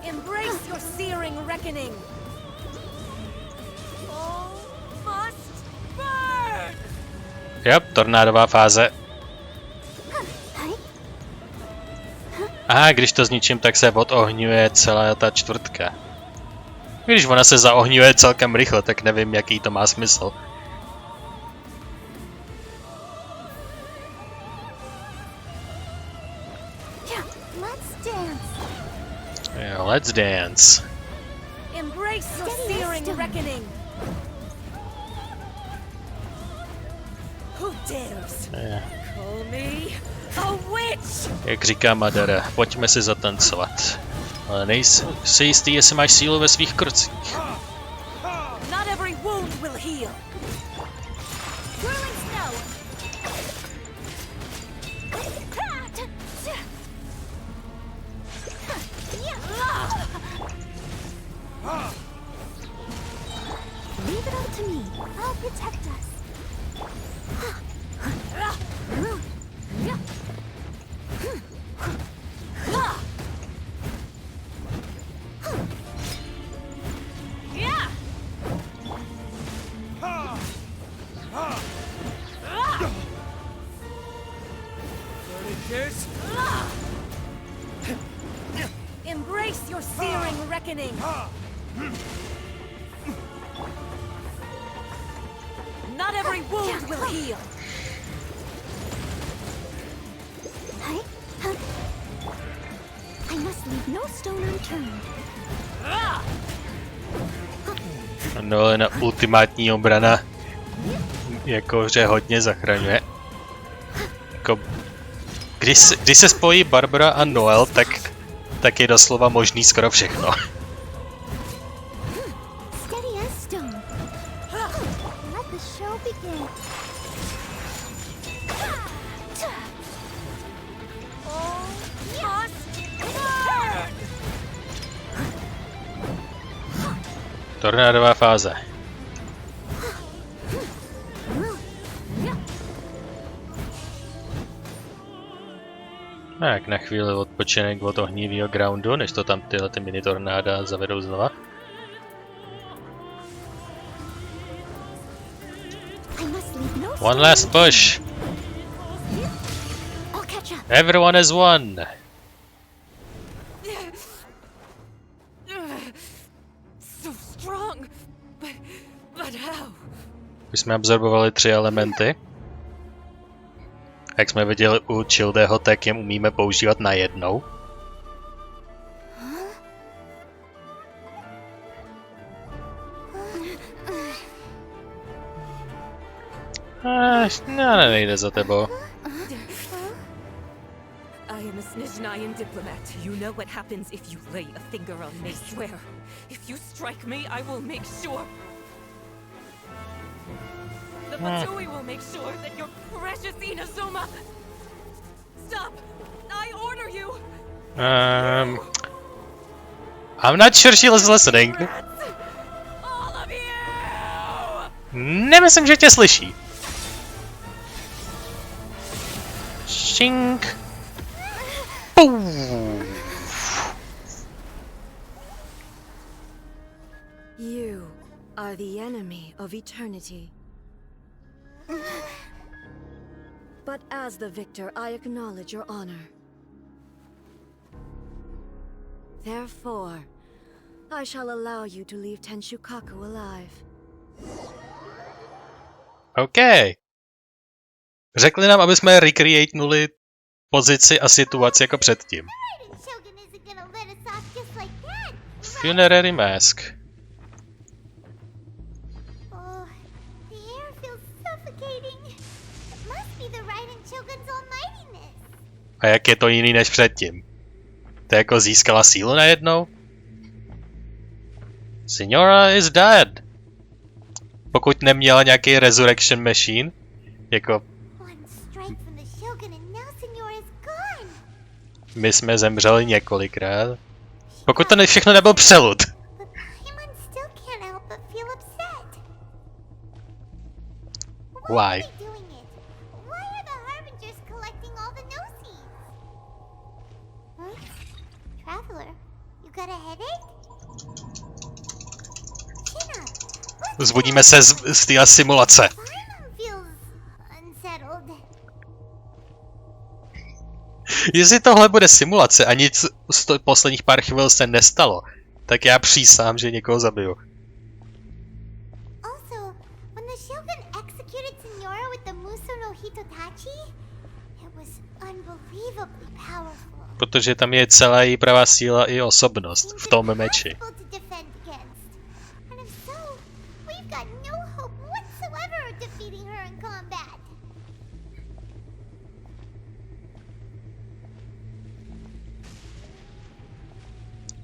Embrace your searing reckoning. All must burn. Yep, tornádová fáze. Aha, když to zničím, tak se odohňuje celá ta čtvrtka. Když ona se zaohňuje celkem rychle, tak nevím, jaký to má smysl. Yeah, let's dance. Embrace your searing reckoning. Who dares call me a witch? Jak říká Madara, pojďme si zatancovat. Ale nejsi si jistý, jestli máš sílu ve svých krocích. Not every wound will heal. Whirling snow. Leave it up to me. I'll protect us. Embrace your searing reckoning. Not every wound will heal. I must leave no stone unturned. No ale na ultimátní obrana jakože hodně zachraňuje. Jako, když se spojí Barbara a Noel, tak je doslova možný skoro všechno. Steady as stone. Let the show begin. Tornádová fáze. Tak, na chvíli odpočinek od ohnivého groundu, než to tam tyhle mini tornáda zavedou znova. One last push! Everyone has won! So strong, but how? Už jsme absorbovali 3 elementy. Jak jsme viděli u Childeho, tak je umíme používat najednou. No, nejde za tebou. I am a Snezhnayan diplomat. You know what happens if you lay a finger on me. Swear, if you strike me, I will make sure. The Fatui will make sure that your precious Inazuma. Stop! I order you. I'm not sure she was listening. All of you. Nemyslím, že tě slyší. Shink. Boom. You are the enemy of eternity. But as the victor, I acknowledge your honor. Therefore, I shall allow you to leave Tenshukaku alive. OK. Řekli nám, aby jsme recreatenuli pozici a situaci jako předtím. Funerary mask. A jak je to jiný než předtím? To jako získala sílu najednou? Signora is dead. Pokud neměla nějaký resurrection machine, jako... My jsme zemřeli několikrát. Pokud to všechno nebyl přelud. Why? Zbudíme se z té simulace. Jestli tohle bude simulace a nic z posledních pár chvil se nestalo, tak já přísám, že někoho zabiju. protože tam je celá její pravá síla i osobnost v tom meči.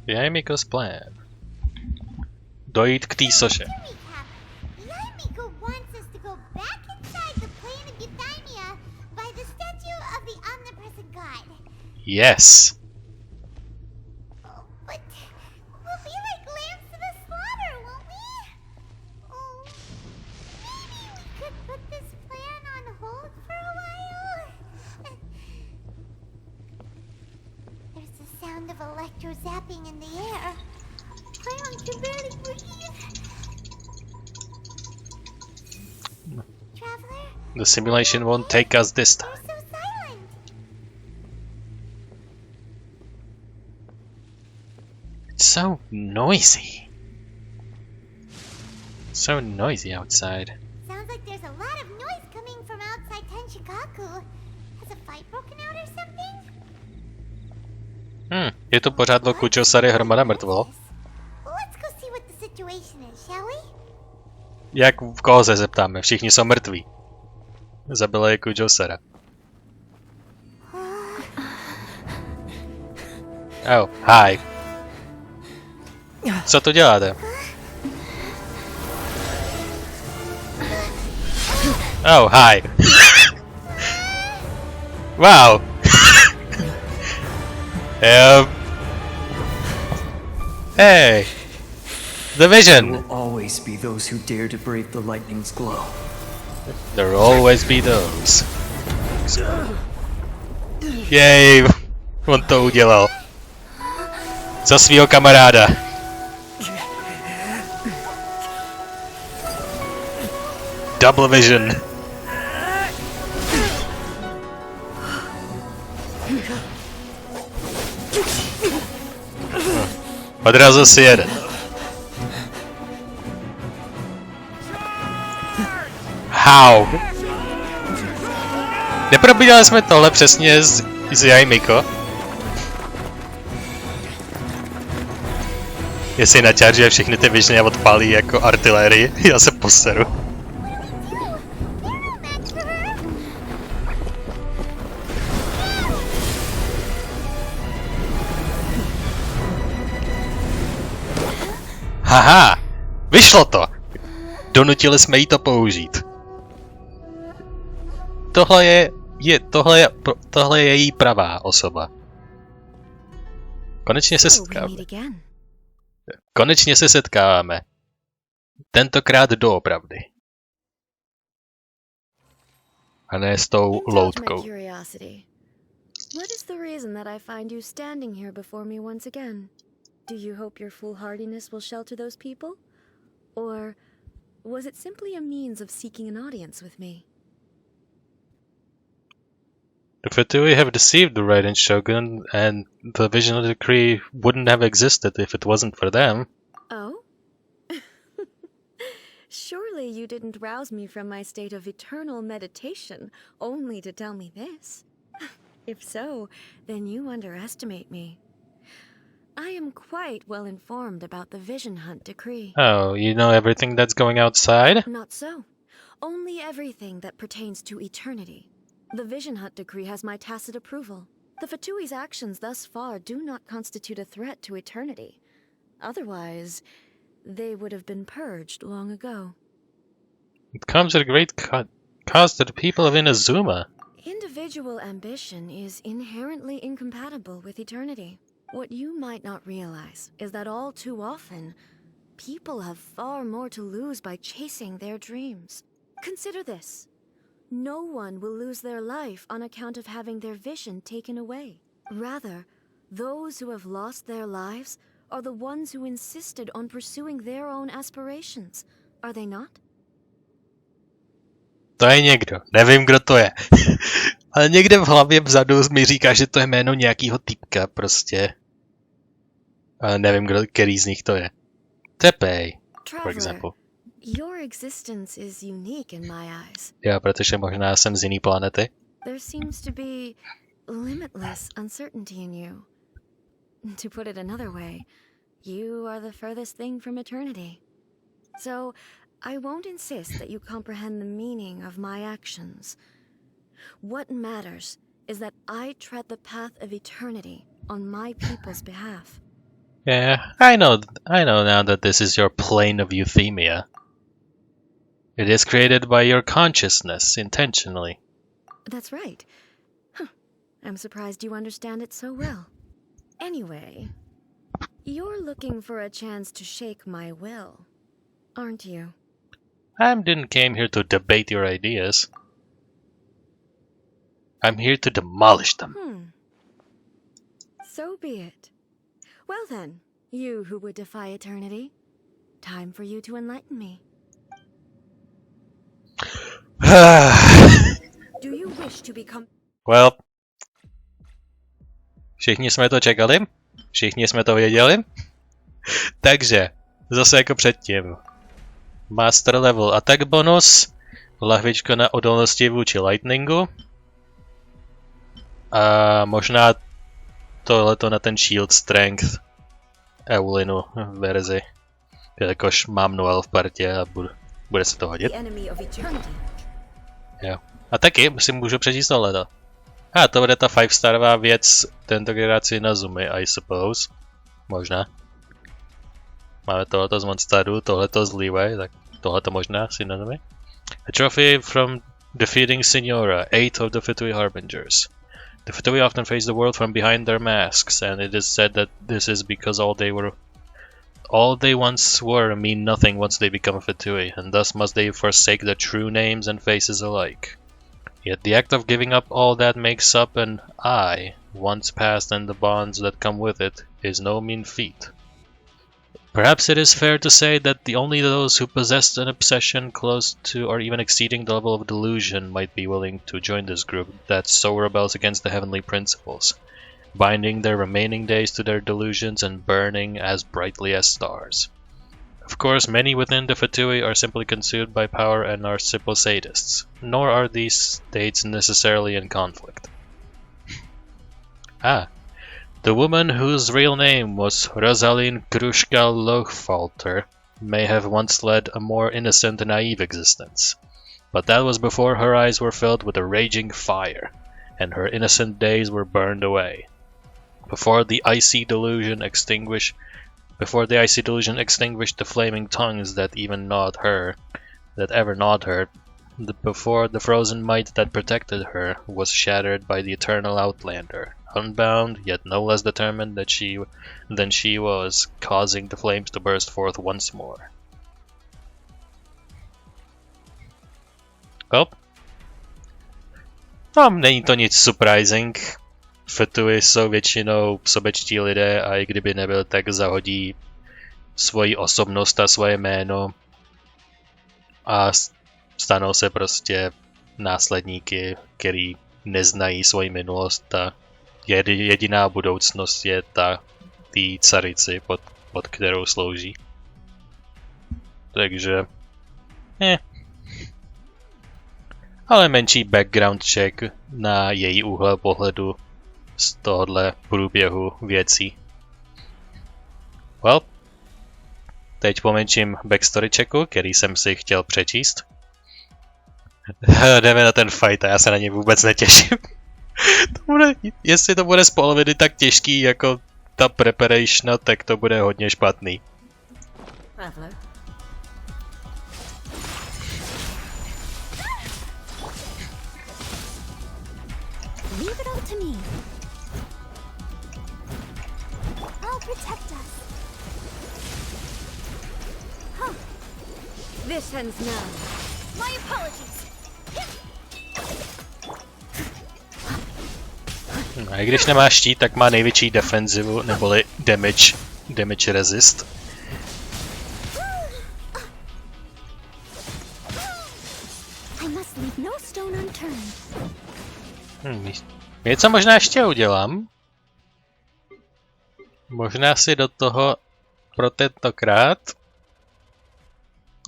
Jaimiko's plan. Dojít k té soše. Yes. But we'll be like lambs to the slaughter, won't we? Oh, maybe we could put this plan on hold for a while. There's the sound of electro zapping in the air. Crayon can barely breathe. Traveler? The simulation won't take us this time. It's so noisy. So noisy outside. Sounds like there's a lot of noise coming from outside Tenshikaku. Has a fight broken out or something? Je to pořádlo Kuchosary hromada mrtvol. Let's go see what the situation is, shall we? Jak v koho se zeptáme? Všichni jsou mrtví. Zabila je Kuchosara. Oh, hi. Co tu děláte? Oh, hi. Wow. Hey. The vision. There will always be those who dare to brave the lightning's glow. There will always be those. Yay. On to udělal. Za svýho kamaráda. Double vision. Odrazil si jeden. How? Neprobídali jsme tohle přesně z Jaimiko? Jestli načaržuje všechny ty vižny a odpálí jako artilérii, já se poseru. Haha, vyšlo to! Donutili jsme jí to použít. Tohle je její pravá osoba. Konečně se setkáme. Konečně se setkáváme. Tentokrát doopravdy. A ne s tou loutkou. What is the reason that I find you standing here before me once again? Do you hope your foolhardiness will shelter those people? Or was it simply a means of seeking an audience with me? The Fatui have deceived the Raiden Shogun, and the Vision Decree wouldn't have existed if it wasn't for them. Oh? Surely you didn't rouse me from my state of eternal meditation only to tell me this. If so, then you underestimate me. I am quite well informed about the Vision Hunt Decree. Oh, you know everything that's going outside? Not so. Only everything that pertains to eternity. The Vision Hunt Decree has my tacit approval. The Fatui's actions thus far do not constitute a threat to eternity. Otherwise, they would have been purged long ago. It comes at a great cost to the people of Inazuma. Individual ambition is inherently incompatible with eternity. What you might not realize is that all too often, people have far more to lose by chasing their dreams. Consider this. No one will lose their life on account of having their vision taken away. Rather, those who have lost their lives are the ones who insisted on pursuing their own aspirations. Are they not? To je někdo. Nevím, kdo to je. Ale někde v hlavě vzadu mi říká, že to je jméno nějakýho týpka prostě. Ale nevím, který z nich to je. Tepej, for example. Your existence is unique in my eyes. Jo, protože možná jsem z jiný planety. There seems to be limitless uncertainty in you. To put it another way, you are the furthest thing from eternity. So, I won't insist that you comprehend the meaning of my actions. What matters is that I tread the path of eternity on my people's behalf. Yeah, I know now that this is your plane of euthymia. It is created by your consciousness, intentionally. That's right. Huh. I'm surprised you understand it so well. Anyway, you're looking for a chance to shake my will, aren't you? I didn't came here to debate your ideas. I'm here to demolish them. So be it. Well then, you who would defy eternity, time for you to enlighten me. Do you wish to become... Well, všichni jsme to čekali, všichni jsme to věděli, takže zase jako předtím. Master level attack bonus, lahvička na odolnosti vůči lightningu a možná tohleto na ten shield strength Eulinu verzi, jakož mám Noel v partě a bude se to hodit. Jo. A taky si můžu přečíst tohleto. A to bude ta 5-starová věc, tentokrát si na Zoomy, I suppose. Možná. Máme tohleto z Monsteru, tohleto z Leeway, tak tohleto možná si na Zoomy. A trophy from defeating Signora, 8 of the Fatui Harbingers. The Fatui often face the world from behind their masks, and it is said that this is because all they once were mean nothing once they become a Fatui, and thus must they forsake their true names and faces alike. Yet the act of giving up all that makes up an I, once past, and the bonds that come with it, is no mean feat. Perhaps it is fair to say that only those who possessed an obsession close to or even exceeding the level of delusion might be willing to join this group that so rebels against the heavenly principles, binding their remaining days to their delusions and burning as brightly as stars. Of course, many within the Fatui are simply consumed by power and are simple sadists, nor are these states necessarily in conflict. The woman whose real name was Rosaline Krushka Lochfalter may have once led a more innocent and naive existence, but that was before her eyes were filled with a raging fire, and her innocent days were burned away. Before the icy delusion extinguished the flaming tongues that ever gnawed her, before the frozen might that protected her was shattered by the eternal Outlander, unbound yet no less determined than she was, causing the flames to burst forth once more. Well, není to nic surprising. Fatui jsou většinou sobečtí lidé a i kdyby nebyl, tak zahodí svoji osobnost a svoje jméno a stanou se prostě následníky, který neznají svoji minulost a jediná budoucnost je té carici, pod kterou slouží. Takže ale menší background check na její úhel pohledu z tohohle průběhu věcí. Well, teď po menším backstory checku, který jsem si chtěl přečíst. Jdeme na ten fight a já se na něj vůbec netěším. Jestli to bude z poloviny tak těžký jako ta preparation, tak to bude hodně špatný. Leave it all to me. I'll protect us. Huh. This ends now. My apologies. A i když nemá štít, tak má největší defenzivu, neboli damage resist. I must leave no stone unturned. Něco možná ještě udělám. Možná si do toho pro tentokrát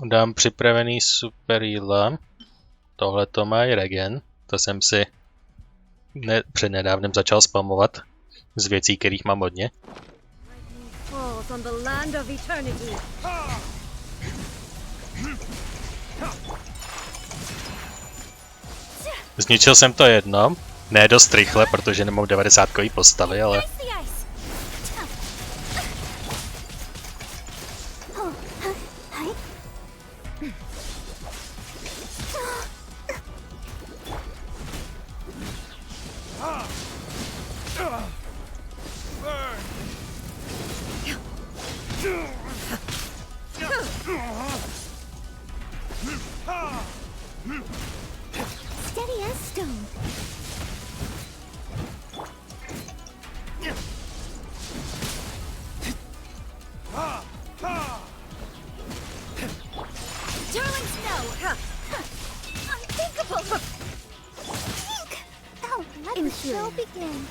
dám připravený super jídla. Tohle to má i regen. To jsem si přednedávnem začal spamovat z věcí, kterých mám hodně. Zničil jsem to jedno, ne dost rychle, protože nemám 90kový postavy, ale... Steady as stone. Darling snow. Unthinkable. Think. Oh, let the show begin.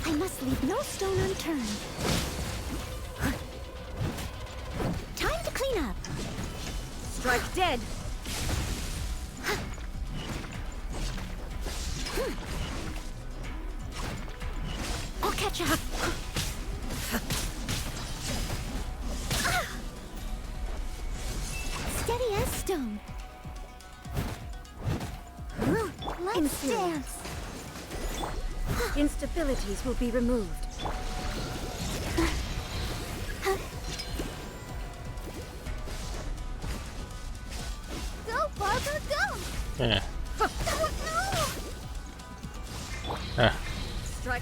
I must leave no stone unturned. Time to clean up. Strike dead. I'll catch up. Steady as stone. Let's dance. Instabilities will be removed. Go, Barbara, go! Yeah.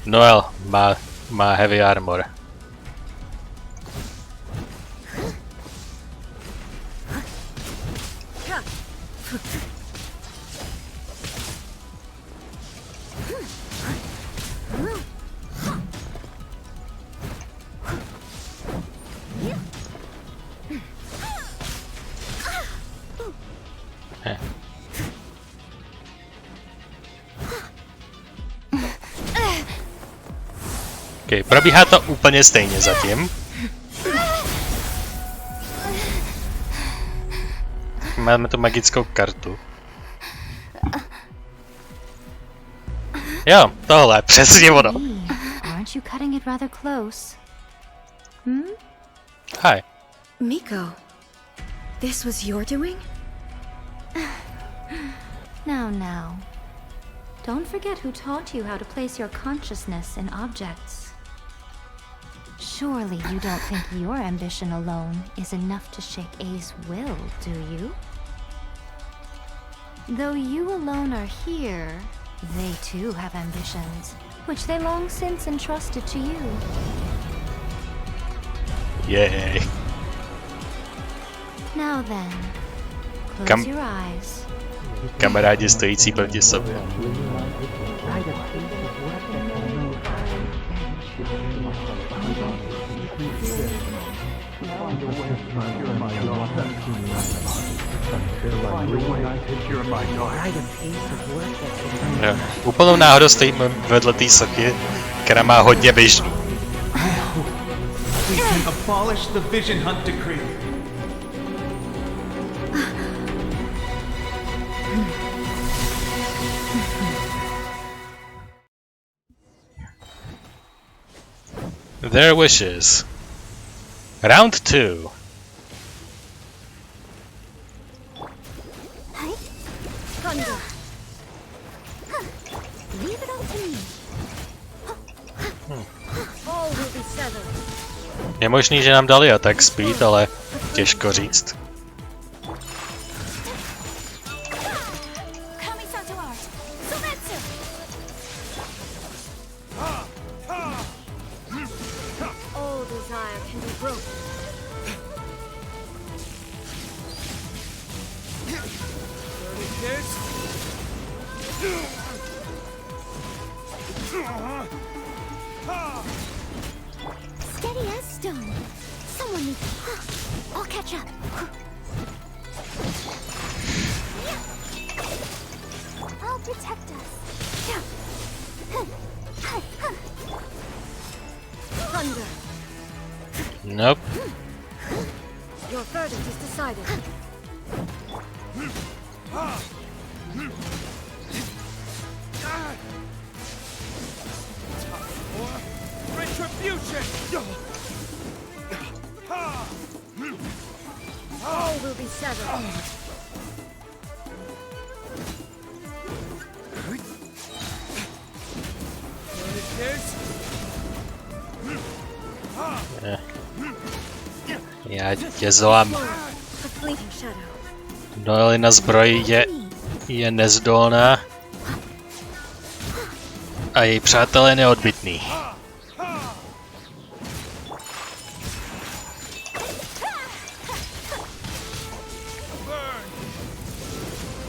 Noel má heavy armor. Okay, probíhá to úplně stejně zatím. Máme tu magickou kartu. Jo, tohle, přesně ono. Aren't you cutting it rather close? Hmm? Hi. Miko, this was your doing? Now. Don't forget who taught you how to place your consciousness in objects. Surely you don't think your ambition alone is enough to shake A's will, do you? Though you alone are here, they too have ambitions, which they long since entrusted to you. Yay. Now then, close your eyes. Kamarádi stojící proti sobě. Jo. Úplnou náhodou stojíme vedle té sochy, která má hodně visionů. We can abolish the vision hunt decree. Their wishes. Round 2. Thunder. Leave it all to me. All will be severed. Je možný, že nám dali attack speed, ale těžko říct. All desire can be broken. Steady as stone. Someone needs. I'll catch up. I'll protect us. Thunder. Nope. Your verdict is decided. Retribution! All will be severed. Já tě zlám. A fleeting shadow. Noelina zbroj je nezdolná. A její přátel je neodbytný.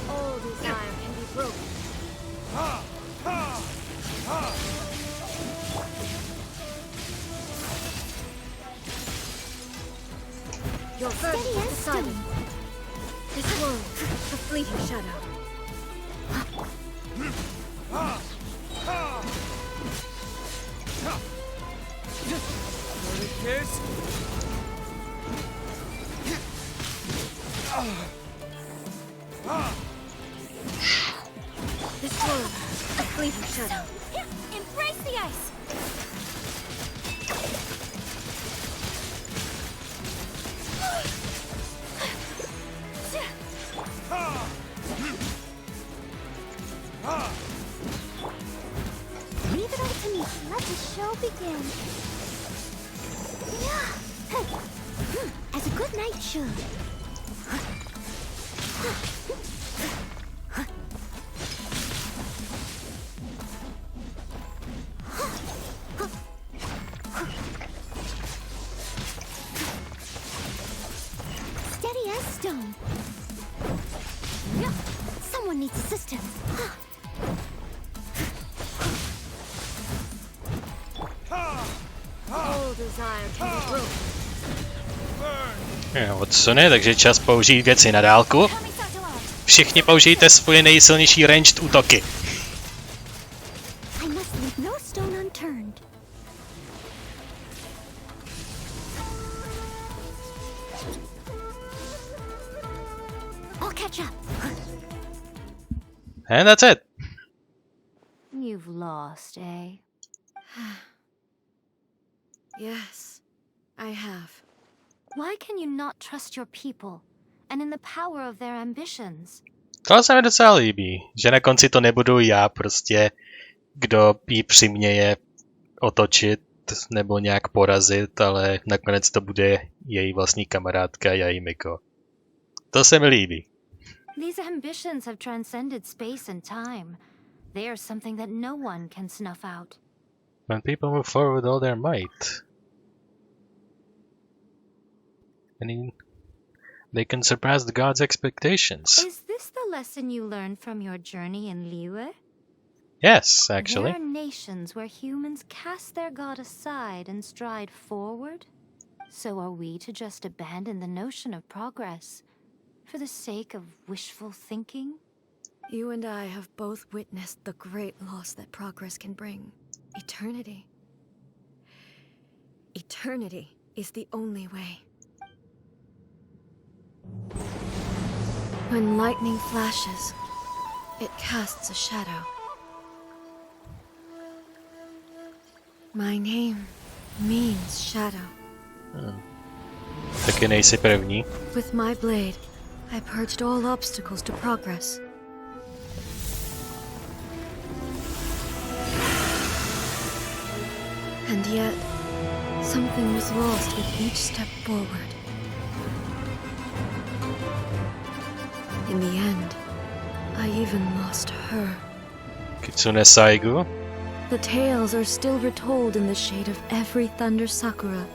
All desire can be broken. Your verdict is decided. This world, a fleeting shadow. This world, a fleeting shadow. Embrace the ice! Leave it up to me. Let the show begin. As a good knight should. Steady as stone. Someone needs assistance. All desire can be broken. Odsune, takže čas použít věci na dálku. Všichni použijte svoje nejsilnější ranged útoky. I must leave no stone unturned. I'll catch up. And that's it. You've lost, eh? Yes, I have. Why can you not trust your people and in the power of their ambitions? To se mi docela líbí, že na konci to nebudu já prostě, kdo jí přiměje otočit nebo nějak porazit, ale nakonec to bude její vlastní kamarádka Jaimiko. To se mi líbí. These ambitions have transcended space and time. They are something that no one can snuff out. When people move forward with all their might, I mean, they can surpass the gods' expectations. Is this the lesson you learned from your journey in Liyue? Yes, actually. There are nations where humans cast their god aside and stride forward. So are we to just abandon the notion of progress for the sake of wishful thinking? You and I have both witnessed the great loss that progress can bring. Eternity. Eternity is the only way. When lightning flashes, it casts a shadow. My name means shadow. Taky nejsi první. With my blade, I purged all obstacles to progress. And yet, something was lost with each step forward. In the end, I even lost her. Kitsune Saigu? The tales are still retold in the shade of every thunder sakura.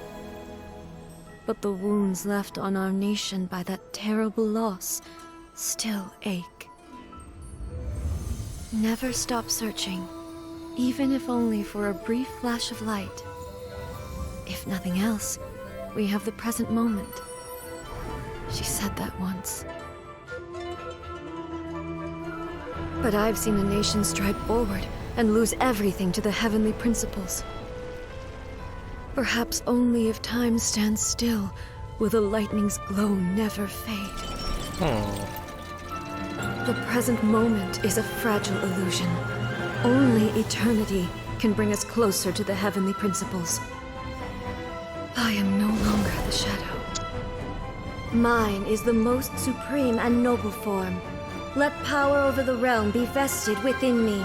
But the wounds left on our nation by that terrible loss still ache. Never stop searching, even if only for a brief flash of light. If nothing else, we have the present moment. She said that once. But I've seen a nation stride forward and lose everything to the heavenly principles. Perhaps only if time stands still will the lightning's glow never fade. The present moment is a fragile illusion. Only eternity can bring us closer to the heavenly principles. I am no longer the shadow. Mine is the most supreme and noble form. Let power over the realm be vested within me.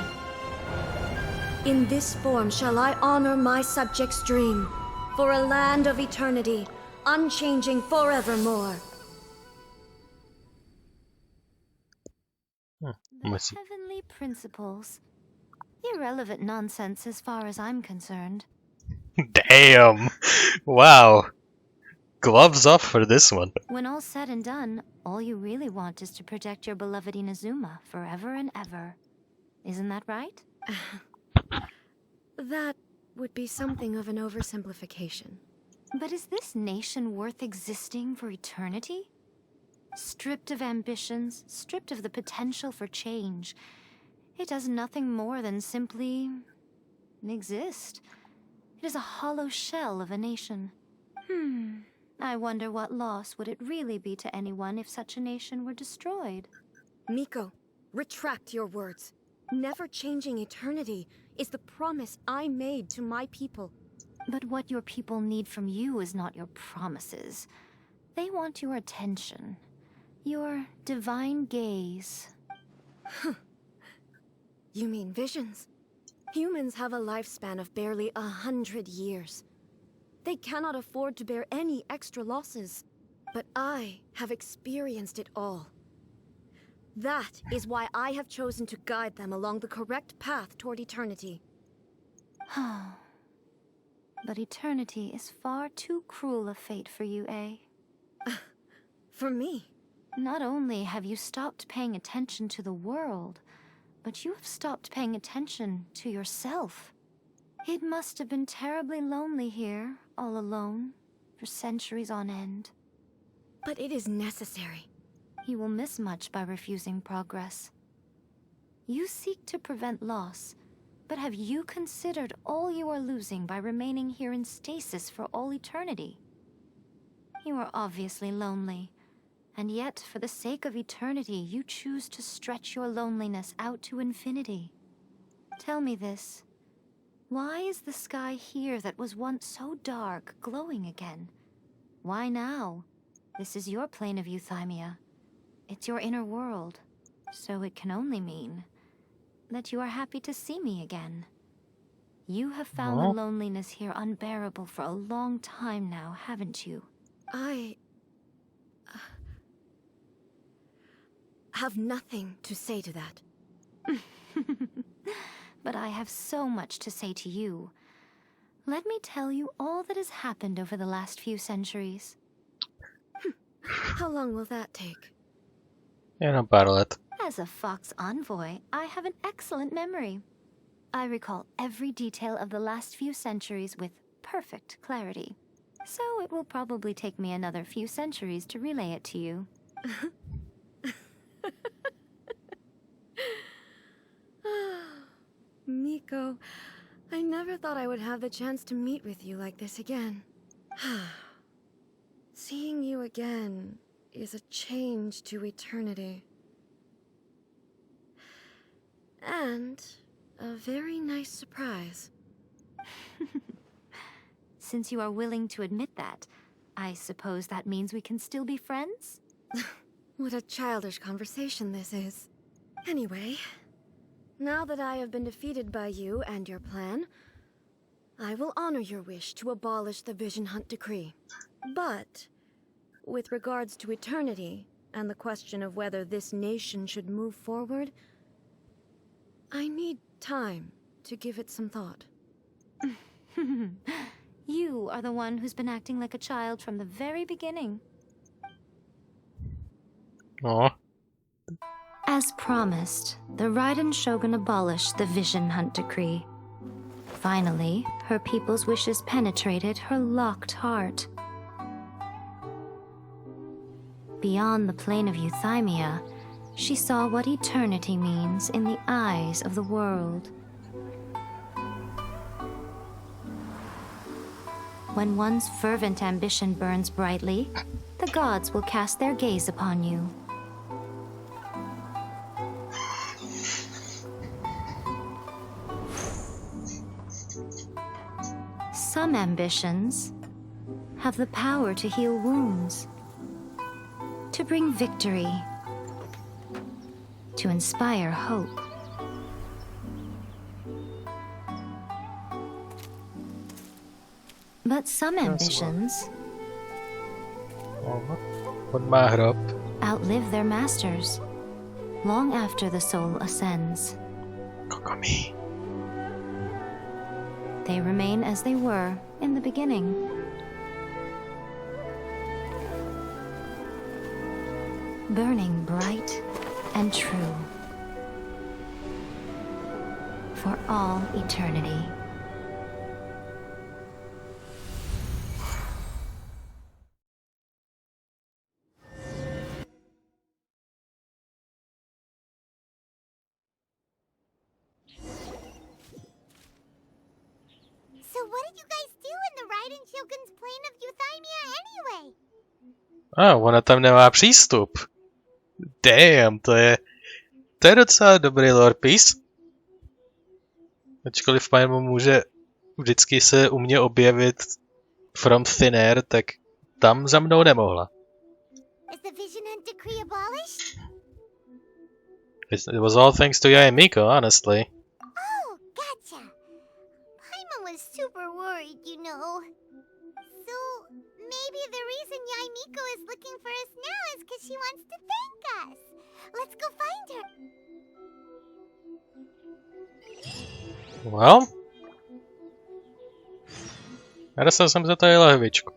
In this form shall I honor my subjects' dream, for a land of eternity, unchanging forevermore. The heavenly principles. Irrelevant nonsense as far as I'm concerned. Damn! Wow! Gloves off for this one. When all's said and done, all you really want is to protect your beloved Inazuma forever and ever. Isn't that right? That would be something of an oversimplification. But is this nation worth existing for eternity? Stripped of ambitions, stripped of the potential for change, it does nothing more than simply exist. It is a hollow shell of a nation. I wonder what loss would it really be to anyone if such a nation were destroyed. Miko, retract your words. Never changing eternity is the promise I made to my people. But what your people need from you is not your promises. They want your attention. Your divine gaze. You mean visions? Humans have a lifespan of barely 100 years. They cannot afford to bear any extra losses. But I have experienced it all. That is why I have chosen to guide them along the correct path toward eternity. But eternity is far too cruel a fate for you, eh? For me? Not only have you stopped paying attention to the world, but you have stopped paying attention to yourself. It must have been terribly lonely here, all alone, for centuries on end. But it is necessary. You will miss much by refusing progress. You seek to prevent loss, but have you considered all you are losing by remaining here in stasis for all eternity? You are obviously lonely, and yet for the sake of eternity you choose to stretch your loneliness out to infinity. Tell me this. Why is the sky here that was once so dark glowing again? Why now? This is your plane of euthymia. It's your inner world, so it can only mean that you are happy to see me again. You have found the loneliness here unbearable for a long time now, haven't you? I have nothing to say to that. But I have so much to say to you. Let me tell you all that has happened over the last few centuries. How long will that take? In about it. As a Fox envoy, I have an excellent memory. I recall every detail of the last few centuries with perfect clarity. So it will probably take me another few centuries to relay it to you. Miko, I never thought I would have the chance to meet with you like this again. Seeing you again is a change to eternity. And a very nice surprise. Since you are willing to admit that, I suppose that means we can still be friends? What a childish conversation this is. Anyway, now that I have been defeated by you and your plan, I will honor your wish to abolish the Vision Hunt decree. But, with regards to eternity, and the question of whether this nation should move forward, I need time to give it some thought. You are the one who's been acting like a child from the very beginning. Aww. As promised, the Raiden Shogun abolished the Vision Hunt decree. Finally, her people's wishes penetrated her locked heart. Beyond the plane of euthymia, she saw what eternity means in the eyes of the world. When one's fervent ambition burns brightly, the gods will cast their gaze upon you. Some ambitions have the power to heal wounds, to bring victory, to inspire hope. But some ambitions outlive their masters long after the soul ascends. They remain as they were in the beginning. Burning bright and true for all eternity. So what did you guys do in the Raiden Shogun's plane of Euthymia anyway? Ona tam nemá přístup. Damn, to je docela dobrý lore piece. Ačkoliv Paimon může vždycky se u mě objevit from thin air, tak tam za mnou nemohla. Is the Vision Hunt decree abolished? It was all thanks to Yae Miko, honestly. Oh, gotcha. Paimon was super worried, you know. So, maybe the reason Yae Miko is looking for us now is because she wants to thank us. Let's go find her. Well, dostal jsem za to i lahvičku.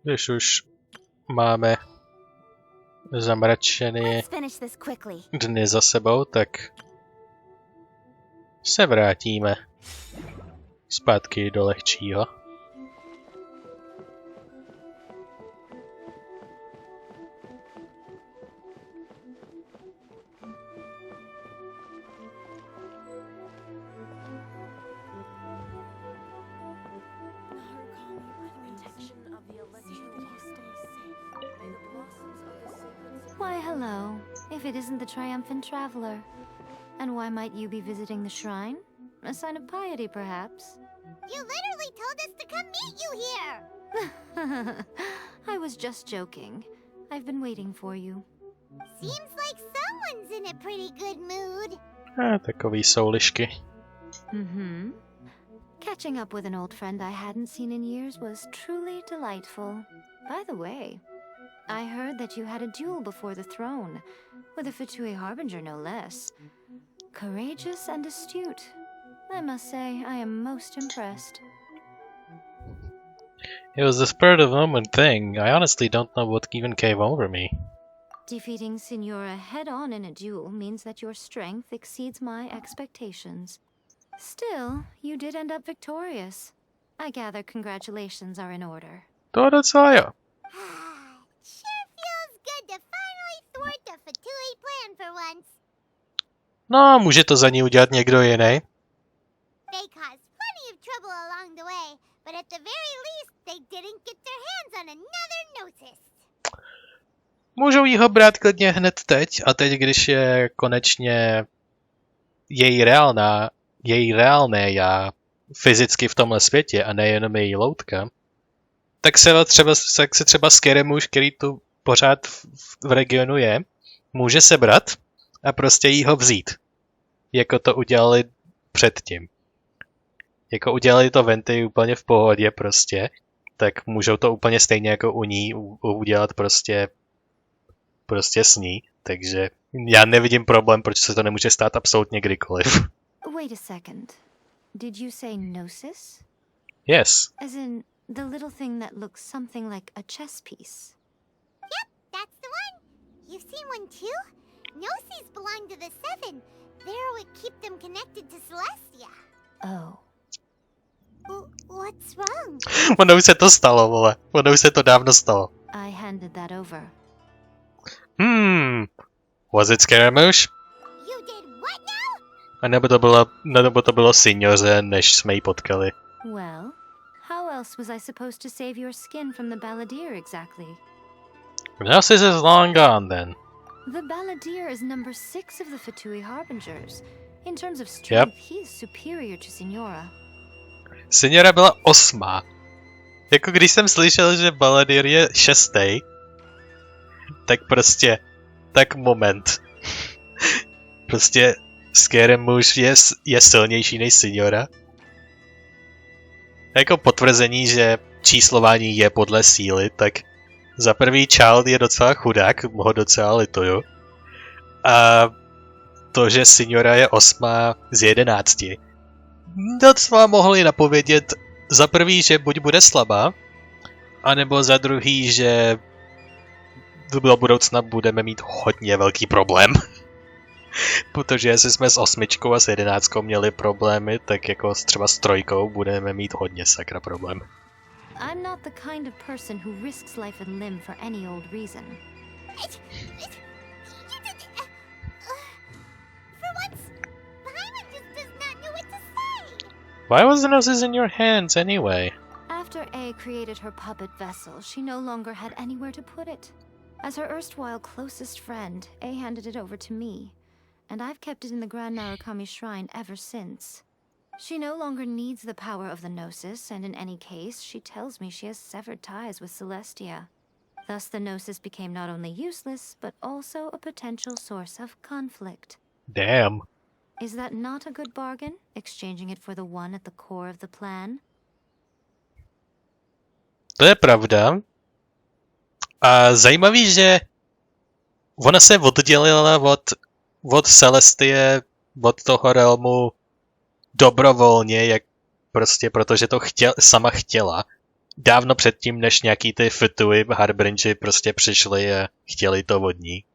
Když už máme zamračené dny za sebou, tak se vrátíme zpátky do lehčího. Why, hello, if it isn't the triumphant traveler. And why might you be visiting the shrine? A sign of piety, perhaps? You literally told us to come meet you here! I was just joking. I've been waiting for you. Seems like someone's in a pretty good mood. Takový jsou Lišky. Catching up with an old friend I hadn't seen in years was truly delightful. By the way, I heard that you had a duel before the throne, with a Fatui Harbinger no less. Courageous and astute. I must say, I am most impressed. It was a spur of the moment thing. I honestly don't know what even came over me. Defeating Signora head-on in a duel means that your strength exceeds my expectations. Still, you did end up victorious. I gather congratulations are in order. To docela jo. Sure feels good to finally thwart the Fatui plan for once. No, může to za ní udělat někdo jiný. They caused plenty of trouble along the way, but at the very least, they didn't get their hands on another notice. Můžou jí ho brát klidně hned teď, a teď, když je konečně její reálné já fyzicky v tomhle světě a nejenom její loutka, tak se třeba Skeremuš, který tu pořád v regionu je, může sebrat a prostě jí ho vzít. Jako to udělali předtím. Jako udělali to Venty úplně v pohodě prostě, tak můžou to úplně stejně jako u ní udělat prostě s ní. Takže já nevidím problém, proč se to nemůže stát absolutně kdykoliv. Wait a second. Did you say gnosis? Yes. As in the little thing that looks something like a chess piece. Yep, that's the one. You've seen one too? Gnosis belong to the Seven. They're what keep them connected to Celestia. Oh. What's wrong? Ono už se to stalo, vole. Ono už se to dávno stalo. I handed that over. Was it Scaramouche? You did what now? A nebo to bylo Signoře, než jsme ji potkali. Well, how else was I supposed to save your skin from the balladeer exactly? Gnosis is long gone then. The Balladeer is number 6 of the Fatui Harbingers. In terms of strength, he is superior to Signora. Signora byla 8. Jako když jsem slyšel, že Balladeer je 6, tak prostě, tak moment. Prostě Scary muž je silnější než Signora. Jako potvrzení, že číslování je podle síly, tak za prvý Child je docela chudák, ho docela lituju. A to, že Signora je 8 z 11, docela mohli napovědět za prvý, že buď bude slabá, anebo za druhý, že do budoucna budeme mít hodně velký problém. Protože jestli jsme s 8 a s 11 měli problémy, tak jako třeba s 3 budeme mít hodně sakra problém. I'm not the kind of person who risks life and limb for any old reason. Why was the noses in your hands anyway? After A created her puppet vessel, she no longer had anywhere to put it. As her erstwhile closest friend, A handed it over to me, and I've kept it in the Grand Narukami Shrine ever since. She no longer needs the power of the Gnosis, and in any case, she tells me she has severed ties with Celestia. Thus the Gnosis became not only useless, but also a potential source of conflict. Damn. Is that not a good bargain, exchanging it for the one at the core of the plan? To je pravda. A zajímavý, že ona se oddělila od Celestie, od toho realmu dobrovolně, jak prostě protože to sama chtěla. Dávno předtím, než nějaký ty Fatui Harbingeri prostě přišli a chtěli to od ní.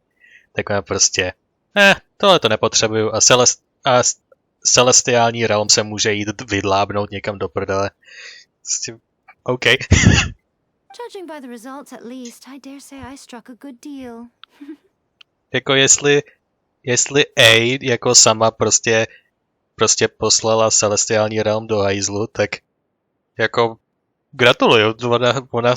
Tak ona prostě, tohle to nepotřebuju a celestiální realm se může jít vydlábnout někam do prdele. Prostě, OK. Judging by the results at least, I dare say I struck a good deal. Jako jestli A jako sama prostě poslala celestiální realm do hajzlu, tak jako gratuluju. Ona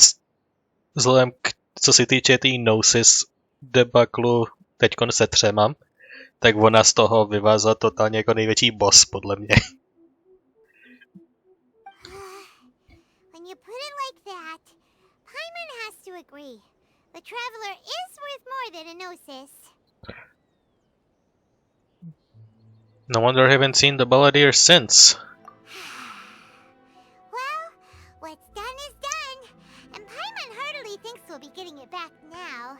vzhledem k, co se týče tý Gnosis debaklu teďkon se 3, tak ona z toho vyvázla totálně jako největší boss, podle mě. When you put it like that, Paimon has to agree. The Traveler is worth more than a Gnosis. No wonder I haven't seen the Balladeer since. Well, what's done is done, and Paimon heartily thinks we'll be getting it back now.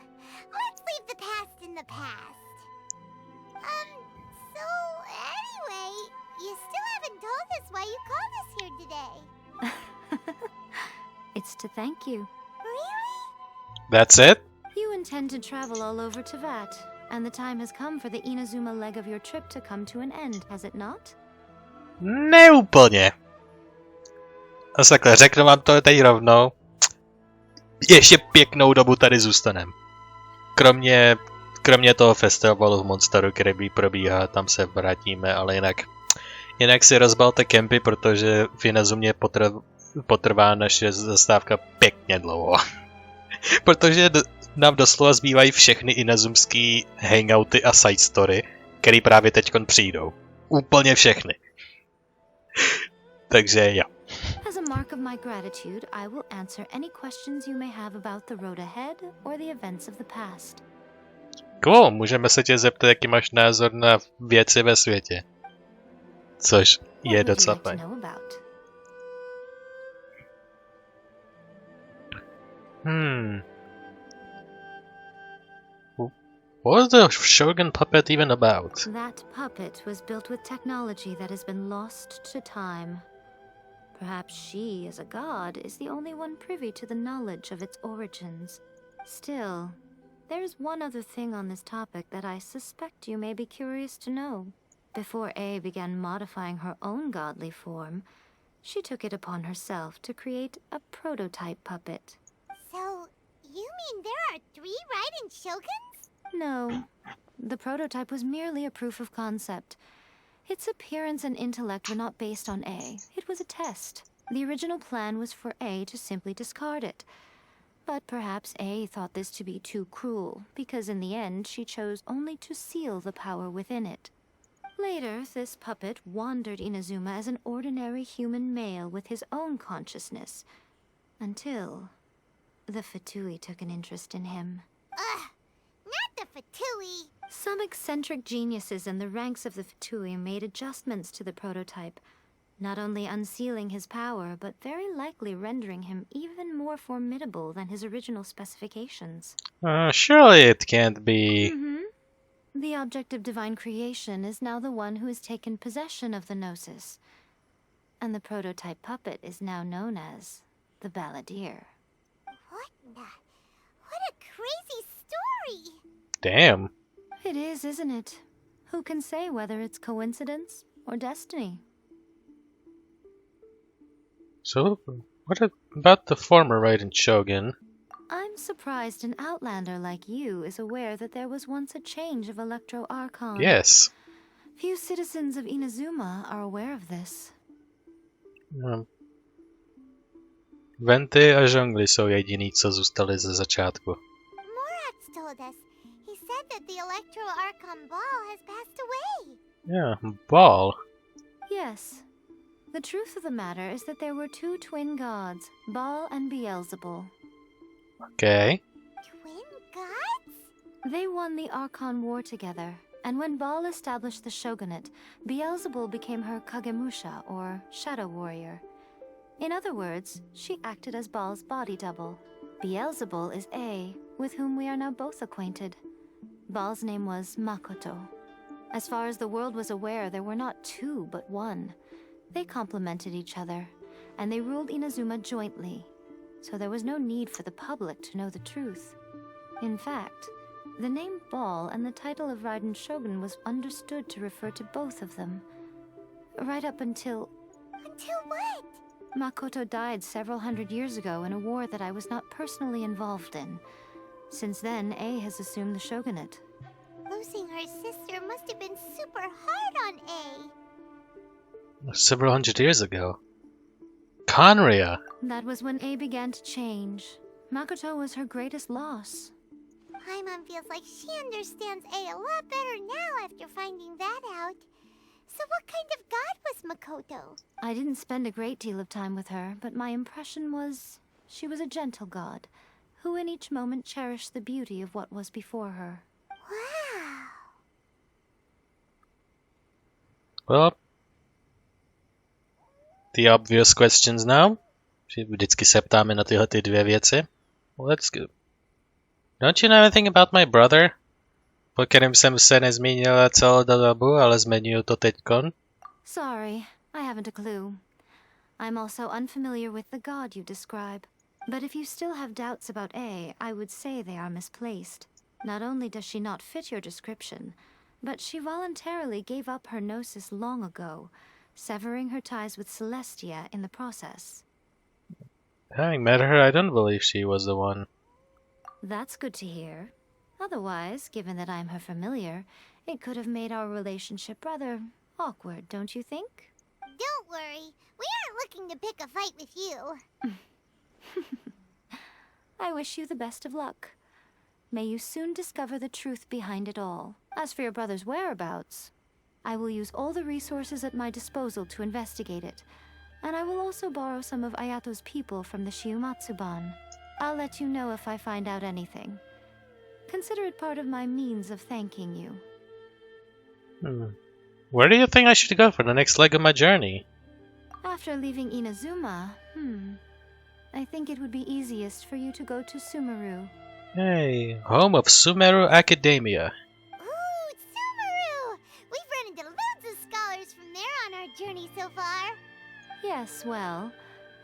Let's leave the past in the past. So anyway, you still haven't told us why you called us here today. It's to thank you. Really? That's it? You intend to travel all over Teyvat, and the time has come for the Inazuma leg of your trip to come to an end, has it not? Ne úplně. A takhle, řeknu vám to teď rovnou. Ještě pěknou dobu tady zůstanem. Kromě toho festivalu v Monsteru, který probíhá, tam se vrátíme, ale jinak si rozbalte kempy, protože v Inazumě potrvá naše zastávka pěkně dlouho. Protože nám doslova zbývají všechny inazumský hangouty a side story, které právě teďkon přijdou. Úplně všechny. Takže jo. As a mark of my gratitude, I will answer any questions you may have about the road ahead or the events of the past. Cool, můžeme se tě zeptat, jaký máš názor na věci ve světě. Což je docela fajn. What was the Shogun puppet even about? That puppet was built with technology that has been lost to time. Perhaps she, as a god, is the only one privy to the knowledge of its origins. Still, there is one other thing on this topic that I suspect you may be curious to know. Before A began modifying her own godly form, she took it upon herself to create a prototype puppet. So, you mean there are 3 Raiden Shoguns? No. The prototype was merely a proof of concept. Its appearance and intellect were not based on A. It was a test. The original plan was for A to simply discard it. But perhaps A thought this to be too cruel, because in the end she chose only to seal the power within it. Later, this puppet wandered Inazuma as an ordinary human male with his own consciousness, until the Fatui took an interest in him. Ugh, not the Fatui. Some eccentric geniuses in the ranks of the Fatui made adjustments to the prototype, not only unsealing his power, but very likely rendering him even more formidable than his original specifications. Surely it can't be... The object of divine creation is now the one who has taken possession of the Gnosis, and the prototype puppet is now known as the Balladeer. What a crazy story! Damn. It is, isn't it? Who can say whether it's coincidence or destiny? So, what about the former Raiden Shogun? I'm surprised an outlander like you is aware that there was once a change of Electro Archon. Yes. Few citizens of Inazuma are aware of this. Venty a žongly jsou jediný, co zůstali ze začátku. Morat's told us. He said that the Electro Archon Ball has passed away. Yeah, Ball. Yes. The truth of the matter is that there were two twin gods, Baal and Beelzebul. Okay. Twin gods? They won the Archon War together, and when Baal established the shogunate, Beelzebul became her Kagemusha, or shadow warrior. In other words, she acted as Baal's body double. Beelzebul is A, with whom we are now both acquainted. Baal's name was Makoto. As far as the world was aware, there were not two, but one. They complemented each other, and they ruled Inazuma jointly, so there was no need for the public to know the truth. In fact, the name Baal and the title of Raiden Shogun was understood to refer to both of them. Right up until... Until what? Makoto died several hundred years ago in a war that I was not personally involved in. Since then, A has assumed the shogunate. Losing her sister must have been super hard on A. Several hundred years ago. Conria! That was when A began to change. Makoto was her greatest loss. Paimon feels like she understands A lot better now after finding that out. So what kind of god was Makoto? I didn't spend a great deal of time with her, but my impression was she was a gentle god, who in each moment cherished the beauty of what was before her. Wow. Well, the obvious questions now. Vždycky se ptáme na tyhle ty dvě věci. Let's go. Don't you know anything about my brother? Po kterém jsem se nezmínila celou dobu, ale zmiňuji to teďkon. Sorry, I haven't a clue. I'm also unfamiliar with the god you describe. But if you still have doubts about A, I would say they are misplaced. Not only does she not fit your description, but she voluntarily gave up her gnosis long ago, severing her ties with Celestia in the process. Having met her, I don't believe she was the one. That's good to hear. Otherwise, given that I'm her familiar, it could have made our relationship rather awkward, don't you think? Don't worry. We aren't looking to pick a fight with you. I wish you the best of luck. May you soon discover the truth behind it all. As for your brother's whereabouts, I will use all the resources at my disposal to investigate it, and I will also borrow some of Ayato's people from the Shiumatsuban. I'll let you know if I find out anything. Consider it part of my means of thanking you. Where do you think I should go for the next leg of my journey? After leaving Inazuma, I think it would be easiest for you to go to Sumeru. Hey, home of Sumeru Academia. Ooh, Sumeru! We've run into loads of scholars from there on our journey so far. Yes, well,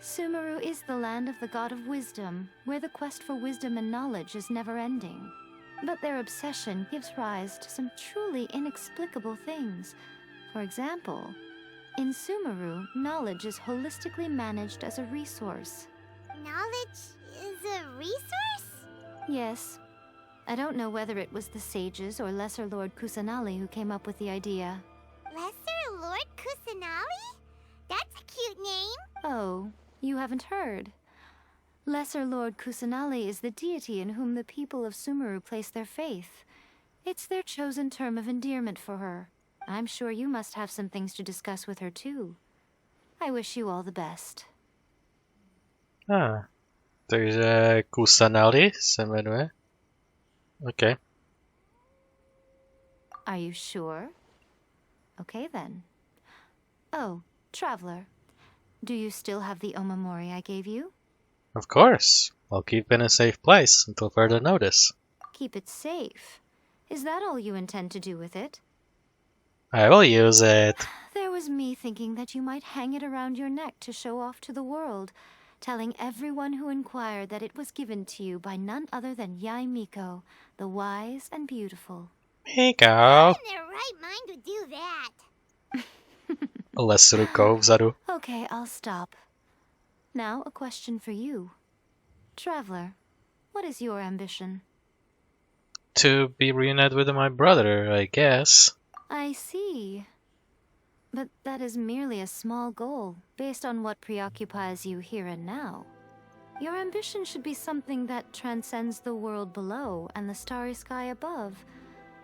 Sumeru is the land of the god of wisdom, where the quest for wisdom and knowledge is never-ending. But their obsession gives rise to some truly inexplicable things. For example, in Sumeru, knowledge is holistically managed as a resource. Knowledge is a resource? Yes. I don't know whether it was the sages or Lesser Lord Kusanali who came up with the idea. Lesser Lord Kusanali? That's a cute name. Oh, you haven't heard. Lesser Lord Kusanali is the deity in whom the people of Sumeru place their faith. It's their chosen term of endearment for her. I'm sure you must have some things to discuss with her too. I wish you all the best. Takže Kusanali se jmenuje. Okay. Are you sure? Okay then. Oh, Traveler. Do you still have the Omamori I gave you? Of course. I'll keep it in a safe place until further notice. Keep it safe. Is that all you intend to do with it? I will use it. There was me thinking that you might hang it around your neck to show off to the world, telling everyone who inquired that it was given to you by none other than Yai Miko, the wise and beautiful. Miko. Who in their right mind would do that? Les rukou vzadu. Okay, I'll stop. Now a question for you. Traveler, what is your ambition? To be reunited with my brother, I guess. I see. But that is merely a small goal, based on what preoccupies you here and now. Your ambition should be something that transcends the world below and the starry sky above.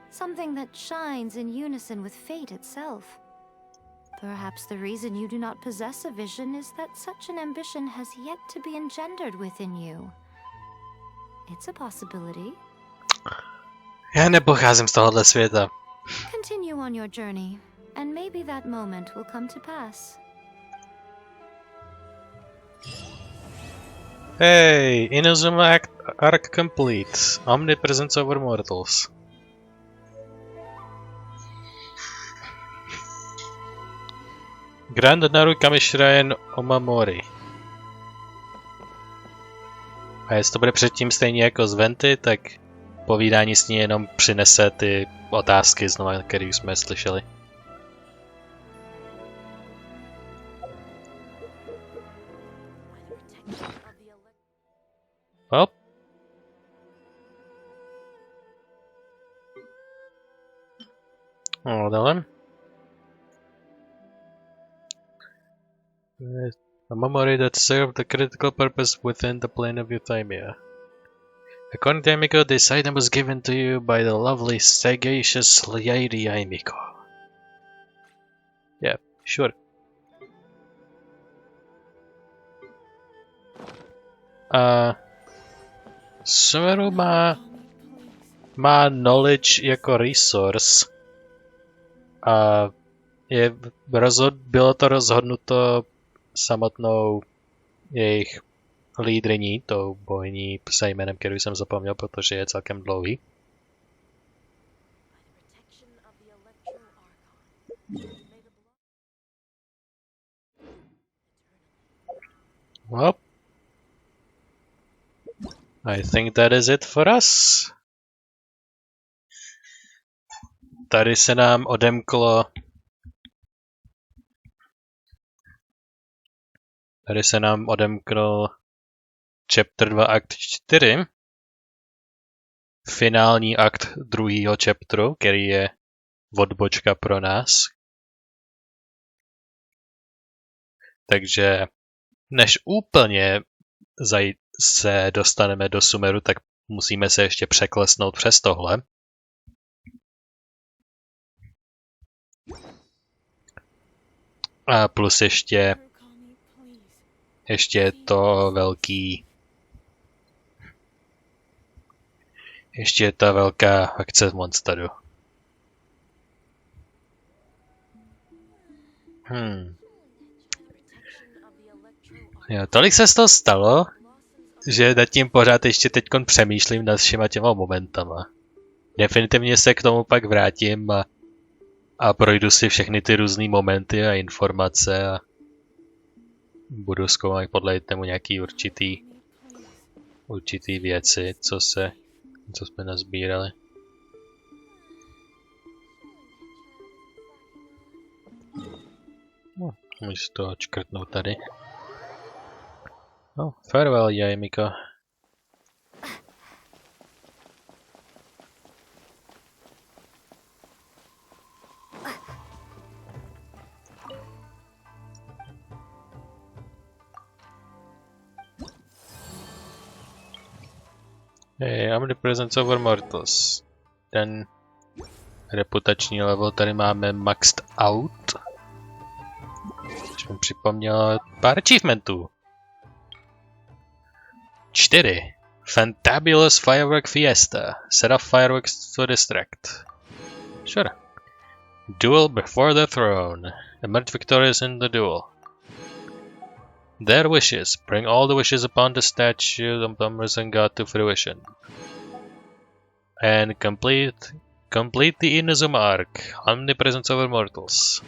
Something that shines in unison with fate itself. Perhaps the reason you do not possess a vision is that such an ambition has yet to be engendered within you. It's a possibility. Já nepocházím z tohohle světa. Continue on your journey, and maybe that moment will come to pass. Hey, Inazuma arc complete. Omnipresence over mortals. Grand Naru Kamishrine Omamori. A jestli to bude předtím stejně jako z Venty, tak povídání s ní jenom přinese ty otázky znova, které jsme slyšeli. Well. Dále. A memory that served the critical purpose within the plane of Euthymia. According to Aimiko, this item was given to you by the lovely, sagacious Lady Aimiko. Yeah, sure. Sumeru má knowledge jako resource. A bylo to rozhodnuto samotnou jejich lídryní, tou bojní se jménem, kterou jsem zapomněl, protože je celkem dlouhý. Well, I think that is it for us. Tady se nám odemklo chapter 2 akt 4. Finální akt druhého chapteru, který je odbočka pro nás. Takže než úplně se dostaneme do Sumeru, tak musíme se ještě překlesnout přes tohle. A plus ještě je to velký... Ještě je ta velká akce v Monsteru. Jo, tolik se z toho stalo, že nad tím pořád ještě teďkon přemýšlím nad všema těma momentama. Definitivně se k tomu pak vrátím a projdu si všechny ty různý momenty a informace a budu zkoumat podle tomu nějaký určitý věci, co jsme nazbírali. Můžu to odškrtnout tady. No, farewell, Yaemiko. Hey, Omnipresence over Mortals. Ten reputační level tady máme maxed out. Což mi připomnělo pár achievementů. 4. Fantabulous Firework Fiesta. Set off fireworks to distract. Sure. Duel before the throne. Emerge victorious in the duel. Their wishes. Bring all the wishes upon the statue of the god to fruition. And complete the Inazuma arc. Omnipresence over Mortals.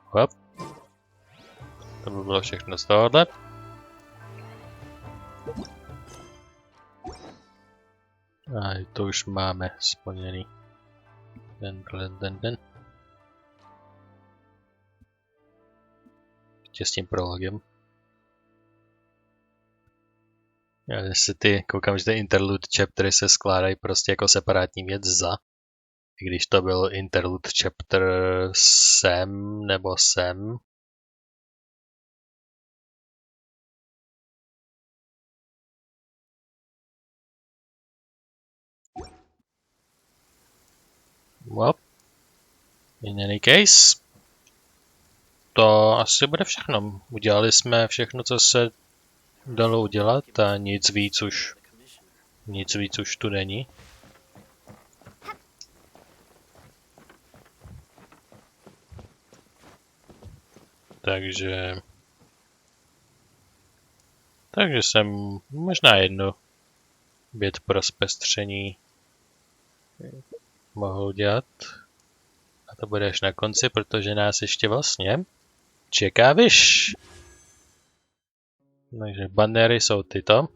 Hop. To by bylo všechno z tohohle. A to už máme splněný. Den. Ještě s tím prologem. Koukám, že ty interlude chaptery se skládají prostě jako separátní věc za. I když to byl interlude chapter sem nebo sem. Well, in any case, to asi bude všechno. Udělali jsme všechno, co se dalo udělat a nic víc už tu není. Takže jsem možná jednu věc pro zpestření mohl udělat. A to bude až na konci, protože nás ještě vlastně čeká vyš. Takže bannery jsou tyto.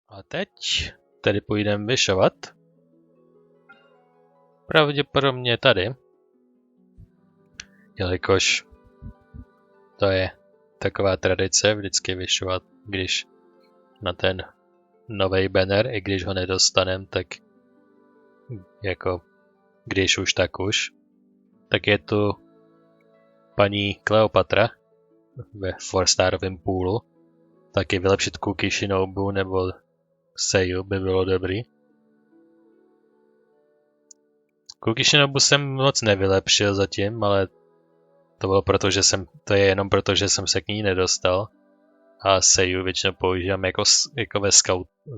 A teď tady půjdeme vyšovat. Pravděpodobně tady. Jelikož to je taková tradice vždycky vyšovat, když na ten nový banner, i když ho nedostanem, tak jako když už tak už. Tak je tu paní Kleopatra ve 4-starovém půlu. Taky vylepšit Kuki Shinobu nebo Seiyu by bylo dobrý. Kuki Shinobu jsem moc nevylepšil zatím, ale to je jenom proto, že jsem se k ní nedostal. A Seiyu většinou používám jako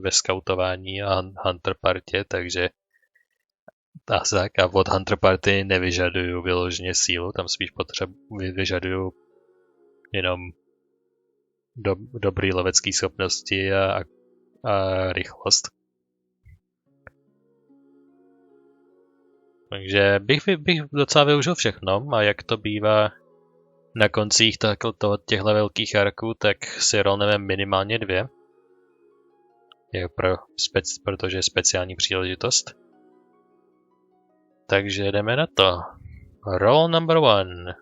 ve skautování a Hunter partě, takže a od Hunter party nevyžaduju vyloženě sílu, tam spíš vyžaduju jenom dobrý lovecký schopnosti a rychlost. Takže bych docela využil všechno a jak to bývá na koncích těchto velkých arků, tak si rolneme minimálně 2. Protože je speciální příležitost. Takže jdeme na to. Roll number 1.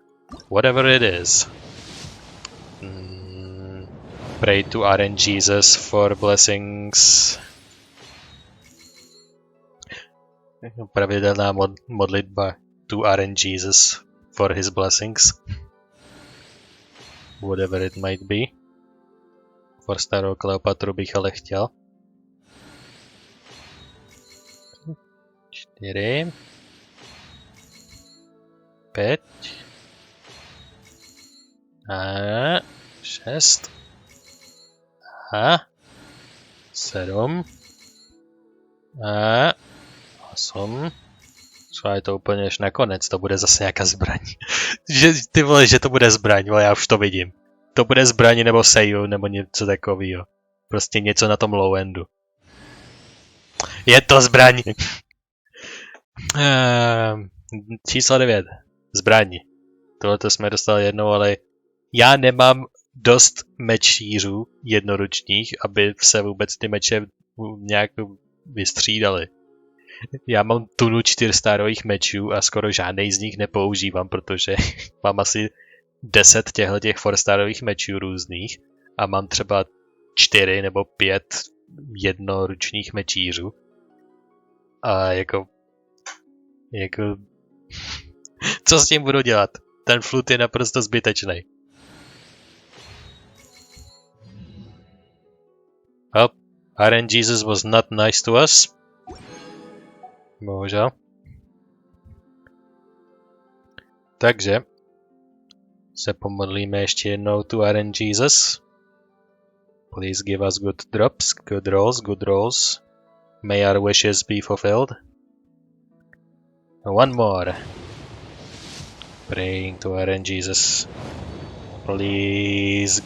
Whatever it is. Pray to RNG Jesus for blessings. Pravidelná modlitba to RNG Jesus for his blessings. Whatever it might be. For starou Kleopatru bych ale chtěl. 4. 5. A 6. A 7. A 8. Třeba je to úplně až nakonec, to bude zase nějaká zbraň. Ty vole, že to bude zbraň, ale já už to vidím. To bude zbraň nebo Seiyu, nebo něco takového. Prostě něco na tom low endu. Je to zbraň! Číslo 9. Zbraň. Tohleto jsme dostali jednou, ale já nemám dost mečířů jednoručních, aby se vůbec ty meče nějak vystřídaly. Já mám tunu 4-starových mečů a skoro žádnej z nich nepoužívám, protože mám asi 10 těchto 4-starových mečů různých a mám třeba 4 nebo 5 jednoručních mečířů. A jako co s tím budu dělat? ten flut je naprosto zbytečný. Oh, RNGesus was not nice to us. Bohužel. Takže se pomodlíme ještě jednou tu RNGesus. Please give us good drops, good rolls. May our wishes be fulfilled. One more. Praying to RNGesus. Please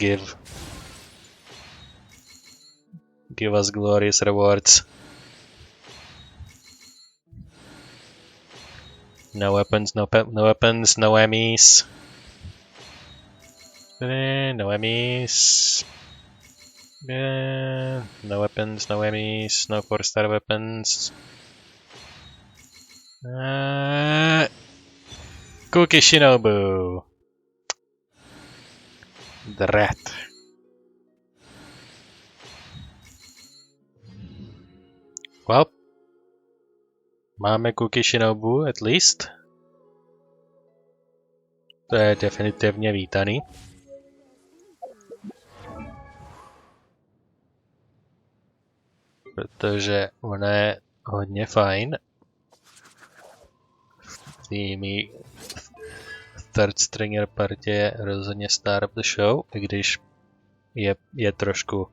give us glorious rewards. No weapons, no weapons, no enemies. No enemies. No weapons, no enemies, no 4-star weapons. Cookie Shinobu. Drat. Well, máme Cookie Shinobu at least. To je definitivně vítaný. Protože ona je hodně fajn. V tými third stringer partě je rozhodně star of the show, i když je trošku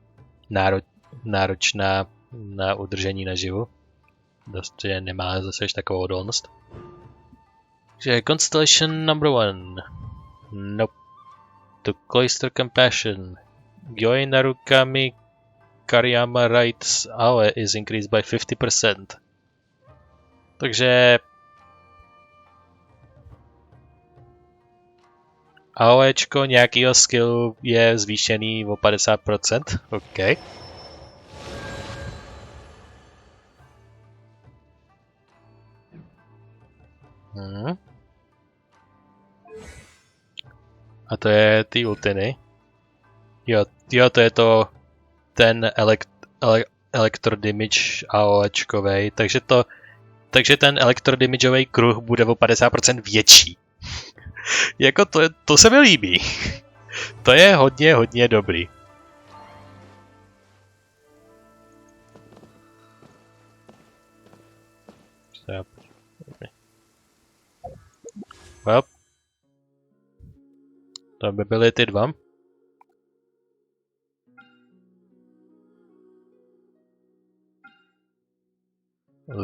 náročná na udržení naživu. Dost, že nemá zase takovou odolnost. Takže Constellation number 1. Nope. To Cloister Compassion. Gyoi Narukami Kariyama Rights AOE is increased by 50%. Takže AOEčko nějakýho skillu je zvýšený o 50%. OK. A to je ty ultiny. Jo, to je to ten elektrodimage AOEčkovej, takže ten elektrodimigeový kruh bude o 50% větší. Jako to se mi líbí. To je hodně dobrý. Well, to by byly ty dva.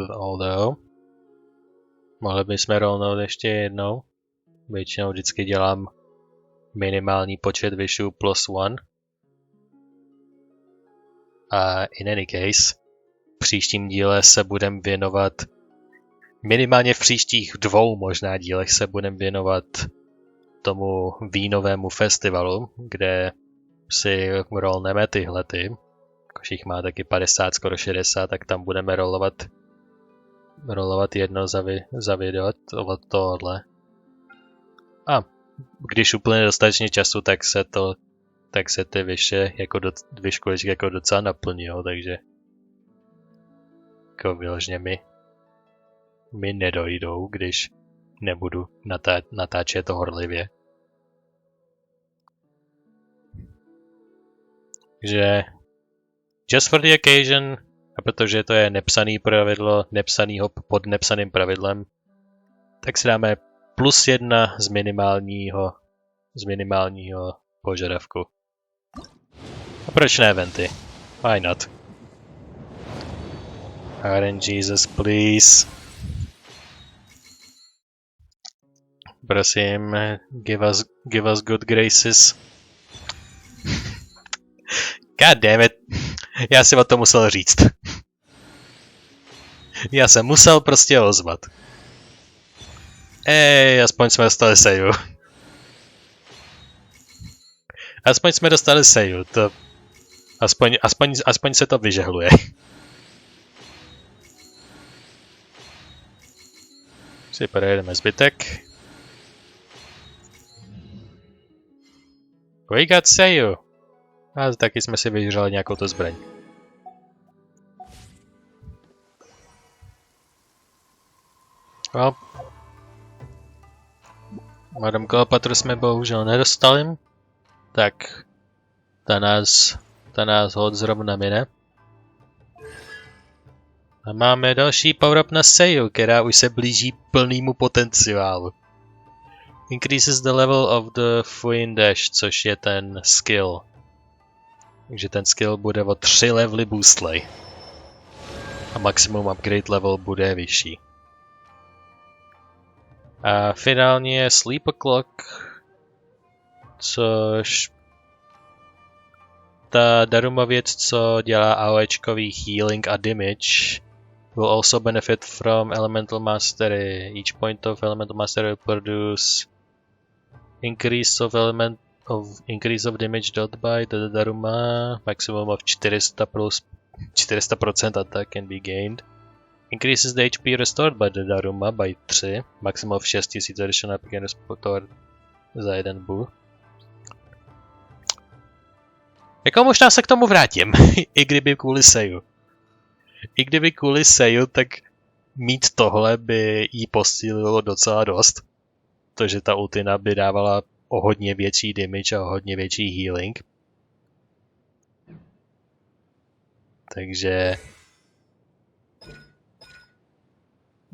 Although, mohli bychom rollnout ještě jednou. Většinou vždycky dělám minimální počet wishů +1. A in any case, v příštím díle se budeme věnovat, minimálně v příštích 2 možná dílech se budeme věnovat tomu vínovému festivalu, kde si rollneme tyhlety. Jakož jich má taky 50, skoro 60, tak tam budeme rollovat jedno za video od tohohle. A když uplyne dostatečně času, tak se ty vyše jako vyškoličky jako docela naplňujou, takže jako vyložně mi nedojdou, když nebudu natáčet to horlivě. Takže just for the occasion, a protože to je nepsaný pravidlo, nepsanýho pod nepsaným pravidlem, tak si dáme +1 z minimálního požadavku. A proč ne eventy? Why not? RNGesus, please. Prosím, give us good graces. God damn it. Já si o to musel říct. Já jsem musel prostě ozvat. Aspoň jsme dostali seju. Aspoň jsme dostali seju, to... Aspoň se to vyžehluje. Si projedeme zbytek. We got seju. A taky jsme si vyžrali nějakou tu zbraň. Well. Madame Kleopatru jsme bohužel nedostali, tak ta nás hod zrovna mine. A máme další power-up na Seiyu, která už se blíží plnému potenciálu. Increases the level of the Fuin Dash, což je ten skill. Takže ten skill bude o 3 levely boostlej. A maximum upgrade level bude vyšší. A finálně je Sleep O'Clock, což ta Daruma věc, co dělá AOEčkový healing a damage, will also benefit from Elemental Mastery. Each point of Elemental Mastery will produce increase of damage dealt by the Daruma, maximum of 400% attack can be gained. Increases the HP restored by the Daruma by 3, maximum of 6000 additional HP can restored za jeden boost. Jako možná se k tomu vrátím, i kdyby kvůli Seiyu. I kdyby kvůli Seiyu, tak mít tohle by jí posílilo docela dost. To, že ta ultina by dávala o hodně větší damage a o hodně větší healing. Takže...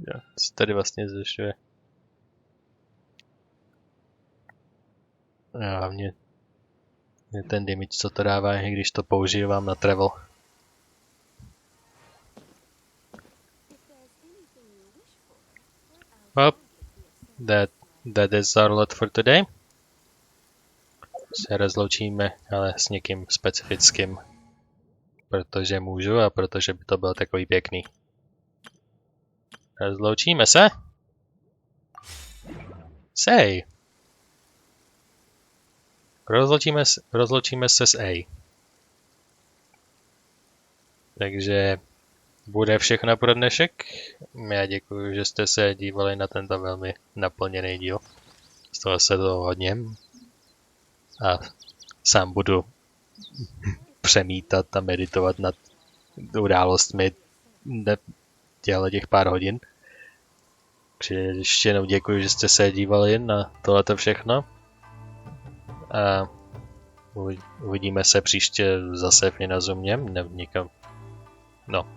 Jo, co tady vlastně zvyšuje? Hlavně ten damage, co to dává, i když to používám na travel. Well, that is our lot for today. Se rozloučíme, ale s někým specifickým. Protože můžu a protože by to bylo takový pěkný. Rozloučíme se. Sej. Rozloučíme se s A. Takže bude všechno pro dnešek. Já děkuji, že jste se dívali na tento velmi naplněný díl. Stalo se to hodně. A sám budu přemítat a meditovat nad událostmi těch pár hodin. Ještě jednou děkuji, že jste se dívali na tohleto všechno. A uvidíme se příště zase v Inazumě, někam. No.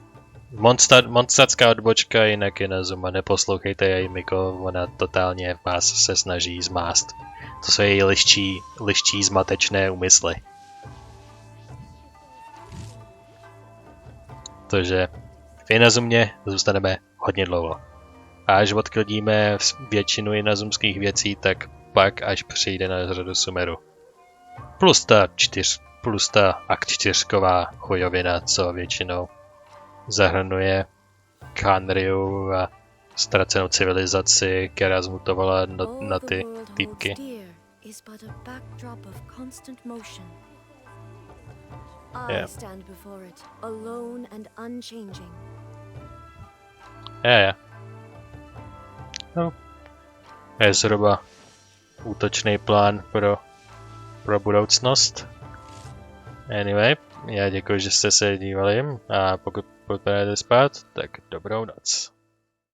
Monstarská odbočka jinak je na Zuma, neposlouchejte její Miko, ona totálně vás se snaží zmást. To jsou její liščí zmatečné úmysly. Takže v Inazumě zůstaneme hodně dlouho. A až odklidíme většinu inazumských věcí, tak pak až přijde na řadu Sumeru. Plus ta akt 4ková chujovina, co většinou zahrnuje Kanryu a ztracenou civilizaci, která zmutovala na ty týpky. Yeah. Yeah. No. Je zhruba útočný plán pro budoucnost. Anyway, já děkuji, že jste se dívali a pokud půjdete spát, tak dobrou noc.